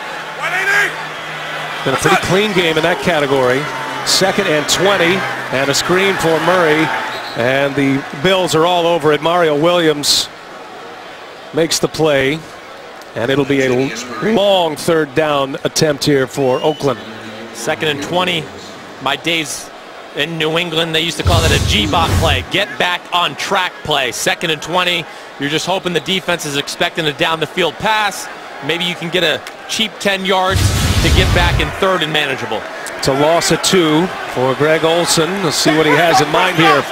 Been a pretty clean game in that category. 2nd and 20, and a screen for Murray. And the Bills are all over it. Mario Williams makes the play. And it'll be a long 3rd down attempt here for Oakland. 2nd and 20. My days in New England, they used to call it a G-bot play. Get back on track play. 2nd and 20. You're just hoping the defense is expecting a down the field pass. Maybe you can get a cheap 10 yards to get back in 3rd and manageable. It's a loss of 2 for Greg Olsen. Let's see what he has in mind here.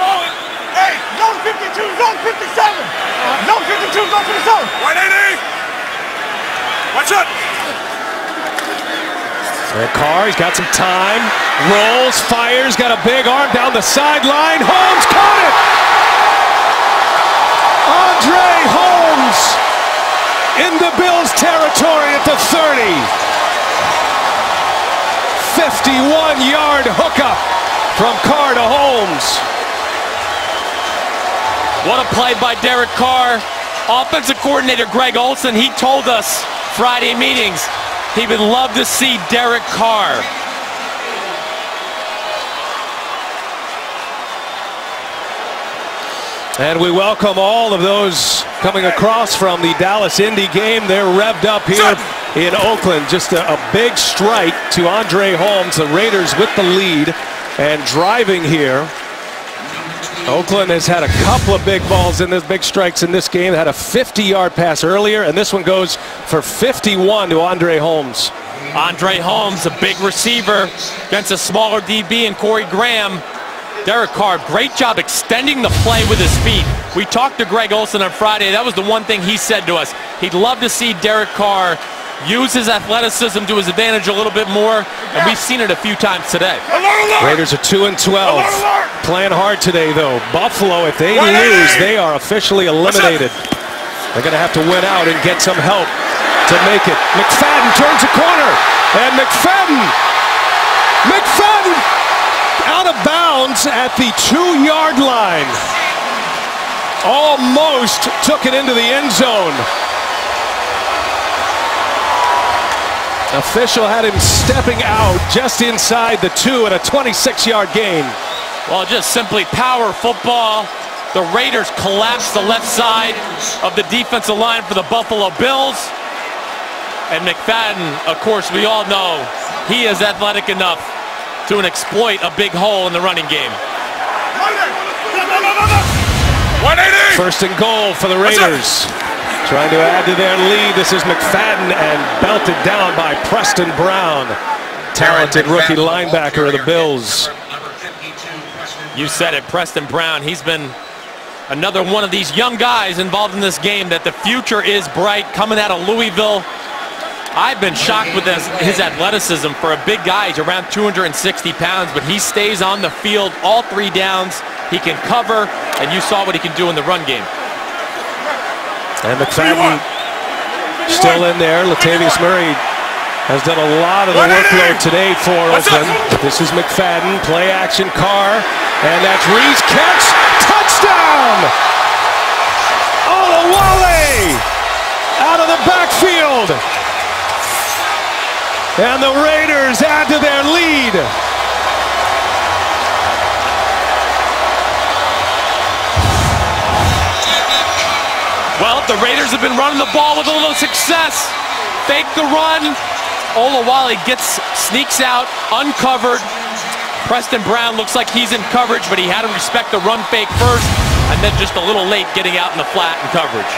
Hey, zone 52, zone 57. Zone 52, zone 57. 180. Watch out. And Carr, he's got some time. Rolls, fires, got a big arm down the sideline. Holmes caught it! Andre Holmes in the Bills' territory at the 30. 51-yard hookup from Carr to Holmes. What a play by Derek Carr. Offensive coordinator Greg Olsen, he told us Friday meetings he would love to see Derek Carr. And we welcome all of those coming across from the Dallas Indy game. They're revved up here in Oakland. Just a big strike to Andre Holmes. The Raiders with the lead and driving here. Oakland has had a couple of big balls in this, big strikes in this game. They had a 50-yard pass earlier, and this one goes for 51 to Andre Holmes. Andre Holmes, a big receiver against a smaller DB in Corey Graham. Derek Carr, great job extending the play with his feet. We talked to Greg Olsen on Friday. That was the one thing he said to us. He'd love to see Derek Carr use his athleticism to his advantage a little bit more, and we've seen it a few times today. Raiders are 2 and 12. Playing hard today, though. Buffalo, if they lose, they are officially eliminated. They're going to have to win out and get some help to make it. McFadden turns a corner, and McFadden out of bounds at the 2-yard line. Almost took it into the end zone. Official had him stepping out just inside the 2 and a 26-yard gain. Well, just simply power football. The Raiders collapsed the left side of the defensive line for the Buffalo Bills. And McFadden, of course, we all know he is athletic enough to exploit a big hole in the running game. 180. 1st and goal for the Raiders. Trying to add to their lead. This is McFadden and belted down by Preston Brown. Talented rookie linebacker of the Bills. You said it, Preston Brown. He's been another one of these young guys involved in this game that the future is bright, coming out of Louisville. I've been shocked with his athleticism for a big guy. He's around 260 pounds, but he stays on the field all 3 downs. He can cover, and you saw what he can do in the run game. And McFadden still in there. Latavius Murray has done a lot of the workload today for Oakland. This is McFadden, play action, Carr, and that's Reed's catch. Touchdown! Olawale out of the backfield. And the Raiders add to their lead. Well, the Raiders have been running the ball with a little success. Fake the run. Olawale sneaks out, uncovered. Preston Brown looks like he's in coverage, but he had to respect the run fake first, and then just a little late getting out in the flat in coverage.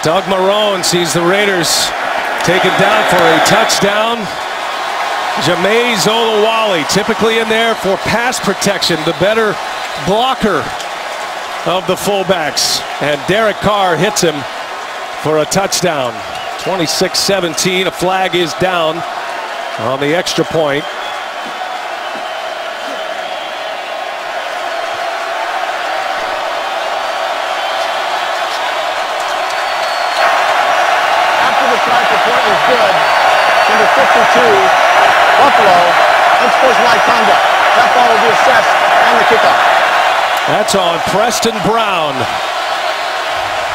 Doug Marrone sees the Raiders taken down for a touchdown. Jamize Olawale typically in there for pass protection, the better blocker of the fullbacks. And Derek Carr hits him for a touchdown. 26-17, a flag is down on the extra point. Buffalo, unsportsmanlike conduct. That ball will be assessed on the kickoff. That's on Preston Brown.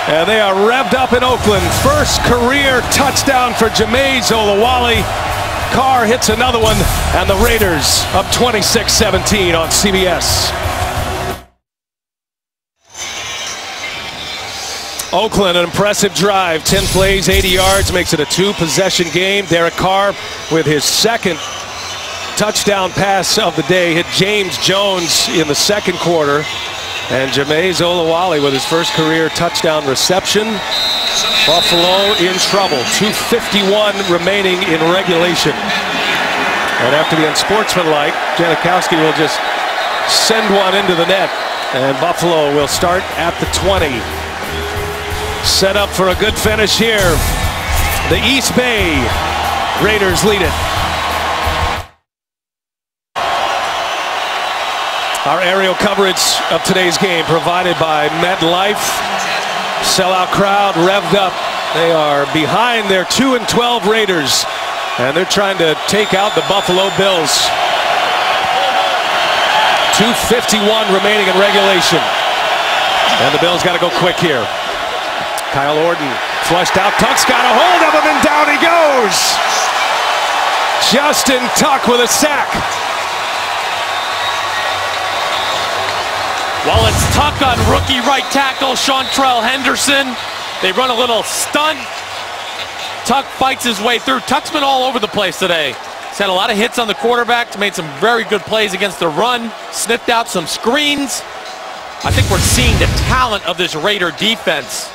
And they are revved up in Oakland. First career touchdown for Jamize Olawale. Carr hits another one, and the Raiders up 26-17 on CBS. Oakland, an impressive drive. 10 plays, 80 yards, makes it a 2-possession game. Derek Carr with his second touchdown pass of the day hit James Jones in the second quarter. And Jamize Olawale with his first career touchdown reception. Buffalo in trouble. 2:51 remaining in regulation. And after the unsportsmanlike, Janikowski will just send one into the net. And Buffalo will start at the 20. Set up for a good finish here. The East Bay Raiders lead it. Our aerial coverage of today's game provided by MetLife. Sellout crowd revved up. They are behind their 2-12 Raiders, and they're trying to take out the Buffalo Bills. 2:51 remaining in regulation. And the Bills got to go quick here. Kyle Orton flushed out. Tuck's got a hold of him, and down he goes. Justin Tuck with a sack. Well, it's Tuck on rookie right tackle Chantrell Henderson. They run a little stunt. Tuck fights his way through. Tuck's been all over the place today. He's had a lot of hits on the quarterback, made some very good plays against the run, sniffed out some screens. I think we're seeing the talent of this Raider defense.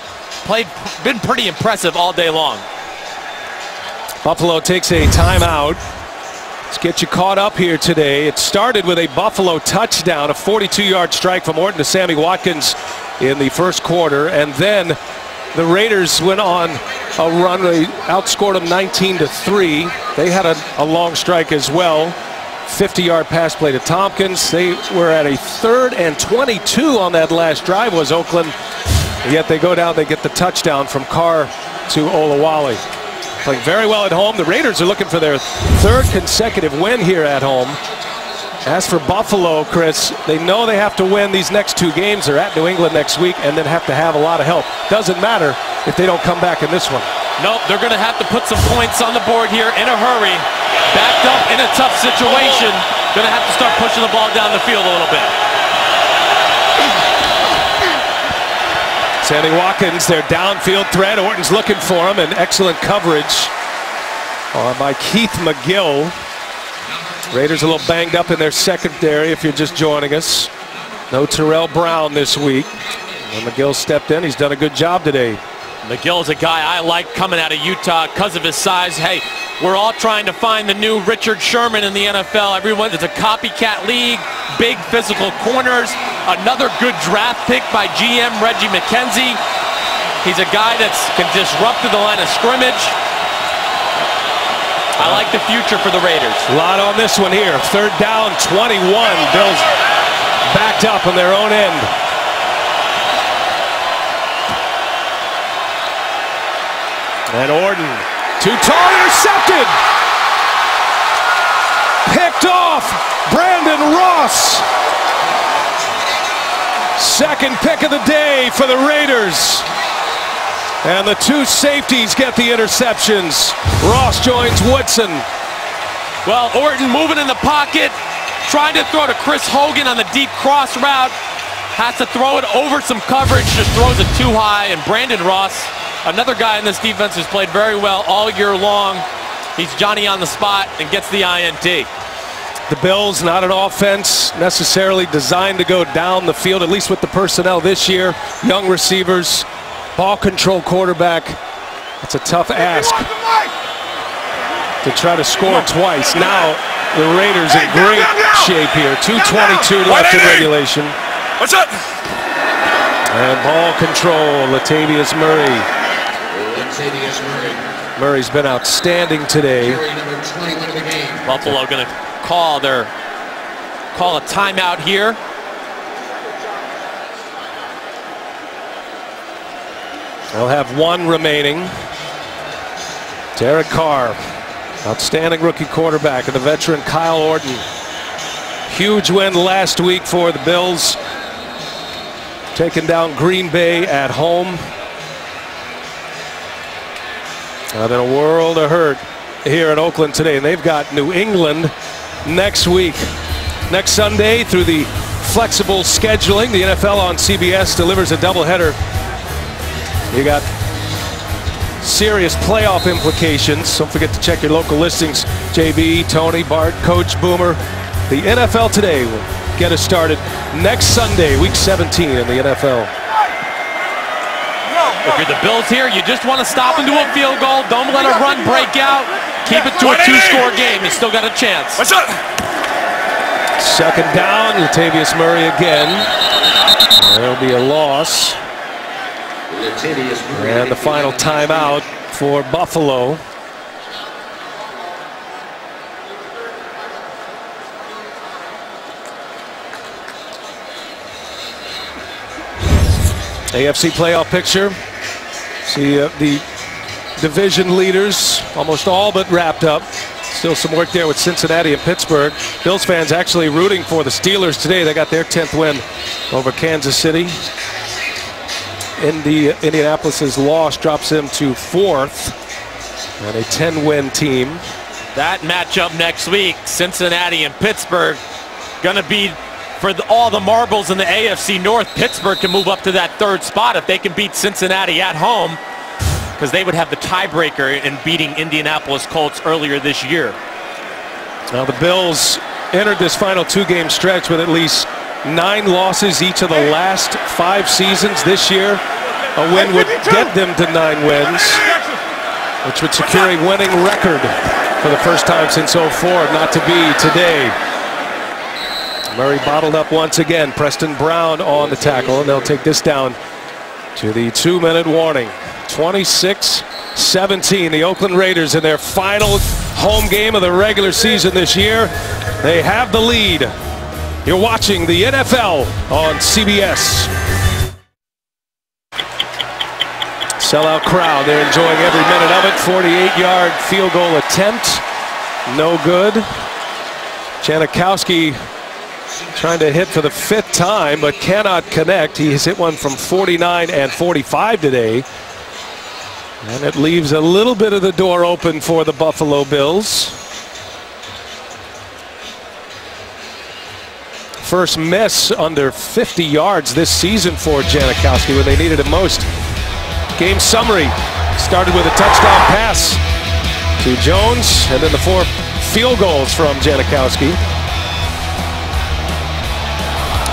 Been pretty impressive all day long. Buffalo takes a timeout. Let's get you caught up here today. It started with a Buffalo touchdown, a 42-yard strike from Orton to Sammy Watkins in the first quarter, and then the Raiders went on a run. They outscored them 19-3. They had a long strike as well. 50-yard pass play to Tompkins. They were at a 3rd and 22 on that last drive was Oakland. And yet they go down, they get the touchdown from Carr to Olawale. Playing very well at home. The Raiders are looking for their 3rd consecutive win here at home. As for Buffalo, Chris, they know they have to win these next 2 games. They're at New England next week and then have to have a lot of help. Doesn't matter if they don't come back in this one. Nope, they're going to have to put some points on the board here in a hurry. Backed up in a tough situation. Going to have to start pushing the ball down the field a little bit. Sammy Watkins, their downfield threat. Orton's looking for him, and excellent coverage by Keith McGill. Raiders a little banged up in their secondary if you're just joining us. No Terrell Brown this week. And McGill stepped in. He's done a good job today. McGill is a guy I like coming out of Utah because of his size. Hey, we're all trying to find the new Richard Sherman in the NFL. Everyone, it's a copycat league, big physical corners. Another good draft pick by GM Reggie McKenzie. He's a guy that can disrupt the line of scrimmage. I like the future for the Raiders. A lot on this one here. 3rd down, 21. Bills backed up on their own end. And Orton, too tall, intercepted. Picked off, Brandon Ross. 2nd pick of the day for the Raiders. And the 2 safeties get the interceptions. Ross joins Woodson. Well, Orton moving in the pocket, trying to throw to Chris Hogan on the deep cross route. Has to throw it over some coverage, just throws it too high. And Brandon Ross, another guy in this defense who's played very well all year long. He's Johnny on the spot and gets the INT. The Bills, not an offense necessarily designed to go down the field, at least with the personnel this year. Young receivers, ball control quarterback. It's a tough ask to try to score twice. Now the Raiders in great shape here. 2:22 left in regulation. What's up? And ball control, Latavius Murray. Murray's been outstanding today. Buffalo going to call a timeout here. They'll have 1 remaining. Derek Carr Outstanding rookie quarterback and the veteran Kyle Orton. Huge win last week for the Bills, taking down Green Bay at home. Now then, a world of hurt here in Oakland today, and they've got New England next week. Next Sunday, through the flexible scheduling, the NFL on CBS delivers a doubleheader. You got serious playoff implications. Don't forget to check your local listings. JB, Tony, Bart, Coach, Boomer. The NFL Today will get us started next Sunday, Week 17 in the NFL. If you're the Bills here, you just want to stop into a field goal. Don't let a run break out. Keep it to a 2-score game. You still got a chance. What's up? Second down, Latavius Murray again. There'll be a loss. And the final timeout for Buffalo. AFC playoff picture. See the division leaders almost all but wrapped up. Still some work there with Cincinnati and Pittsburgh. Bills fans actually rooting for the Steelers today. They got their 10th win over Kansas City. Indianapolis's loss drops them to 4th and a 10-win team. That matchup next week, Cincinnati and Pittsburgh, going to be for all the marbles in the AFC North. Pittsburgh can move up to that 3rd spot if they can beat Cincinnati at home, because they would have the tiebreaker in beating Indianapolis Colts earlier this year. Now the Bills entered this final 2-game stretch with at least 9 losses each of the last 5 seasons. This year, a win would get them to 9 wins, which would secure a winning record for the first time since '04. Not to be today. Murray bottled up once again. Preston Brown on the tackle, and they'll take this down to the 2-minute warning. 26-17, the Oakland Raiders in their final home game of the regular season this year. They have the lead. You're watching the NFL on CBS. Sellout crowd. They're enjoying every minute of it. 48-yard field goal attempt. No good. Janikowski trying to hit for the 5th time, but cannot connect. He has hit one from 49 and 45 today. And it leaves a little bit of the door open for the Buffalo Bills. First miss under 50 yards this season for Janikowski when they needed it most. Game summary. Started with a touchdown pass to Jones, and then the 4 field goals from Janikowski.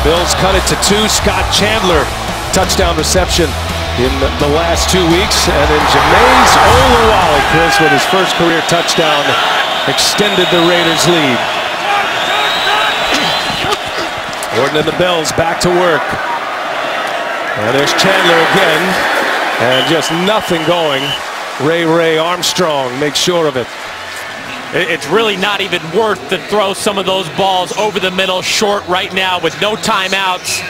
Bills cut it to 2. Scott Chandler, touchdown reception in the last 2 weeks. And then Jameis Olawale, Chris, with his first career touchdown, extended the Raiders' lead. Orton and the Bills back to work. And there's Chandler again. And just nothing going. Ray Armstrong makes sure of it. It's really not even worth to throw some of those balls over the middle short right now with no timeouts.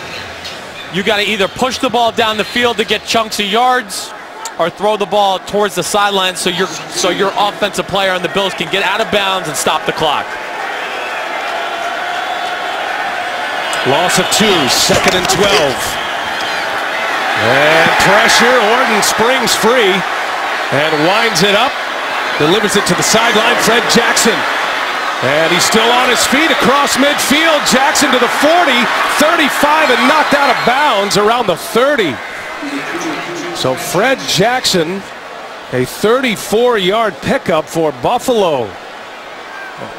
You got to either push the ball down the field to get chunks of yards, or throw the ball towards the sideline so your offensive player on the Bills can get out of bounds and stop the clock. Loss of 2, 2nd and 12. And pressure. Orton springs free and winds it up. Delivers it to the sideline. Fred Jackson. And he's still on his feet across midfield. Jackson to the 40, 35, and knocked out of bounds around the 30. So Fred Jackson, a 34-yard pickup for Buffalo.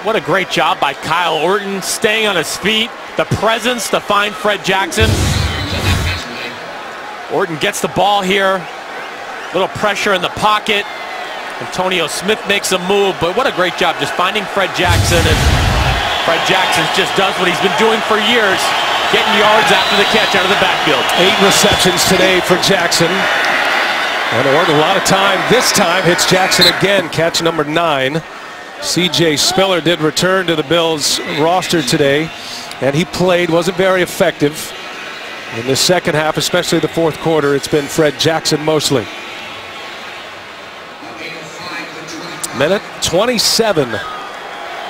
What a great job by Kyle Orton, staying on his feet. The presence to find Fred Jackson. Orton gets the ball here. Little pressure in the pocket. Antonio Smith makes a move, but what a great job just finding Fred Jackson. And Fred Jackson just does what he's been doing for years, getting yards after the catch out of the backfield. 8 receptions today for Jackson. And Orton a lot of time. This time hits Jackson again, catch number 9. C.J. Spiller did return to the Bills roster today, and he played, wasn't very effective. In the second half, especially the 4th quarter, it's been Fred Jackson mostly. Minute 27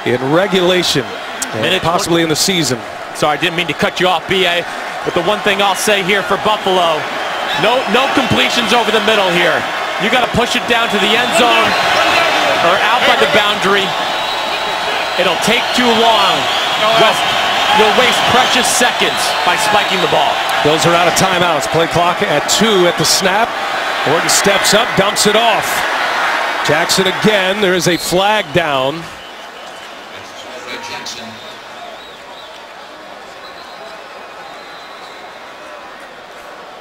in regulation, and possibly in the season. Sorry, I didn't mean to cut you off, B.A., but the one thing I'll say here for Buffalo, no completions over the middle here. You got to push it down to the end zone or out by the boundary. It'll take too long. You'll waste precious seconds by spiking the ball. Bills are out of timeouts. Play clock at 2 at the snap. Orton steps up, dumps it off. Jackson again. There is a flag down.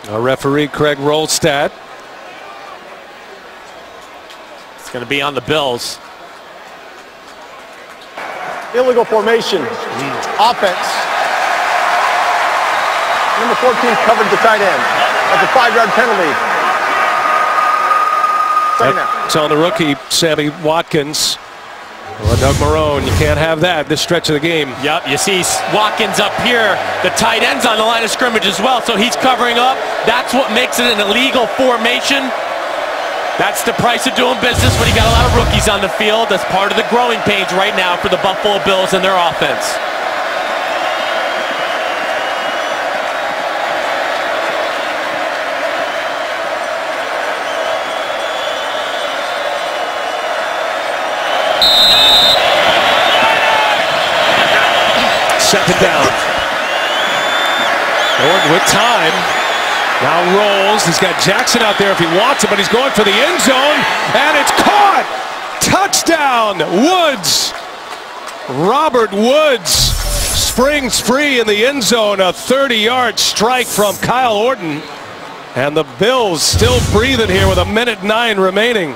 Our referee, Craig Rolstad. It's going to be on the Bills. Illegal formation. Offense. Number 14 covered the tight end. That's a 5-yard penalty. Second down. It's on the rookie, Sammy Watkins. Well, Doug Marrone, you can't have that this stretch of the game. Yep, you see Watkins up here. The tight end's on the line of scrimmage as well, so he's covering up. That's what makes it an illegal formation. That's the price of doing business when you got a lot of rookies on the field. That's part of the growing pains right now for the Buffalo Bills and their offense. Second down. Orton with time. Now rolls. He's got Jackson out there if he wants it, but he's going for the end zone, and it's caught! Touchdown, Woods! Robert Woods springs free in the end zone. A 30-yard strike from Kyle Orton. And the Bills still breathing here with 1:09 remaining.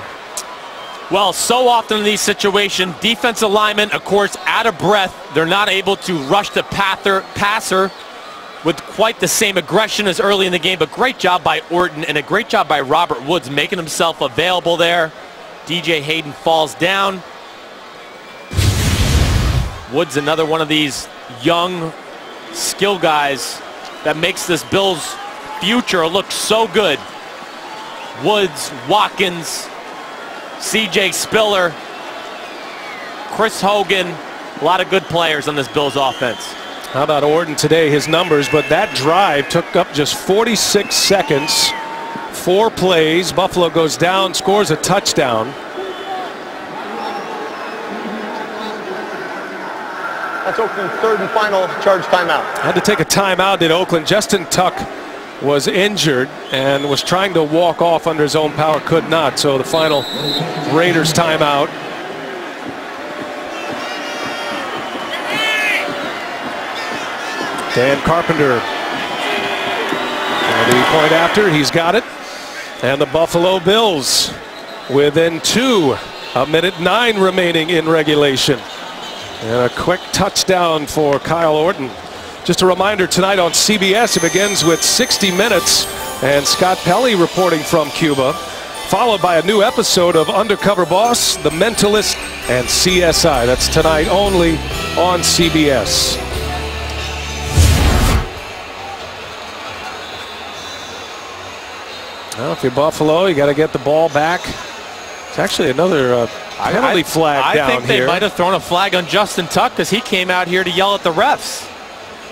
Well, so often in these situations, defensive linemen, of course, out of breath. They're not able to rush the passer with quite the same aggression as early in the game. But great job by Orton and a great job by Robert Woods making himself available there. DJ Hayden falls down. Woods, another one of these young skill guys that makes this Bills future look so good. Woods, Watkins, C.J. Spiller, Chris Hogan, a lot of good players on this Bills offense. How about Orton today, his numbers, but that drive took up just 46 seconds, 4 plays. Buffalo goes down, scores a touchdown. That's Oakland's third and final charge timeout. Had to take a timeout, did Oakland. Justin Tuck was injured and was trying to walk off under his own power, could not. So the final Raiders timeout. Dan Carpenter. And the point after, he's got it. And the Buffalo Bills within 2, 1:09 remaining in regulation. And a quick touchdown for Kyle Orton. Just a reminder, tonight on CBS, it begins with 60 Minutes and Scott Pelley reporting from Cuba, followed by a new episode of Undercover Boss, The Mentalist, and CSI. That's tonight only on CBS. Well, if you're Buffalo, you got to get the ball back. It's actually another penalty flag down here. I think they might have thrown a flag on Justin Tuck because he came out here to yell at the refs.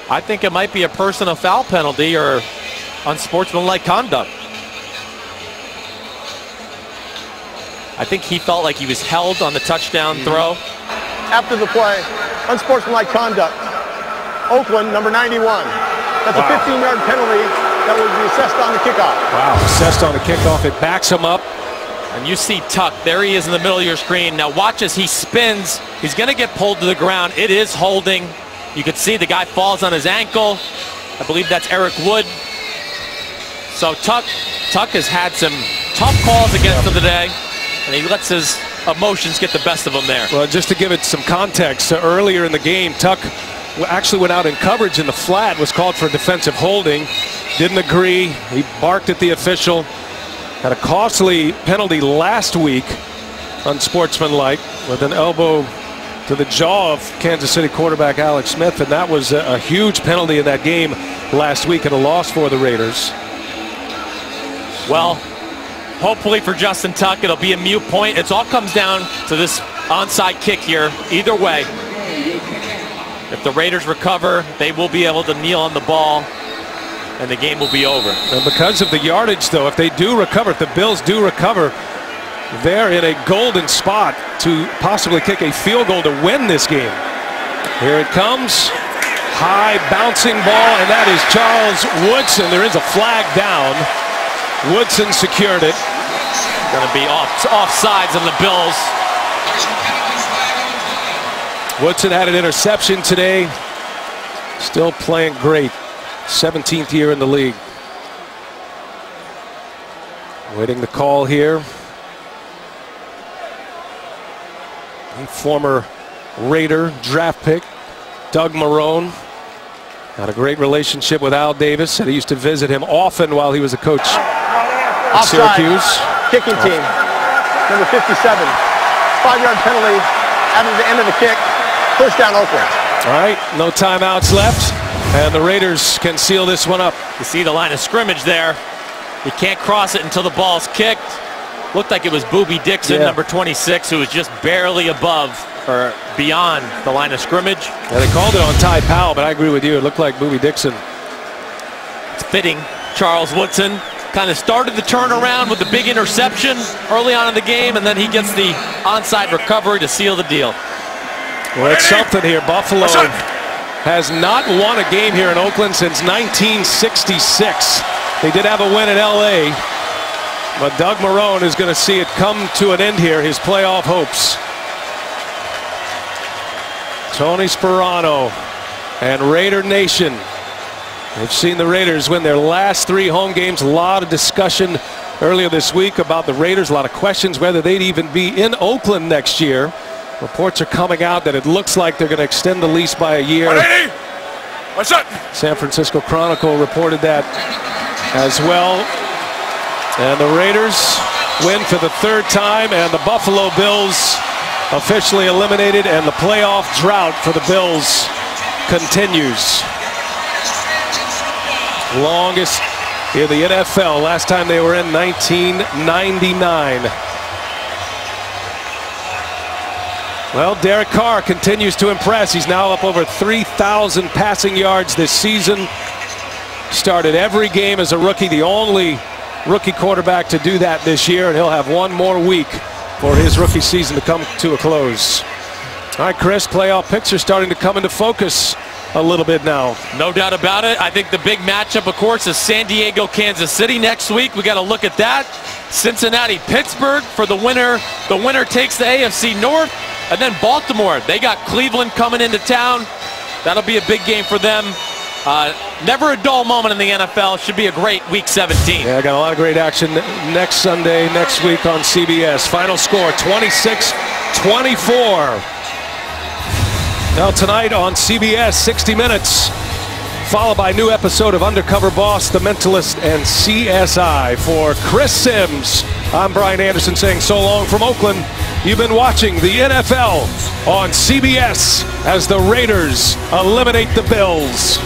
I think it might be a personal foul penalty or unsportsmanlike conduct. I think he felt like he was held on the touchdown throw. After the play, unsportsmanlike conduct. Oakland, number 91. That's a 15-yard penalty that would be assessed on the kickoff. Wow, assessed on the kickoff. It backs him up. And you see Tuck, there he is in the middle of your screen. Now watch as he spins. He's going to get pulled to the ground. It is holding. You can see the guy falls on his ankle. I believe that's Eric Wood. So Tuck has had some tough calls against him today, and he lets his emotions get the best of him there. Well, just to give it some context, earlier in the game, Tuck actually went out in coverage in the flat, was called for defensive holding, didn't agree. He barked at the official. Had a costly penalty last week, unsportsmanlike, with an elbow to the jaw of Kansas City quarterback Alex Smith, and that was a huge penalty in that game last week and a loss for the Raiders. Well, Hopefully for Justin Tuck, it'll be a mute point. It all comes down to this onside kick here. Either way, if the Raiders recover, they will be able to kneel on the ball, and the game will be over. And because of the yardage, though, if they do recover, if the Bills do recover, they're in a golden spot to possibly kick a field goal to win this game. Here it comes. High bouncing ball, and that is Charles Woodson. There is a flag down. Woodson secured it. Going to be offsides on the Bills. Woodson had an interception today. Still playing great. 17th year in the league. Waiting the call here. A former Raider draft pick, Doug Marrone. Had a great relationship with Al Davis. Said he used to visit him often while he was a coach at Syracuse. Kicking team, number 57. 5-yard penalty after the end of the kick. First down, Oakland. All right, no timeouts left, and the Raiders can seal this one up. You see the line of scrimmage there. You can't cross it until the ball's kicked. Looked like it was Boobie Dixon, number 26, who was just barely above or beyond the line of scrimmage. Yeah, they called it on Ty Powell, but I agree with you. It looked like Boobie Dixon. It's fitting. Charles Woodson kind of started the turnaround with the big interception early on in the game, and then he gets the onside recovery to seal the deal. Well, it's something here. Buffalo has not won a game here in Oakland since 1966. They did have a win in L.A., but Doug Marrone is going to see it come to an end here, his playoff hopes. Tony Sperano and Raider Nation. They've seen the Raiders win their last 3 home games. A lot of discussion earlier this week about the Raiders. A lot of questions whether they'd even be in Oakland next year. Reports are coming out that it looks like they're going to extend the lease by a year. What's up? San Francisco Chronicle reported that as well. And the Raiders win for the 3rd time, and the Buffalo Bills officially eliminated, and the playoff drought for the Bills continues. Longest in the NFL. Last time they were in 1999. Well, Derek Carr continues to impress. He's now up over 3,000 passing yards this season. Started every game as a rookie, the only rookie quarterback to do that this year, and he'll have one more week for his rookie season to come to a close. All right, Chris, playoff picture starting to come into focus a little bit now. No doubt about it. I think the big matchup, of course, is San Diego, Kansas City next week. We got to look at that. Cincinnati, Pittsburgh for the winner. The winner takes the AFC North. And then Baltimore, they got Cleveland coming into town. That'll be a big game for them. Never a dull moment in the NFL. Should be a great Week 17. Yeah, I got a lot of great action next Sunday, next week on CBS. Final score, 26-24. Now tonight on CBS, 60 Minutes, followed by a new episode of Undercover Boss, The Mentalist, and CSI. For Chris Sims, I'm Brian Anderson saying so long from Oakland. You've been watching the NFL on CBS as the Raiders eliminate the Bills.